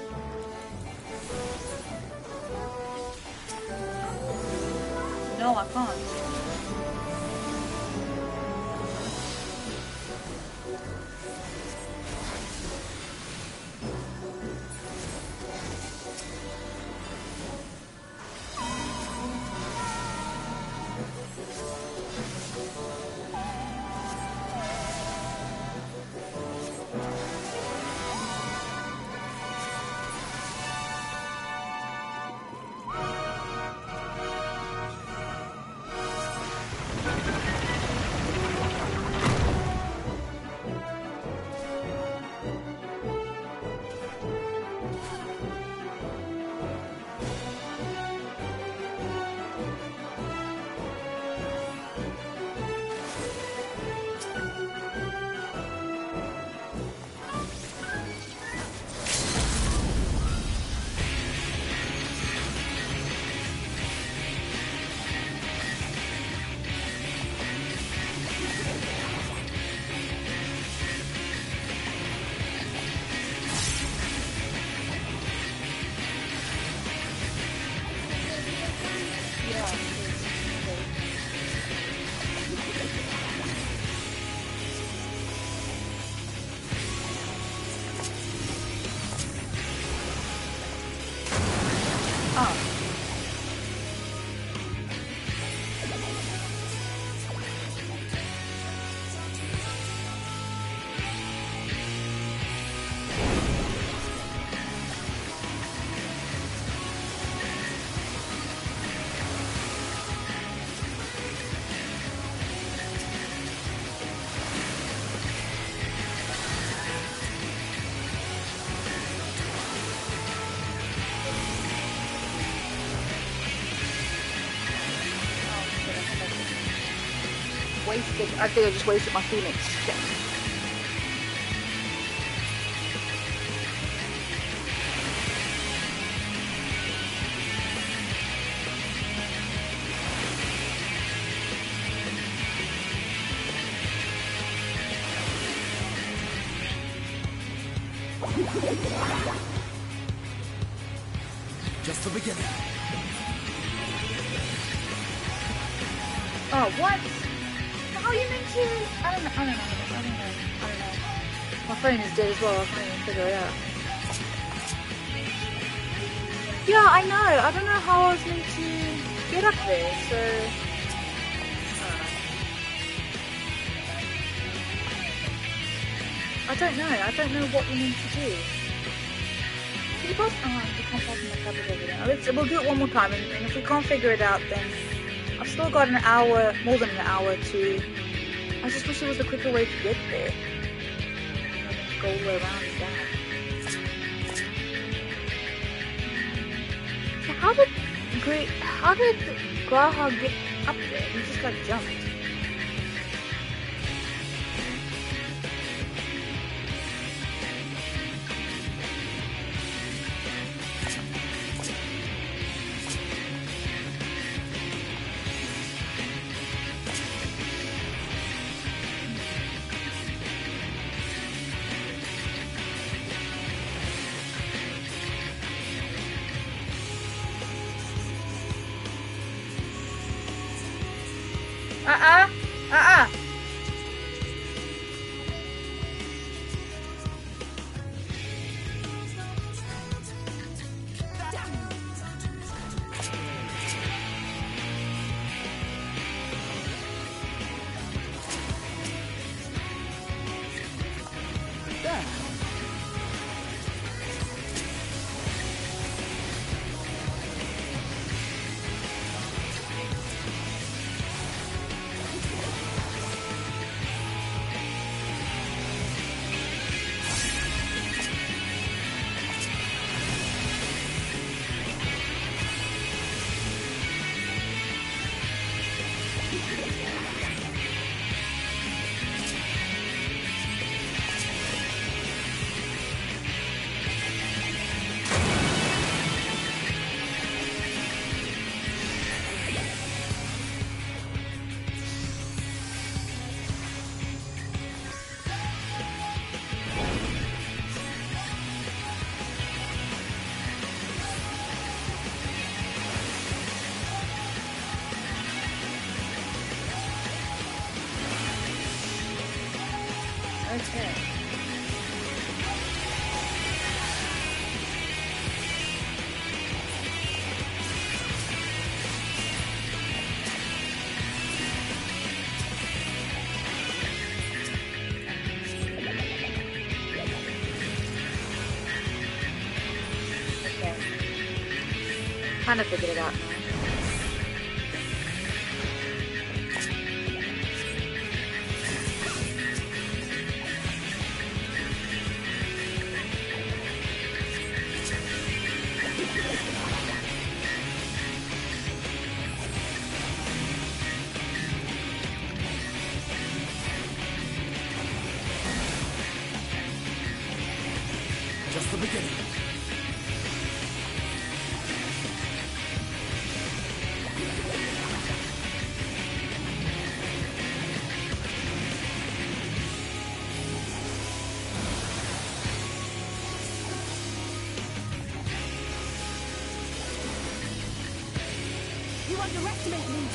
No, I can't. Wasted. I think I just wasted my Phoenix. Shit. Just the beginning. Oh, what? How are you meant to? I don't know. My phone is dead as well. I can't even figure it out. Yeah, I know. I don't know how I was meant to get up there, so... I don't know. I don't know what we need to do. Can you pause? Oh, we can't pause in the tablet over there. We'll do it one more time, and if we can't figure it out, then... I've still got an hour, more than an hour to... I just wish there was a quicker way to get there. Go all the way around and down. So how did Graha get up there? He just like jumped. Kind of figured it out now. Just the beginning. You underestimate me!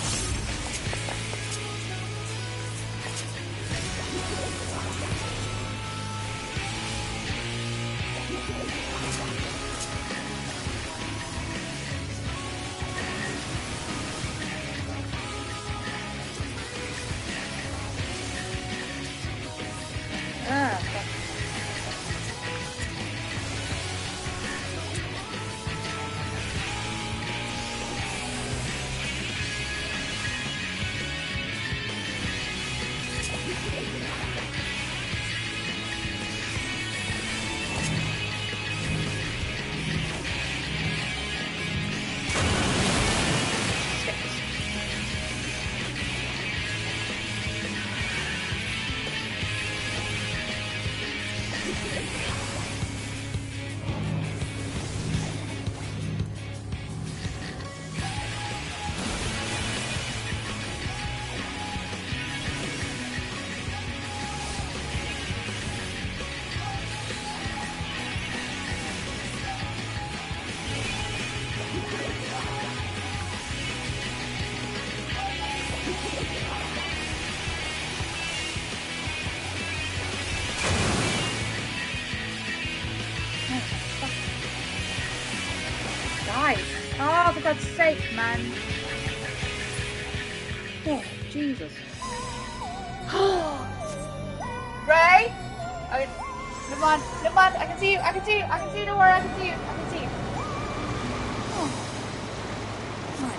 Oh, for God's sake, man. Oh, Jesus. Ray? Okay, never mind, never mind. I can see you, I can see you, I can see you, don't worry, I can see you, I can see you. Oh, my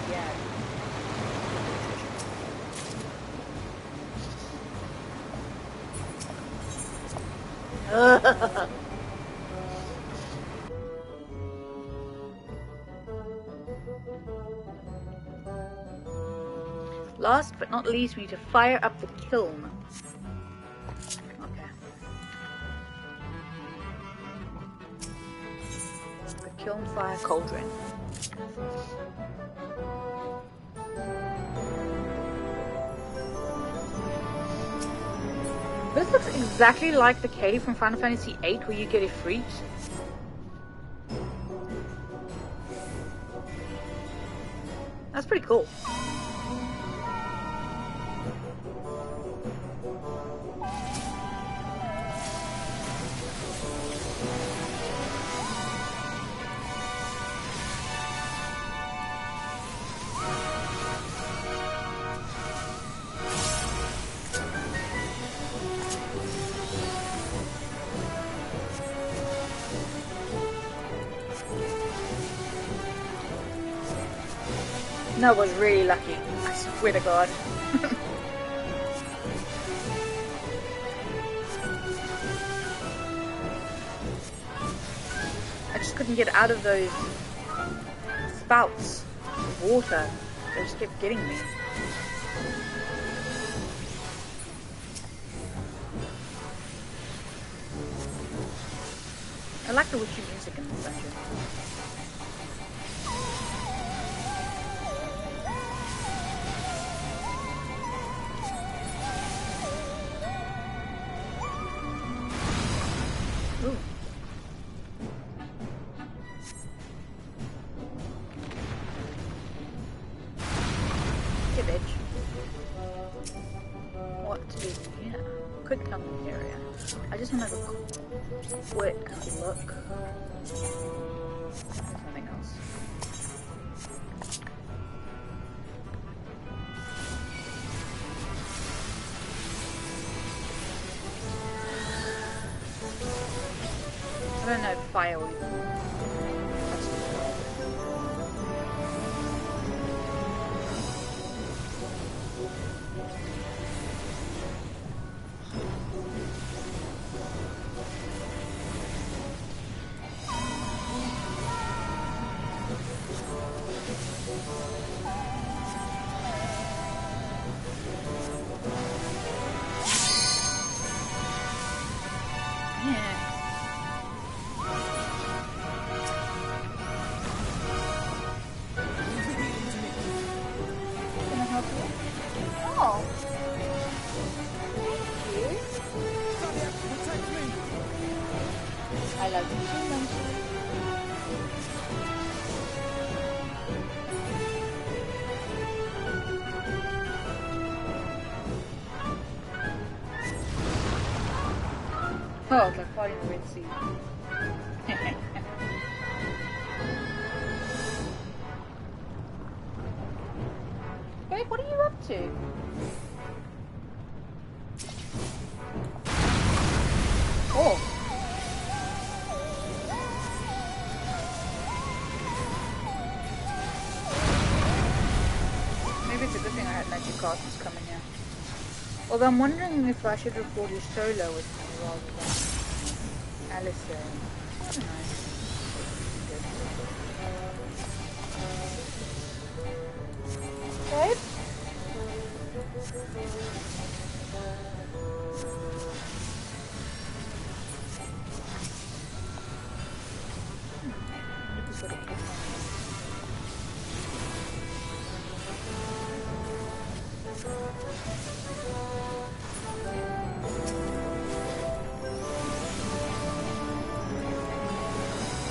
God. Last but not least, we need to fire up the kiln. Okay. The kiln fire cauldron. This looks exactly like the cave from Final Fantasy VIII where you get a freak. That's pretty cool. That was really lucky, I swear to God. I just couldn't get out of those spouts of water. They just kept getting me. I like the witchy music in this dungeon. Quick look. There's nothing else. I don't know if fire will. I love you too, monkey. Oh, it's like fighting the Red Sea. Babe, what are you up to? Oh. Maybe it's a good thing I had magic castles coming here. Although I'm wondering if I should record your solo with me rather than Alice. I don't know. Babe?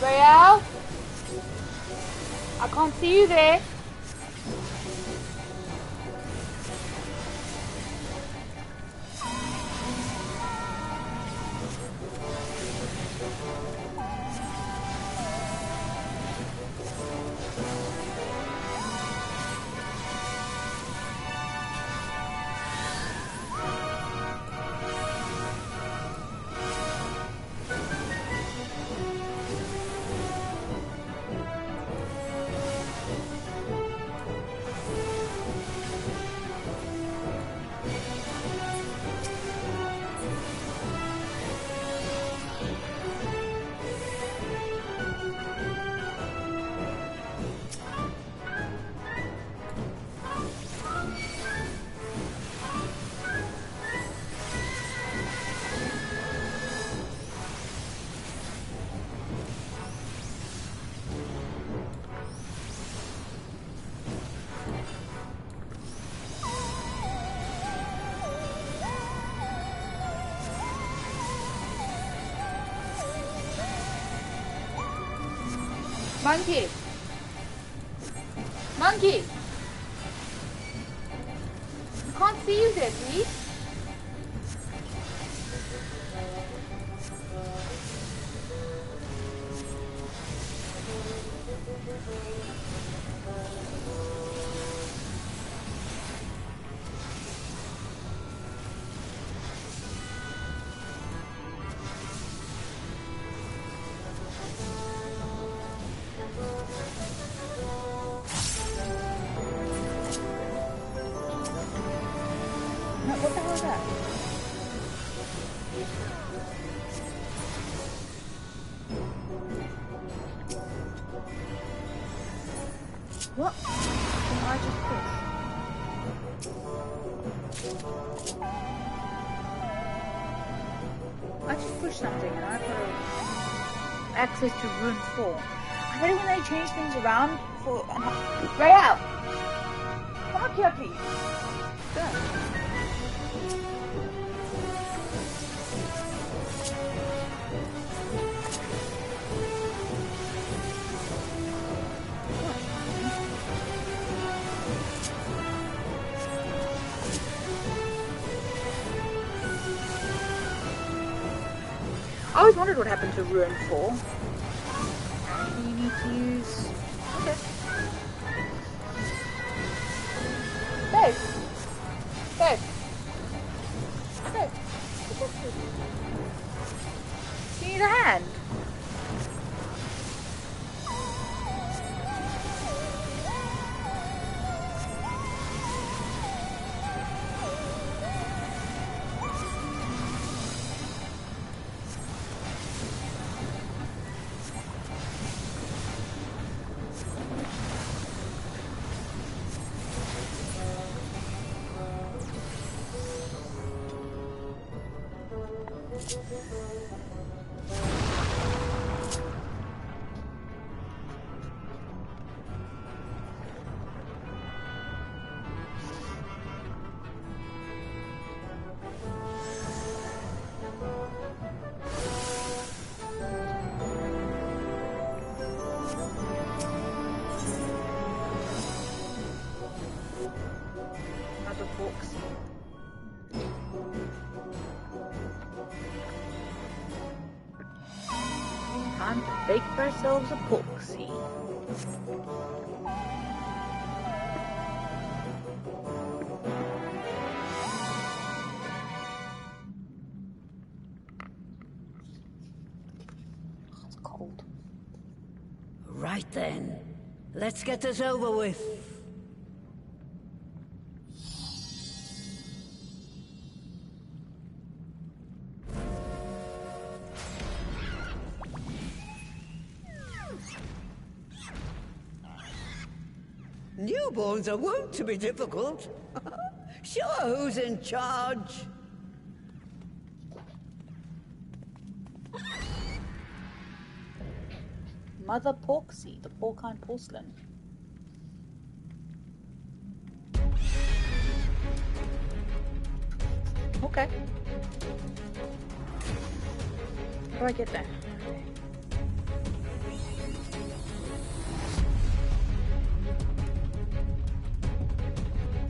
Royale? I can't see you there. Monkey! Monkey! I can't see you there, please. What the hell is that? What? Did I just push? I just pushed something and I got access to Rune 4. I hate it when they change things around for... Royale! Come up here, please. Go. I always wondered what happened to Ruin 4. You need to use... Okay. Babe! Babe! Babe! You need a hand? Time to bake ourselves a porksy. It's cold. Right then. Let's get this over with. Newborns are wont to be difficult. Sure, who's in charge? Mother Porksy, the porcine porcelain. Okay. How do I get there?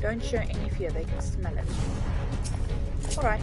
Don't show any fear, they can smell it. Alright.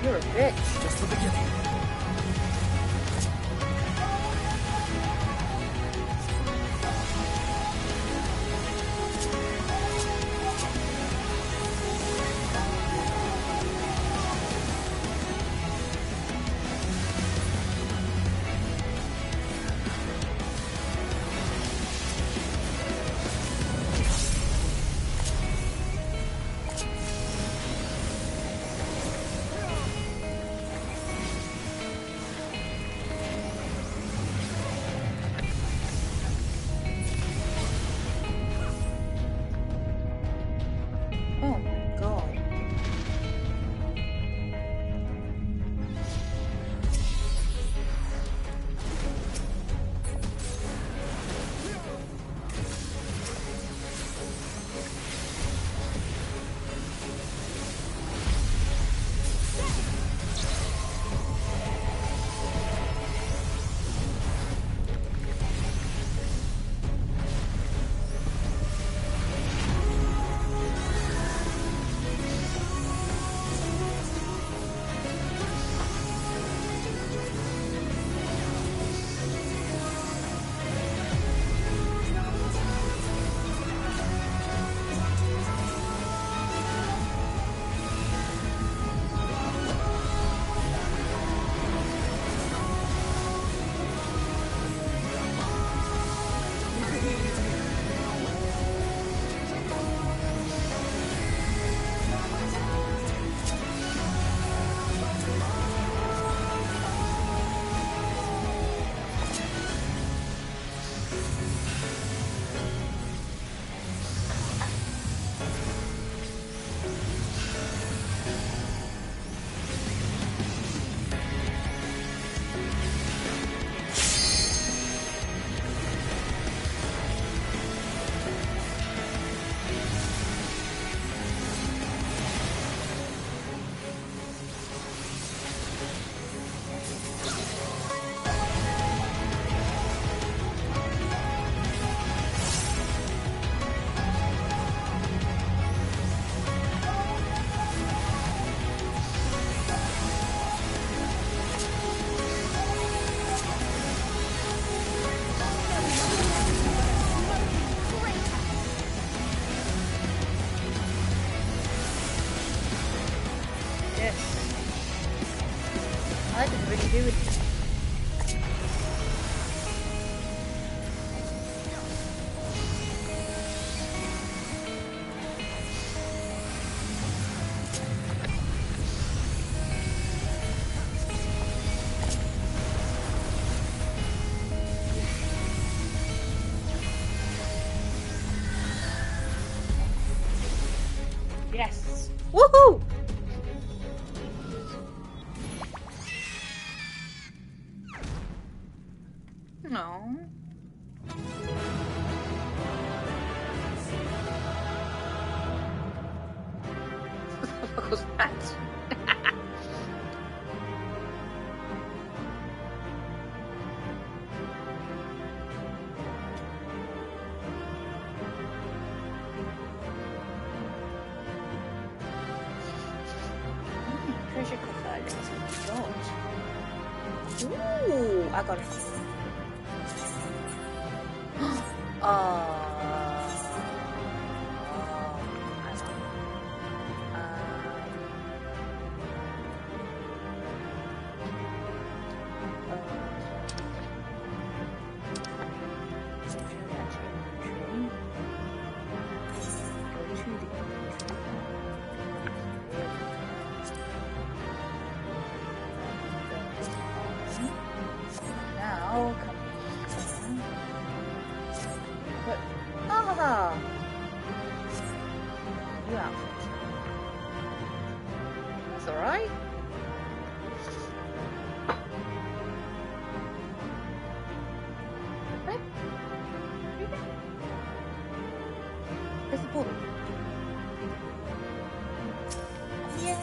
You're a bitch. Just the beginning. That didn't really do it. Yes. Woohoo! No. What was that? Treasure coffer. Let's see what we got. Ooh, I got it. Now, but new outfit. That's alright. Where's the ball? Yeah.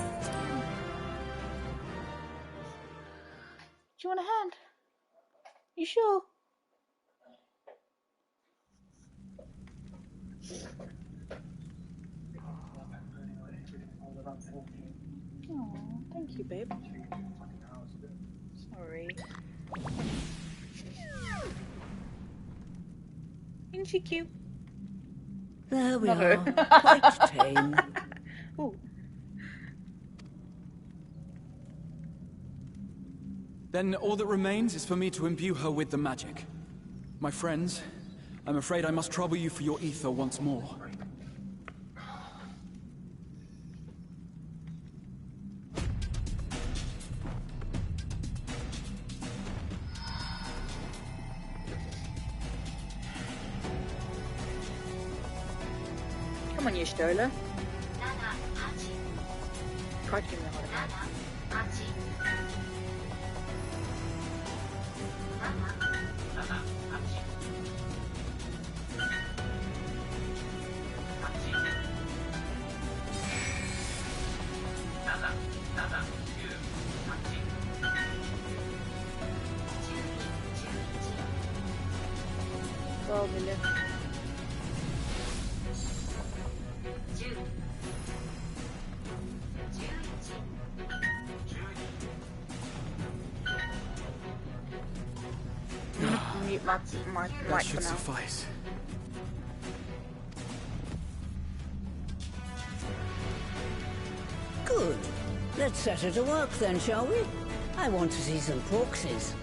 Do you want a hand? You sure? Oh, thank you, babe. Sorry. Isn't she cute? There we Love are. her. Quite tame. Ooh. Then all that remains is for me to imbue her with the magic. My friends, I'm afraid I must trouble you for your ether once more. Come on, you Stola. Try to give me a holiday. Well, Miller. Mute my That mic should for now. suffice. Good. Let's set her to work then, shall we? I want to see some proxies.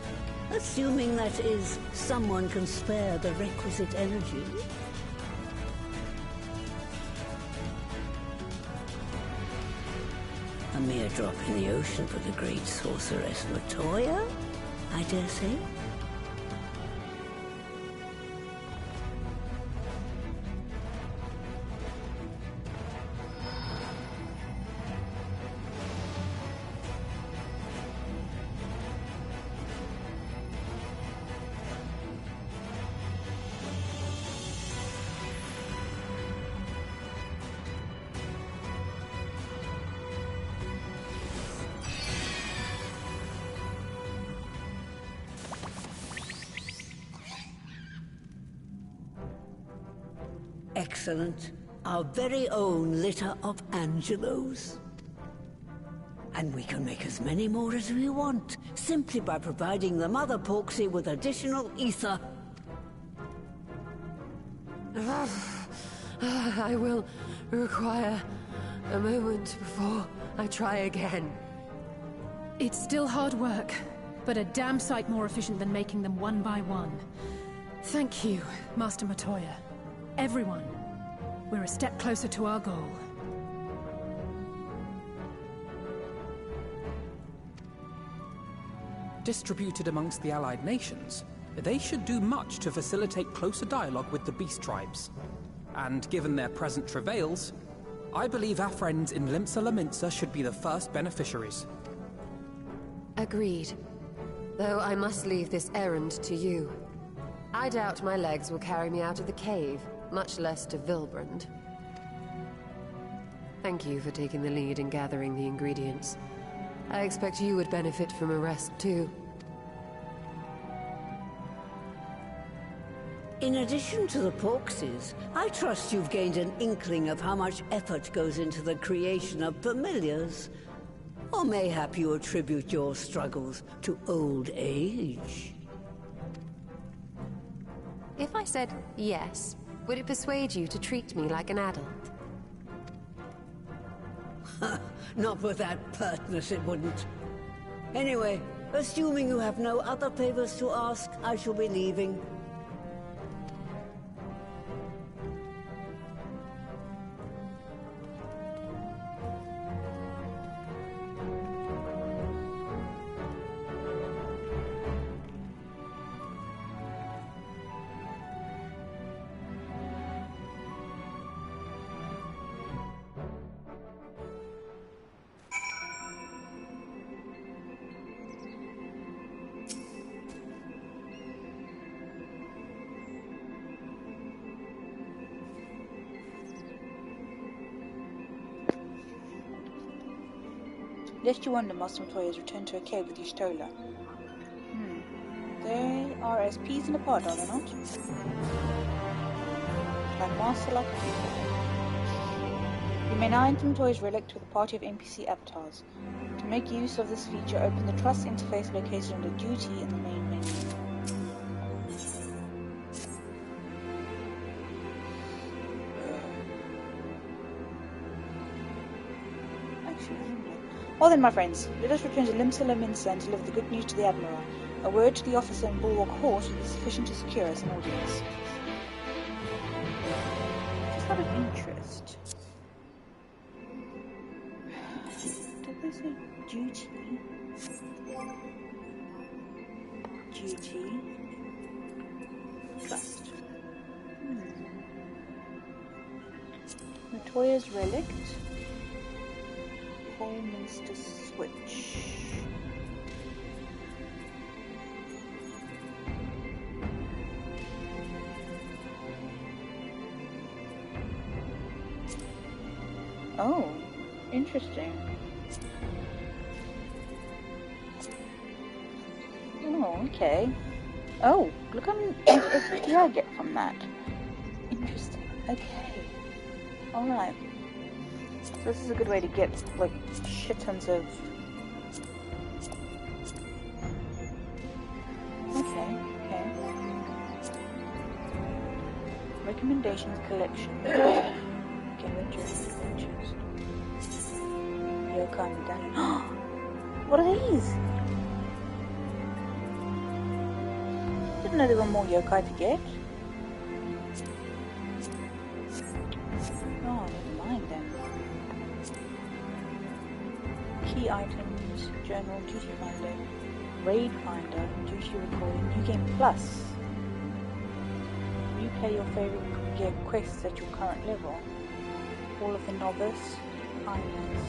Assuming that is, someone can spare the requisite energy. A mere drop in the ocean for the great sorceress Latoya, I dare say. Excellent. Our very own litter of Angelos. And we can make as many more as we want, simply by providing the Mother Porksy with additional ether. I will require a moment before I try again. It's still hard work, but a damn sight more efficient than making them one by one. Thank you, Master Matoya. Everyone, we're a step closer to our goal. Distributed amongst the allied nations, they should do much to facilitate closer dialogue with the beast tribes. And given their present travails, I believe our friends in Limsa Lominsa should be the first beneficiaries. Agreed. Though I must leave this errand to you. I doubt my legs will carry me out of the cave, much less to Vilbrand. Thank you for taking the lead in gathering the ingredients. I expect you would benefit from a rest, too. In addition to the Porkses, I trust you've gained an inkling of how much effort goes into the creation of familiars. Or mayhap you attribute your struggles to old age? If I said yes, would it persuade you to treat me like an adult? Not with that pertness, it wouldn't. Anyway, assuming you have no other favors to ask, I shall be leaving. Lest you wonder, Master Matoya has returned to a cave with Y'shtola. They are as peas in a pod, are they not? Like master, like pupil. You may now enter Matoya's relic with a party of NPC avatars. To make use of this feature, open the Trust interface located under Duty in the main menu. Well then, my friends, let us return to Limsa Lominsa and deliver the good news to the Admiral. A word to the officer in Bulwark Horse will be sufficient to secure us an audience. Just out of interest, did they say duty? Duty. Trust. Matoya's relict. Holminster switch. Oh, interesting. Oh, okay. Oh, look how many XP I get from that. Interesting. Okay. Alright. This is a good way to get, like, shit tons of... Okay. Recommendations collection. Okay, adventures. Yokai medallion. What are these? Didn't know there were more yokai to get. Oh, never mind then. Key items, journal, duty finder, raid finder, duty recording, new game plus. Replay your favorite quests at your current level. All of the novice, pioneers,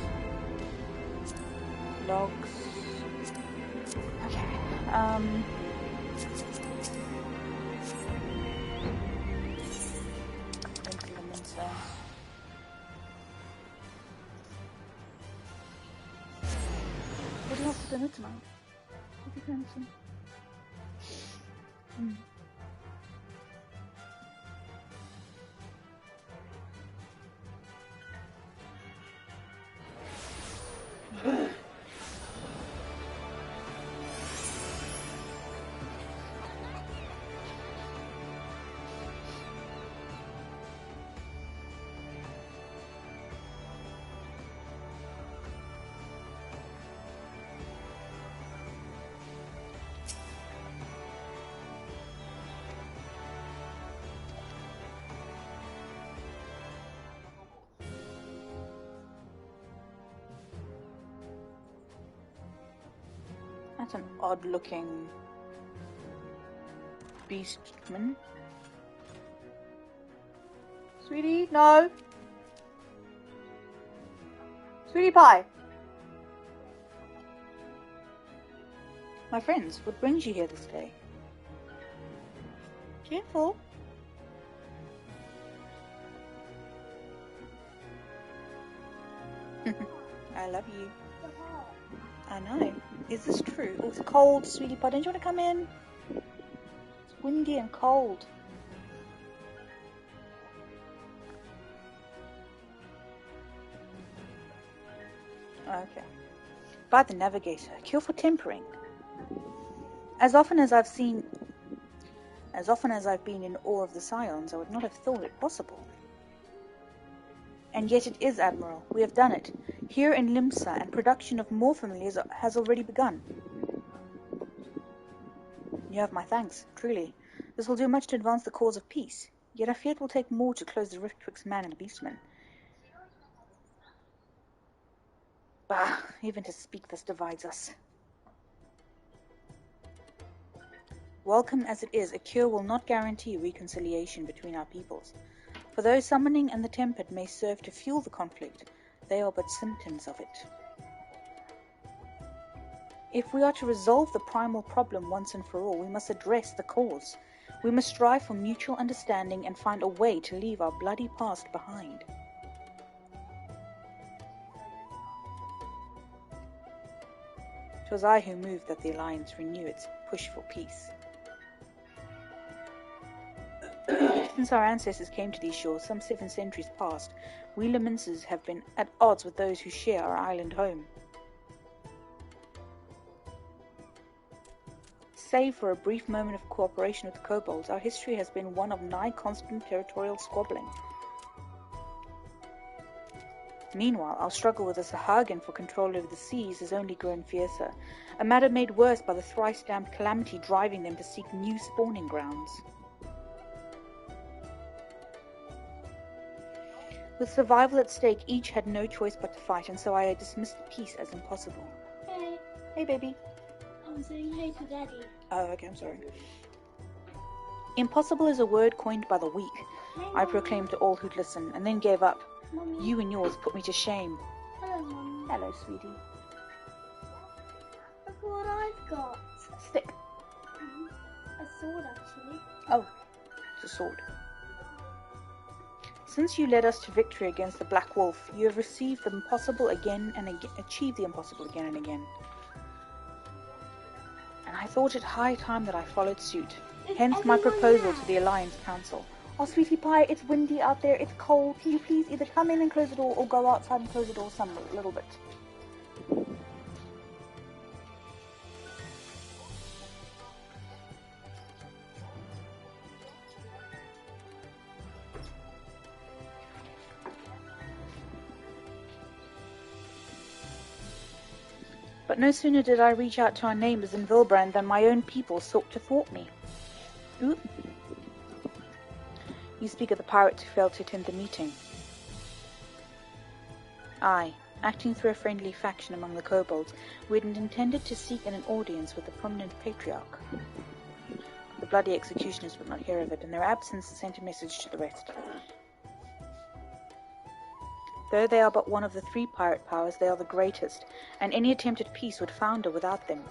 logs. Okay. What do you want for dinner tonight? What do you fancy? That's an odd-looking beastman. Sweetie, no. Sweetie pie. My friends, what brings you here this day? Careful. I love you. I know. Is this true? Oh, it's cold, sweetie pie. Don't you want to come in? It's windy and cold. Okay. By the Navigator. Cure for tempering. As often as I've been in awe of the Scions, I would not have thought it possible. And yet it is, Admiral. We have done it. Here in Limsa, and production of more familiars has already begun. You have my thanks, truly. This will do much to advance the cause of peace. Yet I fear it will take more to close the rift twixt man and beastman. Bah, even to speak thus divides us. Welcome as it is, a cure will not guarantee reconciliation between our peoples. For though summoning and the tempered may serve to fuel the conflict, they are but symptoms of it. If we are to resolve the primal problem once and for all, we must address the cause. We must strive for mutual understanding and find a way to leave our bloody past behind. It was I who moved that the Alliance renew its push for peace. Since our ancestors came to these shores some 7 centuries past, we Lamincers have been at odds with those who share our island home. Save for a brief moment of cooperation with the kobolds, our history has been one of nigh constant territorial squabbling. Meanwhile, our struggle with the Sahagin for control over the seas has only grown fiercer, a matter made worse by the thrice-damned calamity driving them to seek new spawning grounds. With survival at stake, each had no choice but to fight, and so I dismissed peace as impossible. Hey. Hey, baby. I'm saying hey to Daddy. Oh, okay, I'm sorry. Impossible is a word coined by the weak, I proclaimed to all who'd listen, and then gave up. Mommy. You and yours put me to shame. Hello, Mommy. Hello, sweetie. Look what I've got. A stick. A sword, actually. Oh, it's a sword. Since you led us to victory against the Black Wolf, you have received the impossible again and again, achieved the impossible again and again. And I thought it high time that I followed suit. Hence my proposal to the Alliance Council. Oh, sweetie pie, it's windy out there, it's cold. Can you please either come in and close the door or go outside and close the door some little bit? But no sooner did I reach out to our neighbours in Vilbrand than my own people sought to thwart me. Ooh. You speak of the pirates who failed to attend the meeting. Aye, acting through a friendly faction among the kobolds, we had intended to seek an audience with the prominent patriarch. The bloody executioners would not hear of it, and their absence sent a message to the rest. Though they are but one of the 3 pirate powers, they are the greatest, and any attempt at peace would founder without them.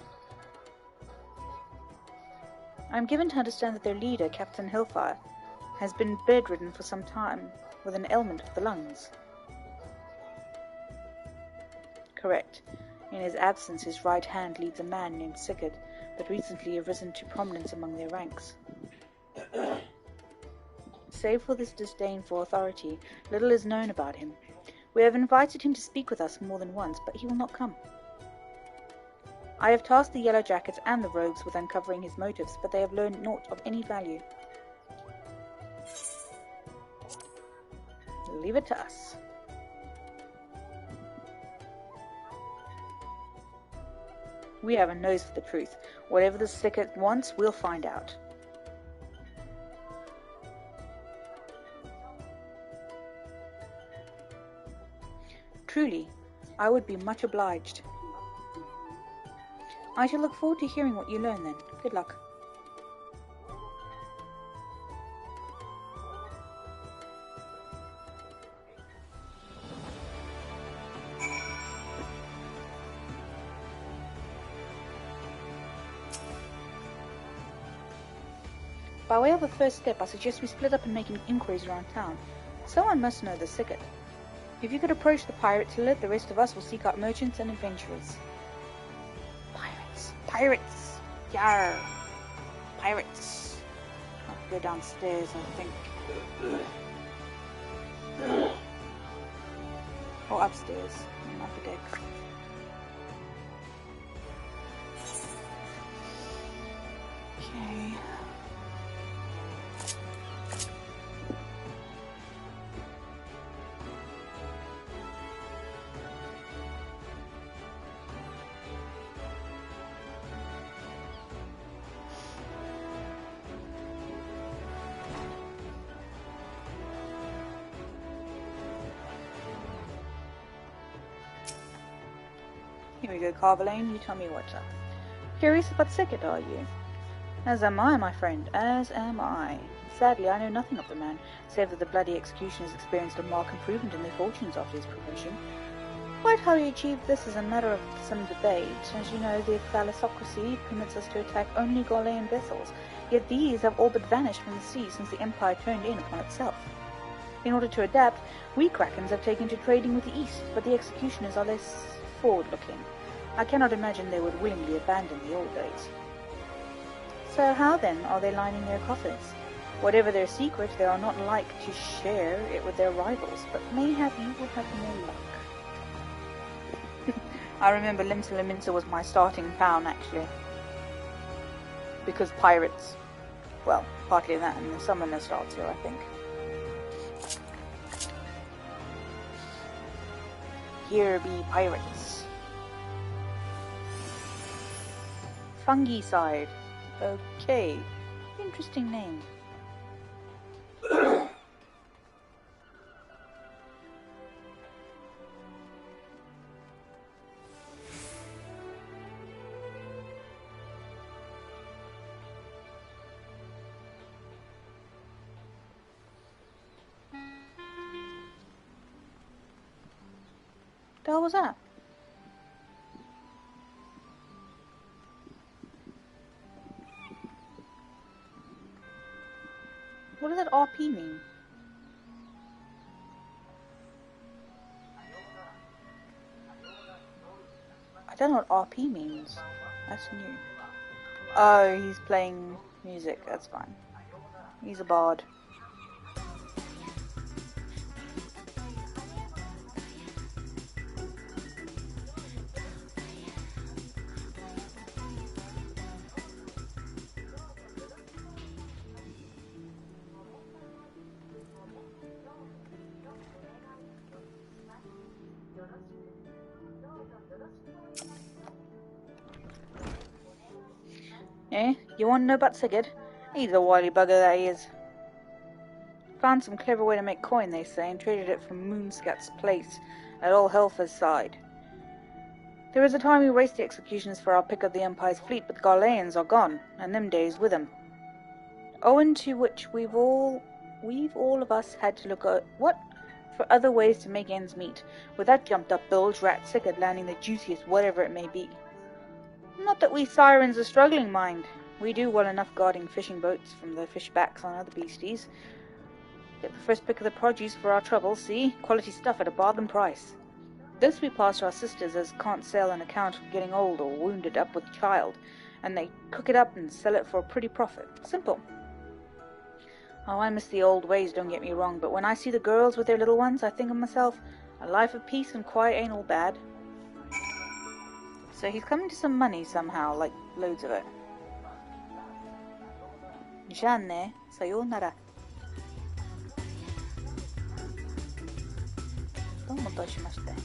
I am given to understand that their leader, Captain Hillfire, has been bedridden for some time with an ailment of the lungs. Correct. In his absence, his right hand leads a man named Sigurd, but recently arisen to prominence among their ranks. Save for this disdain for authority, little is known about him. We have invited him to speak with us more than once, but he will not come. I have tasked the Yellow Jackets and the Rogues with uncovering his motives, but they have learned naught of any value. Leave it to us. We have a nose for the truth. Whatever the Sigurd wants, we'll find out. Truly, I would be much obliged. I shall look forward to hearing what you learn then. Good luck. By way of a first step, I suggest we split up and make inquiries around town. Someone must know the secret. If you could approach the pirates, let the rest of us will seek out merchants and adventurers. Pirates! Pirates! Yarr! Pirates! I'll go downstairs, I think. Or upstairs, on the upper deck. Okay. Here we go, Carvalane, you tell me what's up. Curious about Sickert, are you? As am I, my friend, as am I. Sadly, I know nothing of the man, save that the bloody executioners experienced a marked improvement in their fortunes after his promotion. Quite how he achieved this is a matter of some debate. As you know, the thalassocracy permits us to attack only Gaulean vessels, yet these have all but vanished from the sea since the Empire turned in upon itself. In order to adapt, we Krakens have taken to trading with the East, but the executioners are less forward-looking. I cannot imagine they would willingly abandon the old days. So how then are they lining their coffers? Whatever their secret, they are not like to share it with their rivals, but mayhap you will have more luck. I remember Limsa Laminsa was my starting town, actually. Because pirates. Well, partly that, and the summoner starts here, I think. Here be pirates. Fungicide. Okay. Interesting name. The hell was that? What does that RP mean? I don't know what RP means. That's new. Oh, he's playing music. That's fine. He's a bard. Eh? You want to know about Sigurd? He's a wily bugger that he is. Found some clever way to make coin, they say, and traded it from Moonscat's place at all Helfa's side. There was a time we raced the executioners for our pick of the Empire's fleet, but the Garleans are gone, and them days with them. Owing to which we've all of us had to look at for other ways to make ends meet, with that jumped up bilge rat Sigurd landing the juiciest whatever it may be. Not that we sirens are struggling, mind. We do well enough guarding fishing boats from the fishbacks on other beasties. Get the first pick of the produce for our trouble, see? Quality stuff at a bargain price. This we pass to our sisters as can't sail on account of getting old or wounded up with child, and they cook it up and sell it for a pretty profit. Simple. Oh, I miss the old ways, don't get me wrong, but when I see the girls with their little ones, I think of myself, a life of peace and quiet ain't all bad. So he's coming to some money somehow, like loads of it. Janne, sayonara. Domo toshimashite.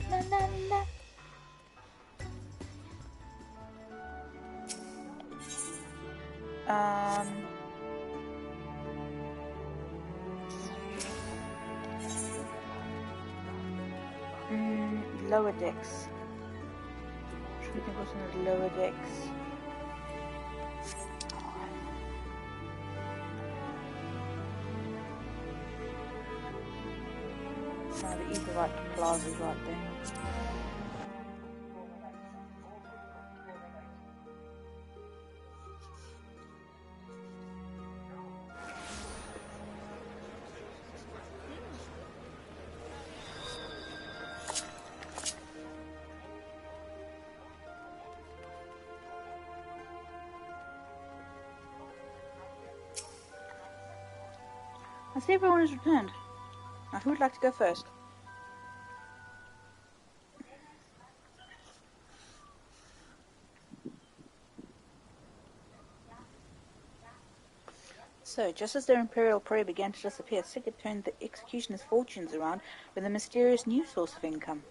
Na na na. Lower decks. Shooting was in the lower decks. Now the ether right plaza's right there. I see everyone has returned. Now who would like to go first? So, just as their imperial prey began to disappear, Sigurd turned the executioner's fortunes around with a mysterious new source of income.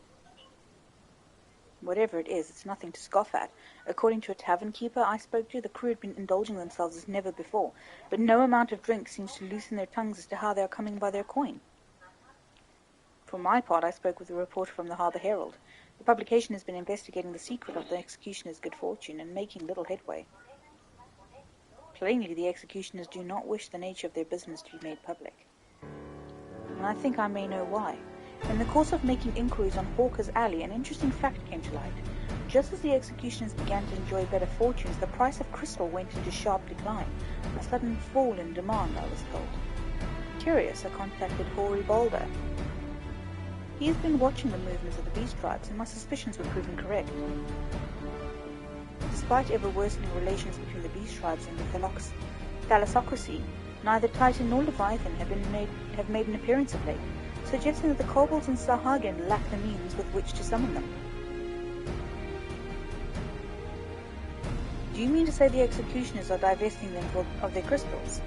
Whatever it is, it's nothing to scoff at. According to a tavern keeper I spoke to, the crew had been indulging themselves as never before, but no amount of drink seems to loosen their tongues as to how they are coming by their coin. For my part, I spoke with a reporter from the Harbour Herald. The publication has been investigating the secret of the executioner's good fortune and making little headway. Plainly, the executioners do not wish the nature of their business to be made public. And I think I may know why. In the course of making inquiries on Hawker's Alley, an interesting fact came to light. Just as the executioners began to enjoy better fortunes, the price of crystal went into sharp decline. A sudden fall in demand, I was told. Curious, I contacted Hoary Balder. He has been watching the movements of the beast tribes, and my suspicions were proven correct. Despite ever-worsening relations between the beast tribes and the thalassocracy, neither Titan nor Leviathan have made an appearance of late, suggesting that the kobolds and Sahagan lack the means with which to summon them. Do you mean to say the executioners are divesting them of their crystals?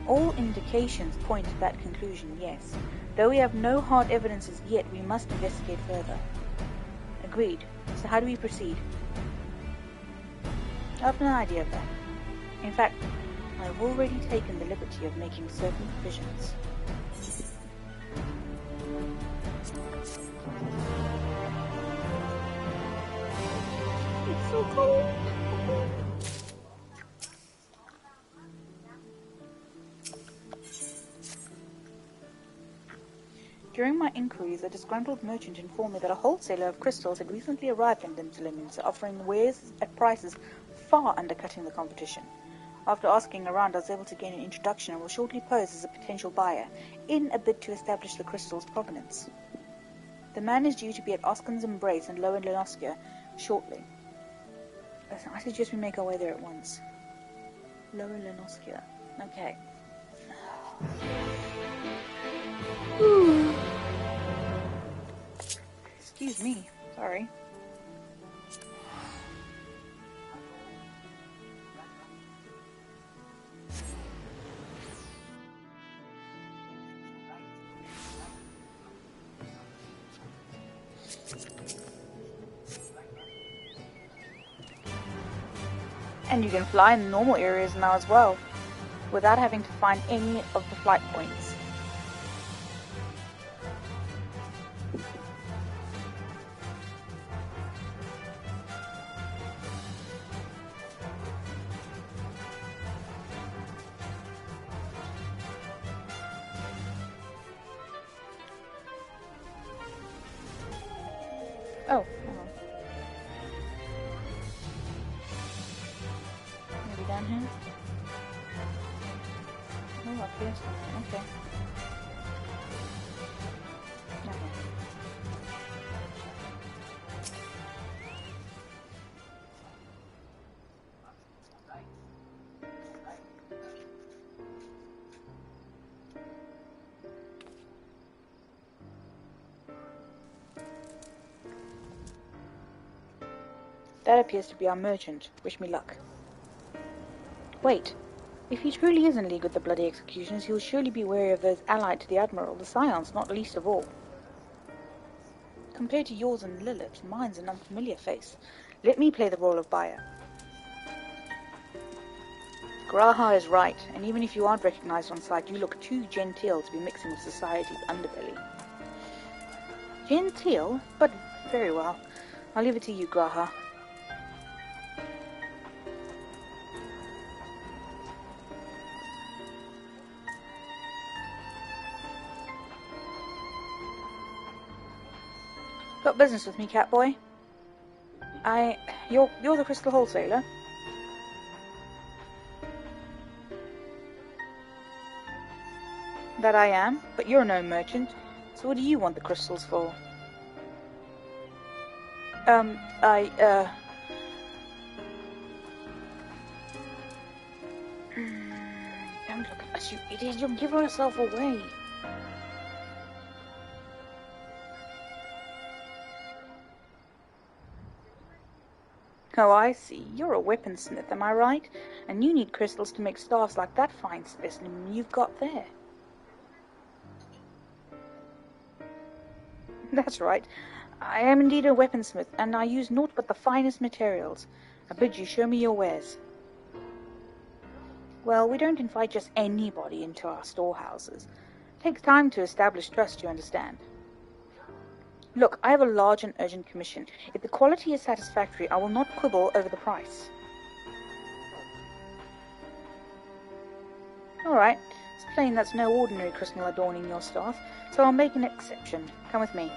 All indications point to that conclusion, yes. Though we have no hard evidences yet, we must investigate further. Agreed. So how do we proceed? I have no idea of that. In fact, I have already taken the liberty of making certain provisions. It's so cold! During my inquiries, a disgruntled merchant informed me that a wholesaler of crystals had recently arrived in Limsa, offering wares at prices far undercutting the competition. After asking around, I was able to gain an introduction and will shortly pose as a potential buyer, in a bid to establish the crystal's provenance. The man is due to be at Oskin's Embrace in Lower Lenoskia shortly. I suggest we make our way there at once. Lower Lenoskia. Okay. Excuse me. Sorry. And you can fly in normal areas now as well, without having to find any of the flight points. Oh, maybe down here? Oh, up here somewhere. Okay. Okay. That appears to be our merchant. Wish me luck. Wait. If he truly is in league with the bloody executioners, he will surely be wary of those allied to the Admiral, the Scions, not least of all. Compared to yours and Lilith's, mine's an unfamiliar face. Let me play the role of buyer. Graha is right, and even if you aren't recognized on sight, you look too genteel to be mixing with society's underbelly. Genteel? But very well. I'll leave it to you, Graha. Got business with me, Catboy? You're the crystal wholesaler? That I am, but you're no merchant, so what do you want the crystals for? Don't look at us, you idiot, you're giving yourself away. Oh, I see. You're a weaponsmith, am I right? And you need crystals to make staffs like that fine specimen you've got there. That's right. I am indeed a weaponsmith, and I use naught but the finest materials. I bid you show me your wares. Well, we don't invite just anybody into our storehouses. It takes time to establish trust, you understand. Look, I have a large and urgent commission. If the quality is satisfactory, I will not quibble over the price. Alright, it's plain that's no ordinary crystal adorning your staff, so I'll make an exception. Come with me.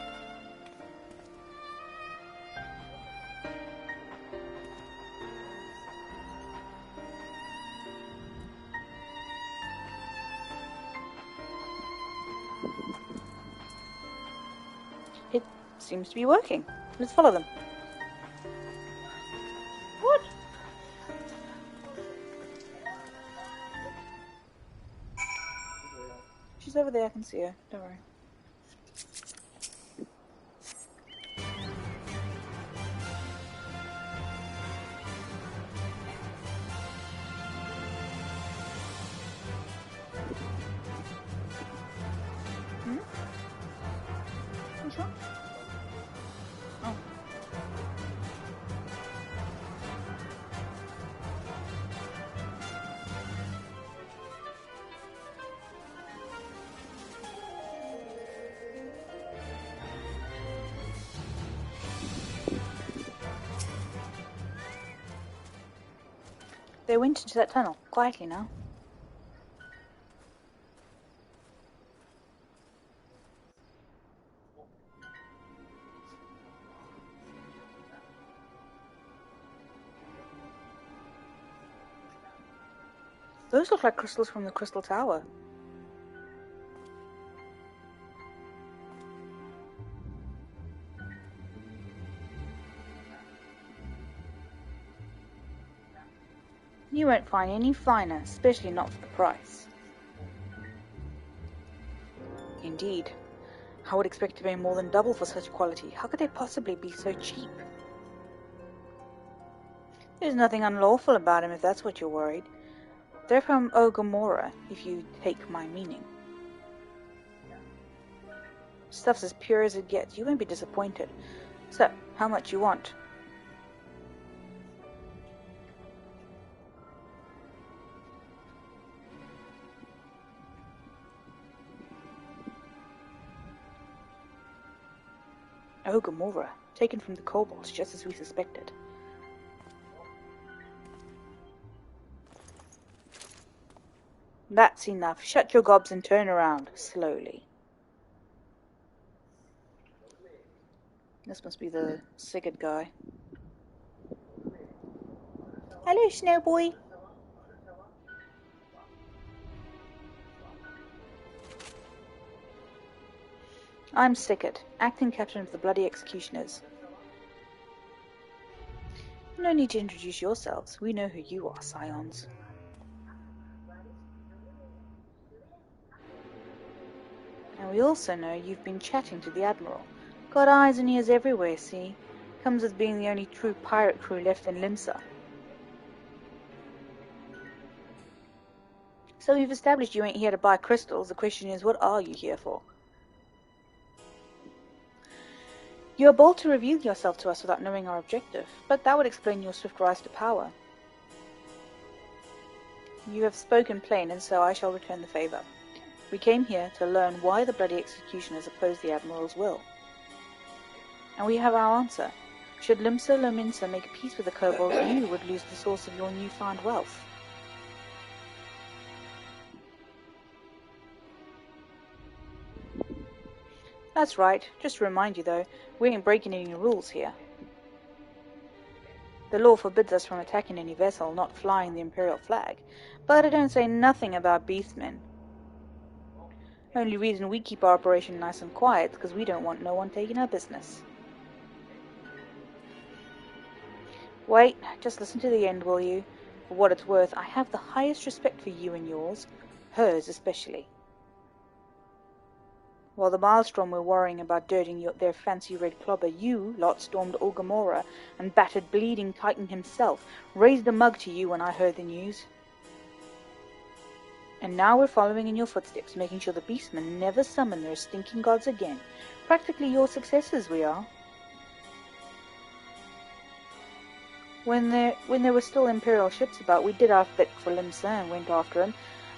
It seems to be working. Let's follow them. What? She's over there, I can see her. Don't worry. You sure? Oh. They went into that tunnel, quietly now. Those look like crystals from the Crystal Tower. You won't find any finer, especially not for the price. Indeed. I would expect to pay more than double for such quality. How could they possibly be so cheap? There's nothing unlawful about him if that's what you're worried. They're from Eorzia, if you take my meaning. Stuff's as pure as it gets. You won't be disappointed. So, how much you want? Eorzia, taken from the kobolds, just as we suspected. That's enough. Shut your gobs and turn around, slowly. This must be the Sigurd guy. Hello, Snowboy. I'm Sigurd, acting captain of the Bloody Executioners. No need to introduce yourselves. We know who you are, Scions. And we also know you've been chatting to the Admiral. Got eyes and ears everywhere, see? Comes with being the only true pirate crew left in Limsa. So we've established you ain't here to buy crystals. The question is, what are you here for? You are bold to reveal yourself to us without knowing our objective, but that would explain your swift rise to power. You have spoken plain, and so I shall return the favour. We came here to learn why the Bloody Executioners oppose the Admiral's will. And we have our answer. Should Limsa Lominsa make peace with the kobolds, you would lose the source of your newfound wealth. That's right. Just to remind you, though, we ain't breaking any rules here. The law forbids us from attacking any vessel not flying the Imperial flag, but it don't say nothing about beastmen. Only reason we keep our operation nice and quiet is because we don't want no one taking our business. Wait, just listen to the end, will you? For what it's worth, I have the highest respect for you and yours, hers especially. While the Maelstrom were worrying about dirtying their fancy red clobber, you lot stormed Orgamora and battered bleeding Titan himself, raised a mug to you when I heard the news. And now we're following in your footsteps, making sure the beastmen never summon their stinking gods again. Practically your successors we are. When there were still Imperial ships about, we did our bit for Limsa and went after him.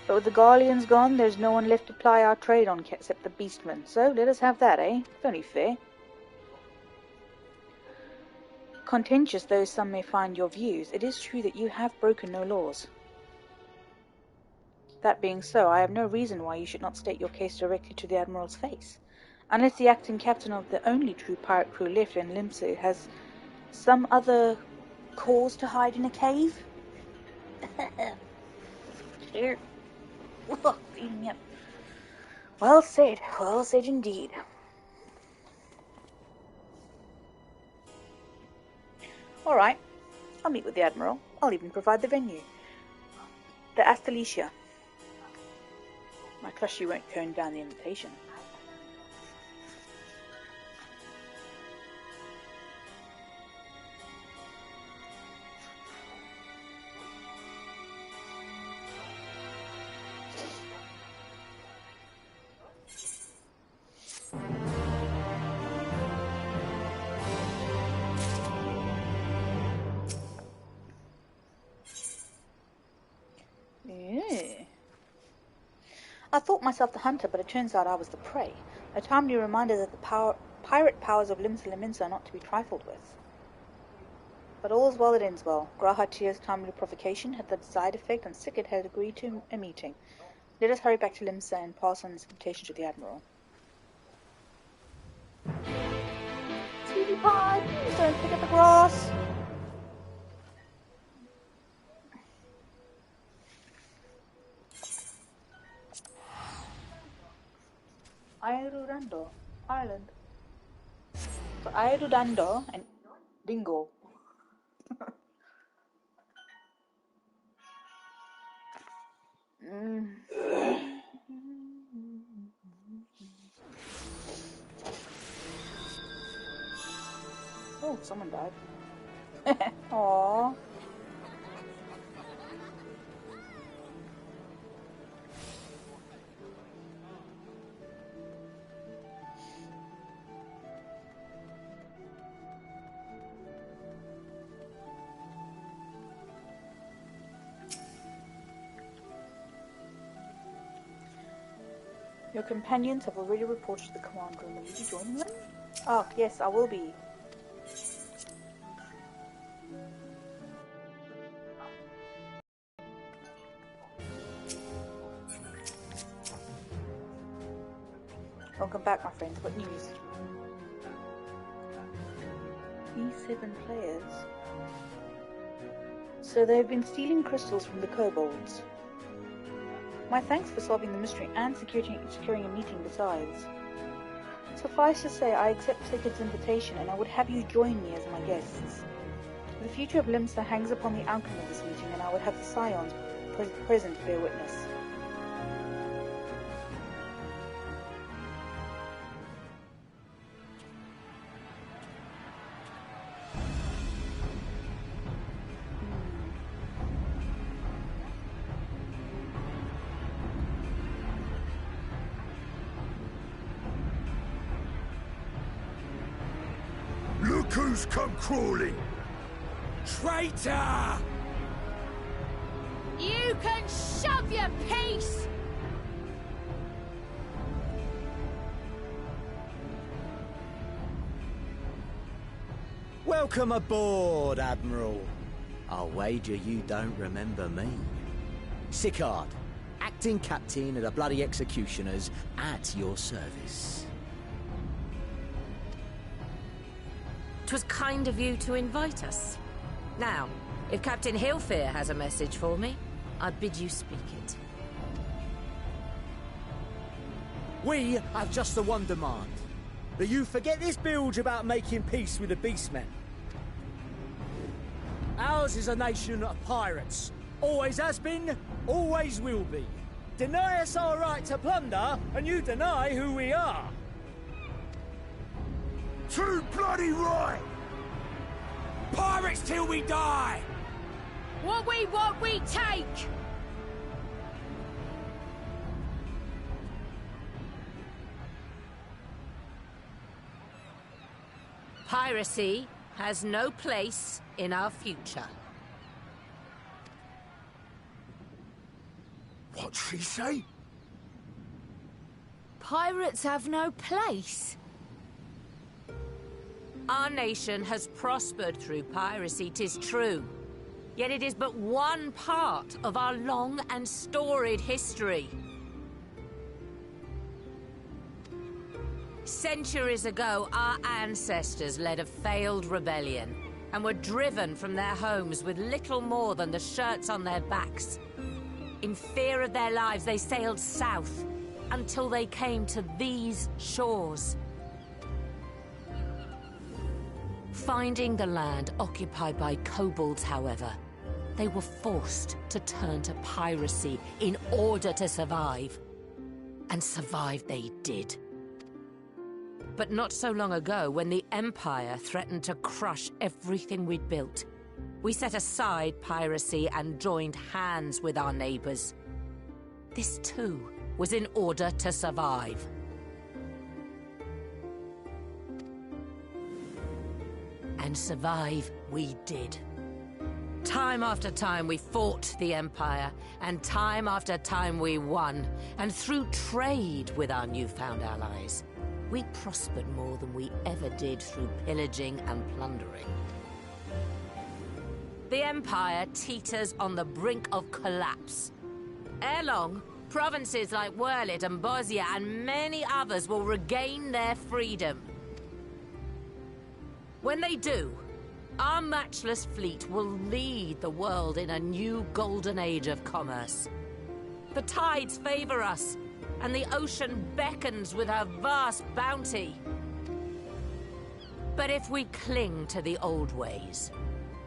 But with the Garleans gone, there's no one left to ply our trade on except the beastmen. So let us have that, eh? It's only fair. Contentious though some may find your views, it is true that you have broken no laws. That being so, I have no reason why you should not state your case directly to the Admiral's face. Unless the acting captain of the only true pirate crew left in Limsa has some other cause to hide in a cave? Sure. Well said indeed. Alright, I'll meet with the Admiral. I'll even provide the venue. The Astalicia. I trust you won't turn down the invitation. I thought myself the hunter, but it turns out I was the prey. A timely reminder that the pirate powers of Limsa Lominsa are not to be trifled with. But all is well that ends well. Grahatia's timely provocation had the desired effect, and Sickert had agreed to a meeting. Let us hurry back to Limsa and pass on this invitation to the Admiral. Sweetie pie, please don't pick at the grass. Airudando Island. So Airudando and Dingo. Oh, someone died. Aww. Your companions have already reported to the command room. Will you be joining them? Oh, yes, I will be. Welcome back, my friends. What news? E7 players. So they've been stealing crystals from the kobolds. My thanks for solving the mystery and securing a meeting besides. Suffice to say, I accept Sickert's invitation, and I would have you join me as my guests. The future of Limsa hangs upon the outcome of this meeting, and I would have the Scions present to bear witness. Look who's come crawling! Traitor! You can shove your piece! Welcome Welcome aboard, Admiral. I'll wager you don't remember me. Sicard, acting captain of the bloody executioners, at your service. 'Twas kind of you to invite us. Now, if Captain Hillfear has a message for me, I bid you speak it. We have just the one demand. That you forget this bilge about making peace with the Beastmen. Ours is a nation of pirates. Always has been, always will be. Deny us our right to plunder, and you deny who we are. Too bloody right! Pirates till we die! What we want, we take! Piracy has no place in our future. What'd she say? Pirates have no place. Our nation has prospered through piracy, 'tis true. Yet it is but one part of our long and storied history. Centuries ago, our ancestors led a failed rebellion and were driven from their homes with little more than the shirts on their backs. In fear of their lives, they sailed south until they came to these shores. Finding the land occupied by kobolds, however, they were forced to turn to piracy in order to survive. And survive they did. But not so long ago, when the Empire threatened to crush everything we'd built, we set aside piracy and joined hands with our neighbors. This too was in order to survive. And survive we did. Time after time we fought the Empire, and time after time we won. And through trade with our newfound allies, we prospered more than we ever did through pillaging and plundering. The Empire teeters on the brink of collapse. Ere long, provinces like Wurlit and Eorzia and many others will regain their freedom. When they do, our matchless fleet will lead the world in a new golden age of commerce. The tides favor us, and the ocean beckons with her vast bounty. But if we cling to the old ways,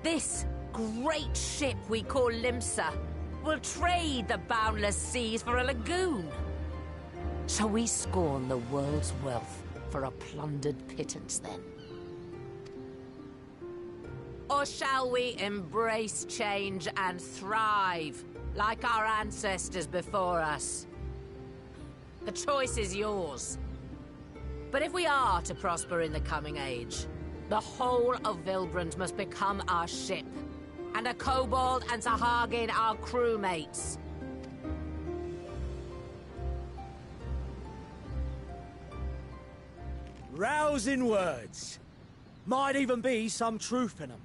this great ship we call Limsa will trade the boundless seas for a lagoon. Shall we scorn the world's wealth for a plundered pittance then? Or shall we embrace change and thrive, like our ancestors before us? The choice is yours. But if we are to prosper in the coming age, the whole of Vilbrand must become our ship, and a kobold and Sahagin our crewmates. Rousing words. Might even be some truth in them.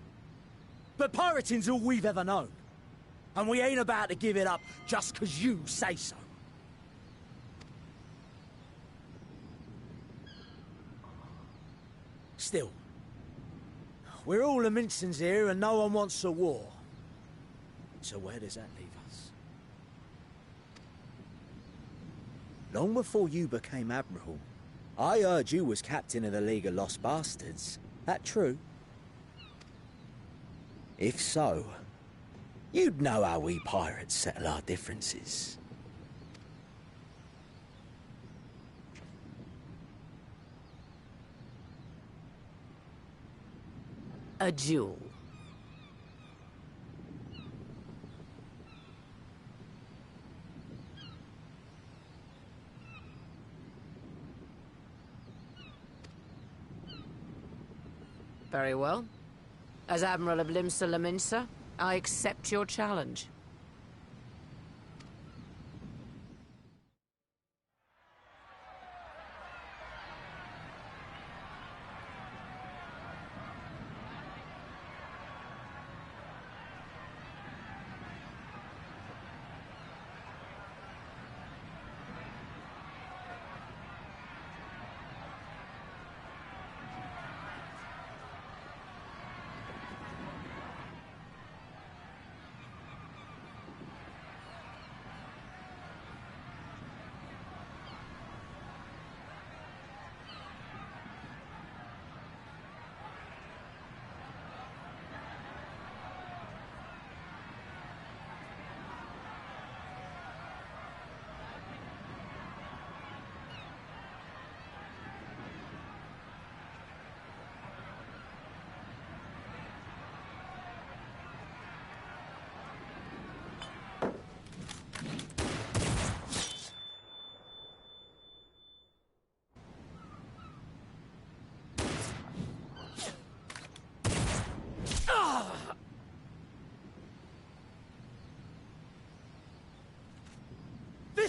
But pirating's all we've ever known. And we ain't about to give it up just 'cause you say so. Still, we're all the Mincins here and no one wants a war. So where does that leave us? Long before you became Admiral, I heard you was captain of the League of Lost Bastards. That true? If so, you'd know how we pirates settle our differences. A duel. Very well. As Admiral of Limsa Laminsa, I accept your challenge.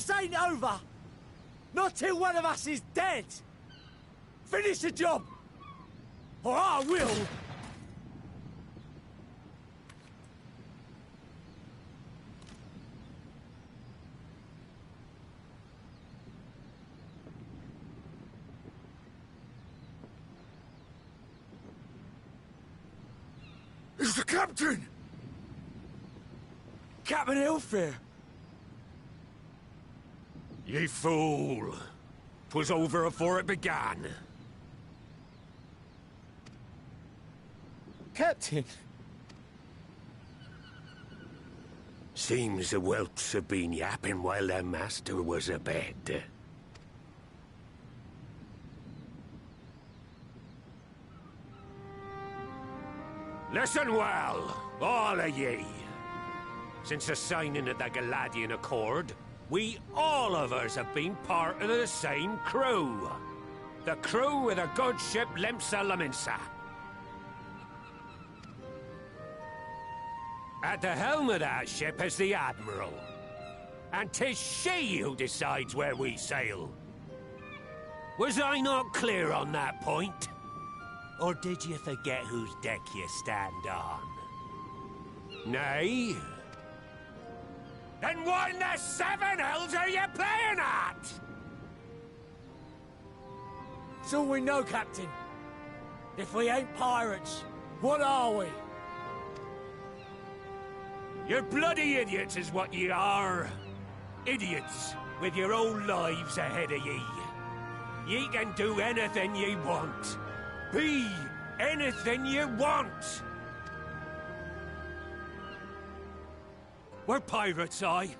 This ain't over! Not till one of us is dead! Finish the job! Or I will! It's the captain! Captain Elfair! Ye fool! 'Twas over afore it began. Captain! Seems the whelps have been yapping while their master was abed. Listen well, all of ye. Since the signing of the Galadian Accord, we all of us have been part of the same crew. The crew of the good ship Lemsa Laminsa. At the helm of that ship is the Admiral. And 'tis she who decides where we sail. Was I not clear on that point? Or did you forget whose deck you stand on? Nay? Then what in the seven hells are you playing at? It's all we know, Captain. If we ain't pirates, what are we? You're bloody idiots is what ye are. Idiots with your own lives ahead of ye. Ye can do anything ye want. Be anything you want. We're pirates, aye.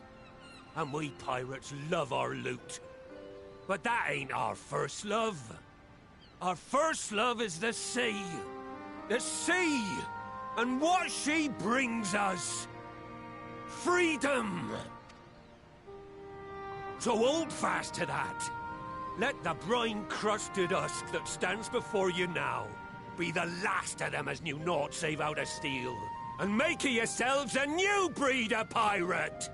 And we pirates love our loot. But that ain't our first love. Our first love is the sea. The sea! And what she brings us. Freedom! So hold fast to that. Let the brine-crusted husk that stands before you now be the last of them as knew naught save out of steel. And make of yourselves a new breed of pirate!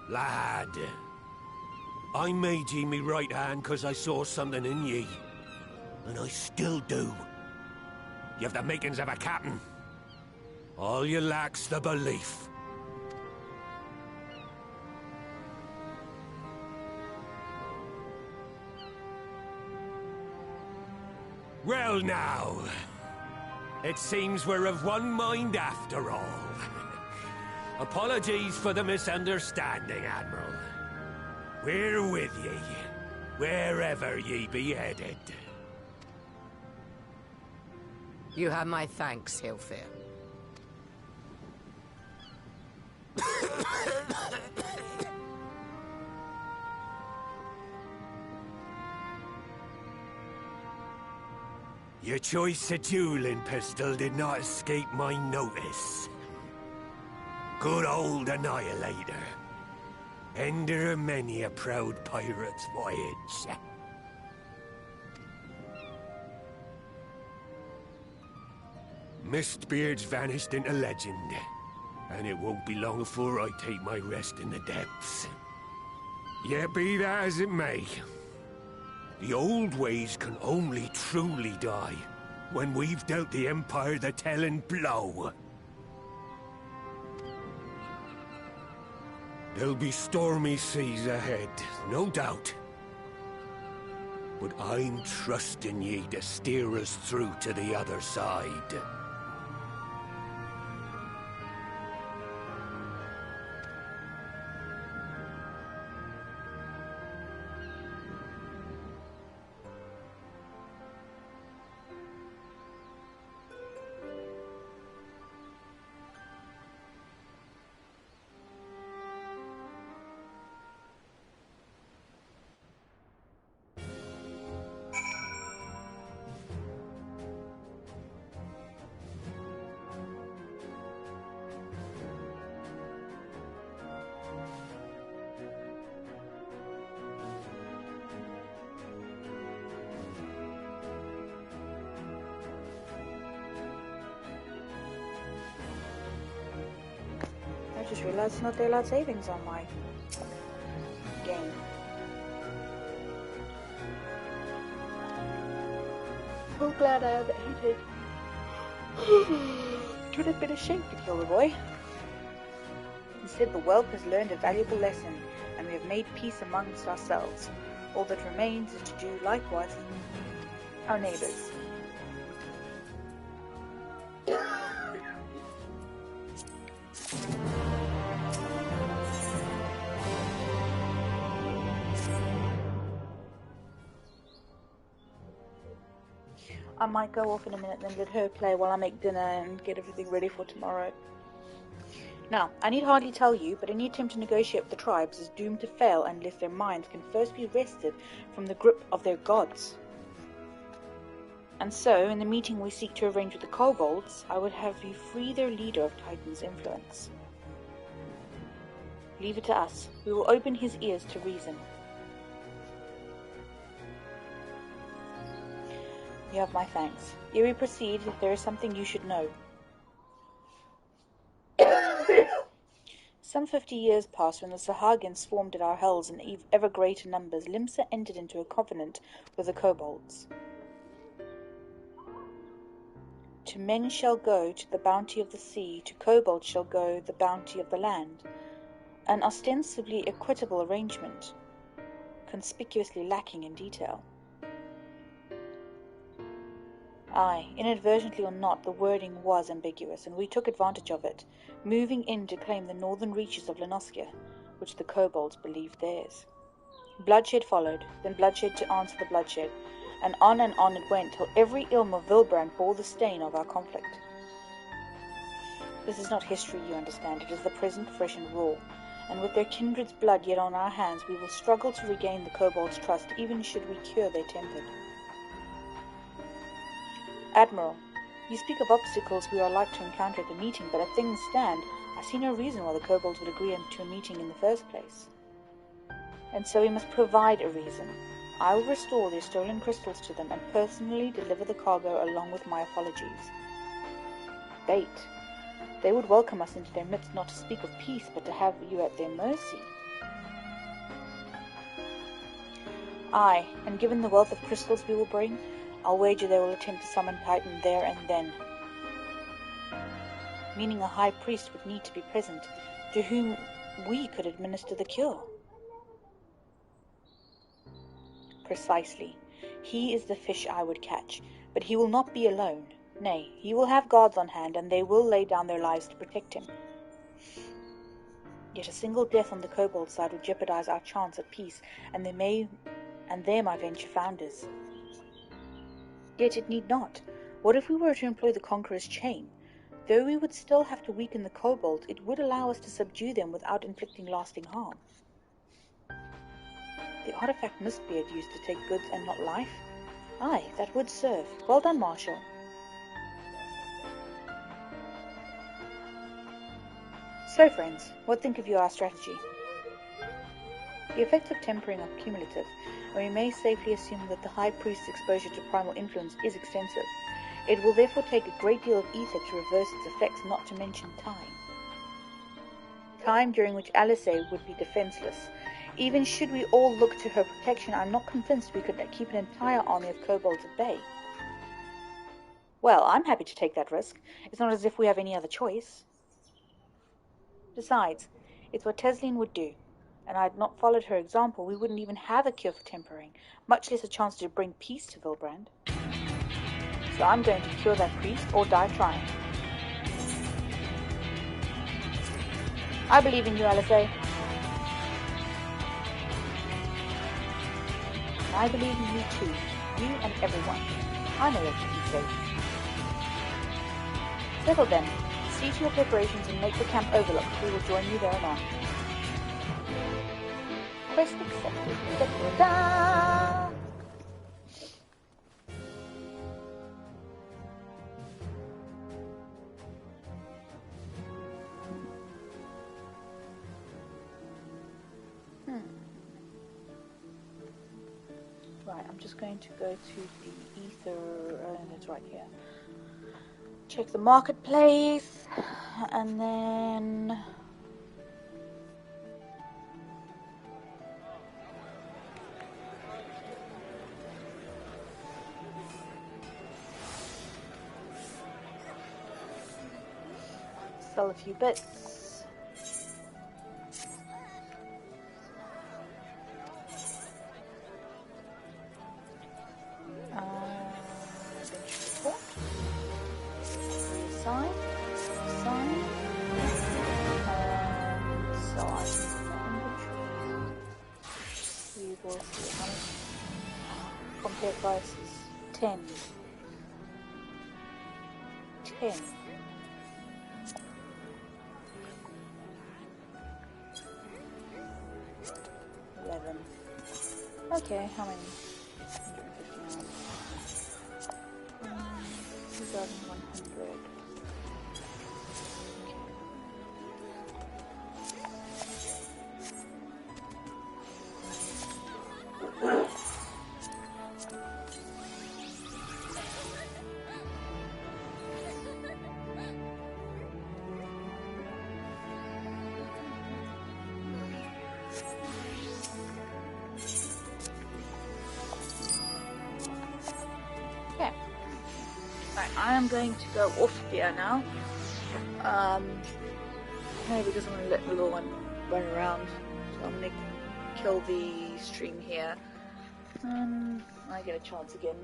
Lad, I made ye me right hand 'cause I saw something in ye. And I still do. You've the makings of a captain. All you lack's the belief. Well now, it seems we're of one mind after all. Apologies for the misunderstanding, Admiral. We're with ye, wherever ye be headed. You have my thanks, Hilfir. Your choice of dueling pistol did not escape my notice. Good old Annihilator. Ender of many a proud pirate's voyage. Mistbeard's vanished into legend, and it won't be long before I take my rest in the depths. Yet be that as it may, the old ways can only truly die when we've dealt the Empire the telling blow. There'll be stormy seas ahead, no doubt. But I'm trusting ye to steer us through to the other side. just realised it's not daylight savings on my game. So glad I overheated. It would have been a shame to kill the boy. Instead, the whelp has learned a valuable lesson, and we have made peace amongst ourselves. All that remains is to do likewise with our neighbours. I might go off in a minute, then let her play while I make dinner and get everything ready for tomorrow. Now, I need hardly tell you, but any attempt to negotiate with the tribes is doomed to fail unless their minds can first be wrested from the grip of their gods. And so, in the meeting we seek to arrange with the kobolds, I would have you free their leader of Titan's influence. Leave it to us. We will open his ears to reason. You have my thanks. Ere we proceed, there is something you should know. Some 50 years passed when the Sahagins swarmed at our hells in ever greater numbers. Limsa entered into a covenant with the kobolds. To men shall go to the bounty of the sea, to kobolds shall go the bounty of the land. An ostensibly equitable arrangement, conspicuously lacking in detail. Aye, inadvertently or not, the wording was ambiguous, and we took advantage of it, moving in to claim the northern reaches of Lenoskia, which the kobolds believed theirs. Bloodshed followed, then bloodshed to answer the bloodshed, and on it went, till every ilm of Vilbrand bore the stain of our conflict. This is not history, you understand, it is the present, fresh and raw, and with their kindred's blood yet on our hands, we will struggle to regain the kobolds' trust, even should we cure their temper. Admiral, you speak of obstacles we are like to encounter at the meeting, but as things stand, I see no reason why the kobolds would agree to a meeting in the first place. And so we must provide a reason. I will restore their stolen crystals to them and personally deliver the cargo along with my apologies. Bait. They would welcome us into their midst, not to speak of peace, but to have you at their mercy. Aye, and given the wealth of crystals we will bring, I'll wager they will attempt to summon Titan there and then. Meaning a high priest would need to be present, to whom we could administer the cure. Precisely. He is the fish I would catch, but he will not be alone. Nay, he will have guards on hand, and they will lay down their lives to protect him. Yet a single death on the kobold side would jeopardize our chance at peace, and there my venture founders. Yet it need not. What if we were to employ the Conqueror's chain? Though we would still have to weaken the kobolds, it would allow us to subdue them without inflicting lasting harm. The artifact Mistbeard used to take goods and not life? Aye, that would serve. Well done, Marshal. So, friends, what think of you our strategy? The effects of tempering are cumulative, and we may safely assume that the High Priest's exposure to primal influence is extensive. It will therefore take a great deal of ether to reverse its effects, not to mention time. Time during which Alice would be defenseless. Even should we all look to her protection, I'm not convinced we could keep an entire army of kobolds at bay. Well, I'm happy to take that risk. It's not as if we have any other choice. Besides, it's what Teslin would do, and I had not followed her example, we wouldn't even have a cure for tempering, much less a chance to bring peace to Vilbrand. So I'm going to cure that priest or die trying. I believe in you, Alice. And I believe in you too, you and everyone. I know that you can be safe. Settle then. See to your preparations and make the camp overlook. We will join you there anon. Quest accepted. Da-da-da! Right, I'm just going to go to the ether, that's right here. Check the marketplace, and then Sell a few bits. Report. Reassign. Sign. Sell items in the inventory. We will see how much. Compare prices. 10. 10. Okay, how many? 2,100. Okay. Right, I am going to go off here now. No, because I'm going to let the little one run around. So I'm going to kill the stream here. When I get a chance again,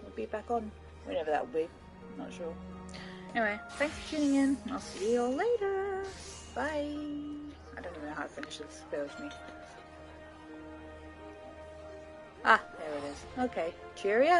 I'll be back on. Whenever that will be. I'm not sure. Anyway, thanks for tuning in. I'll see you all later. Bye. I don't even know how to finish this. Bear with me. Ah, there it is. Okay. Cheerio.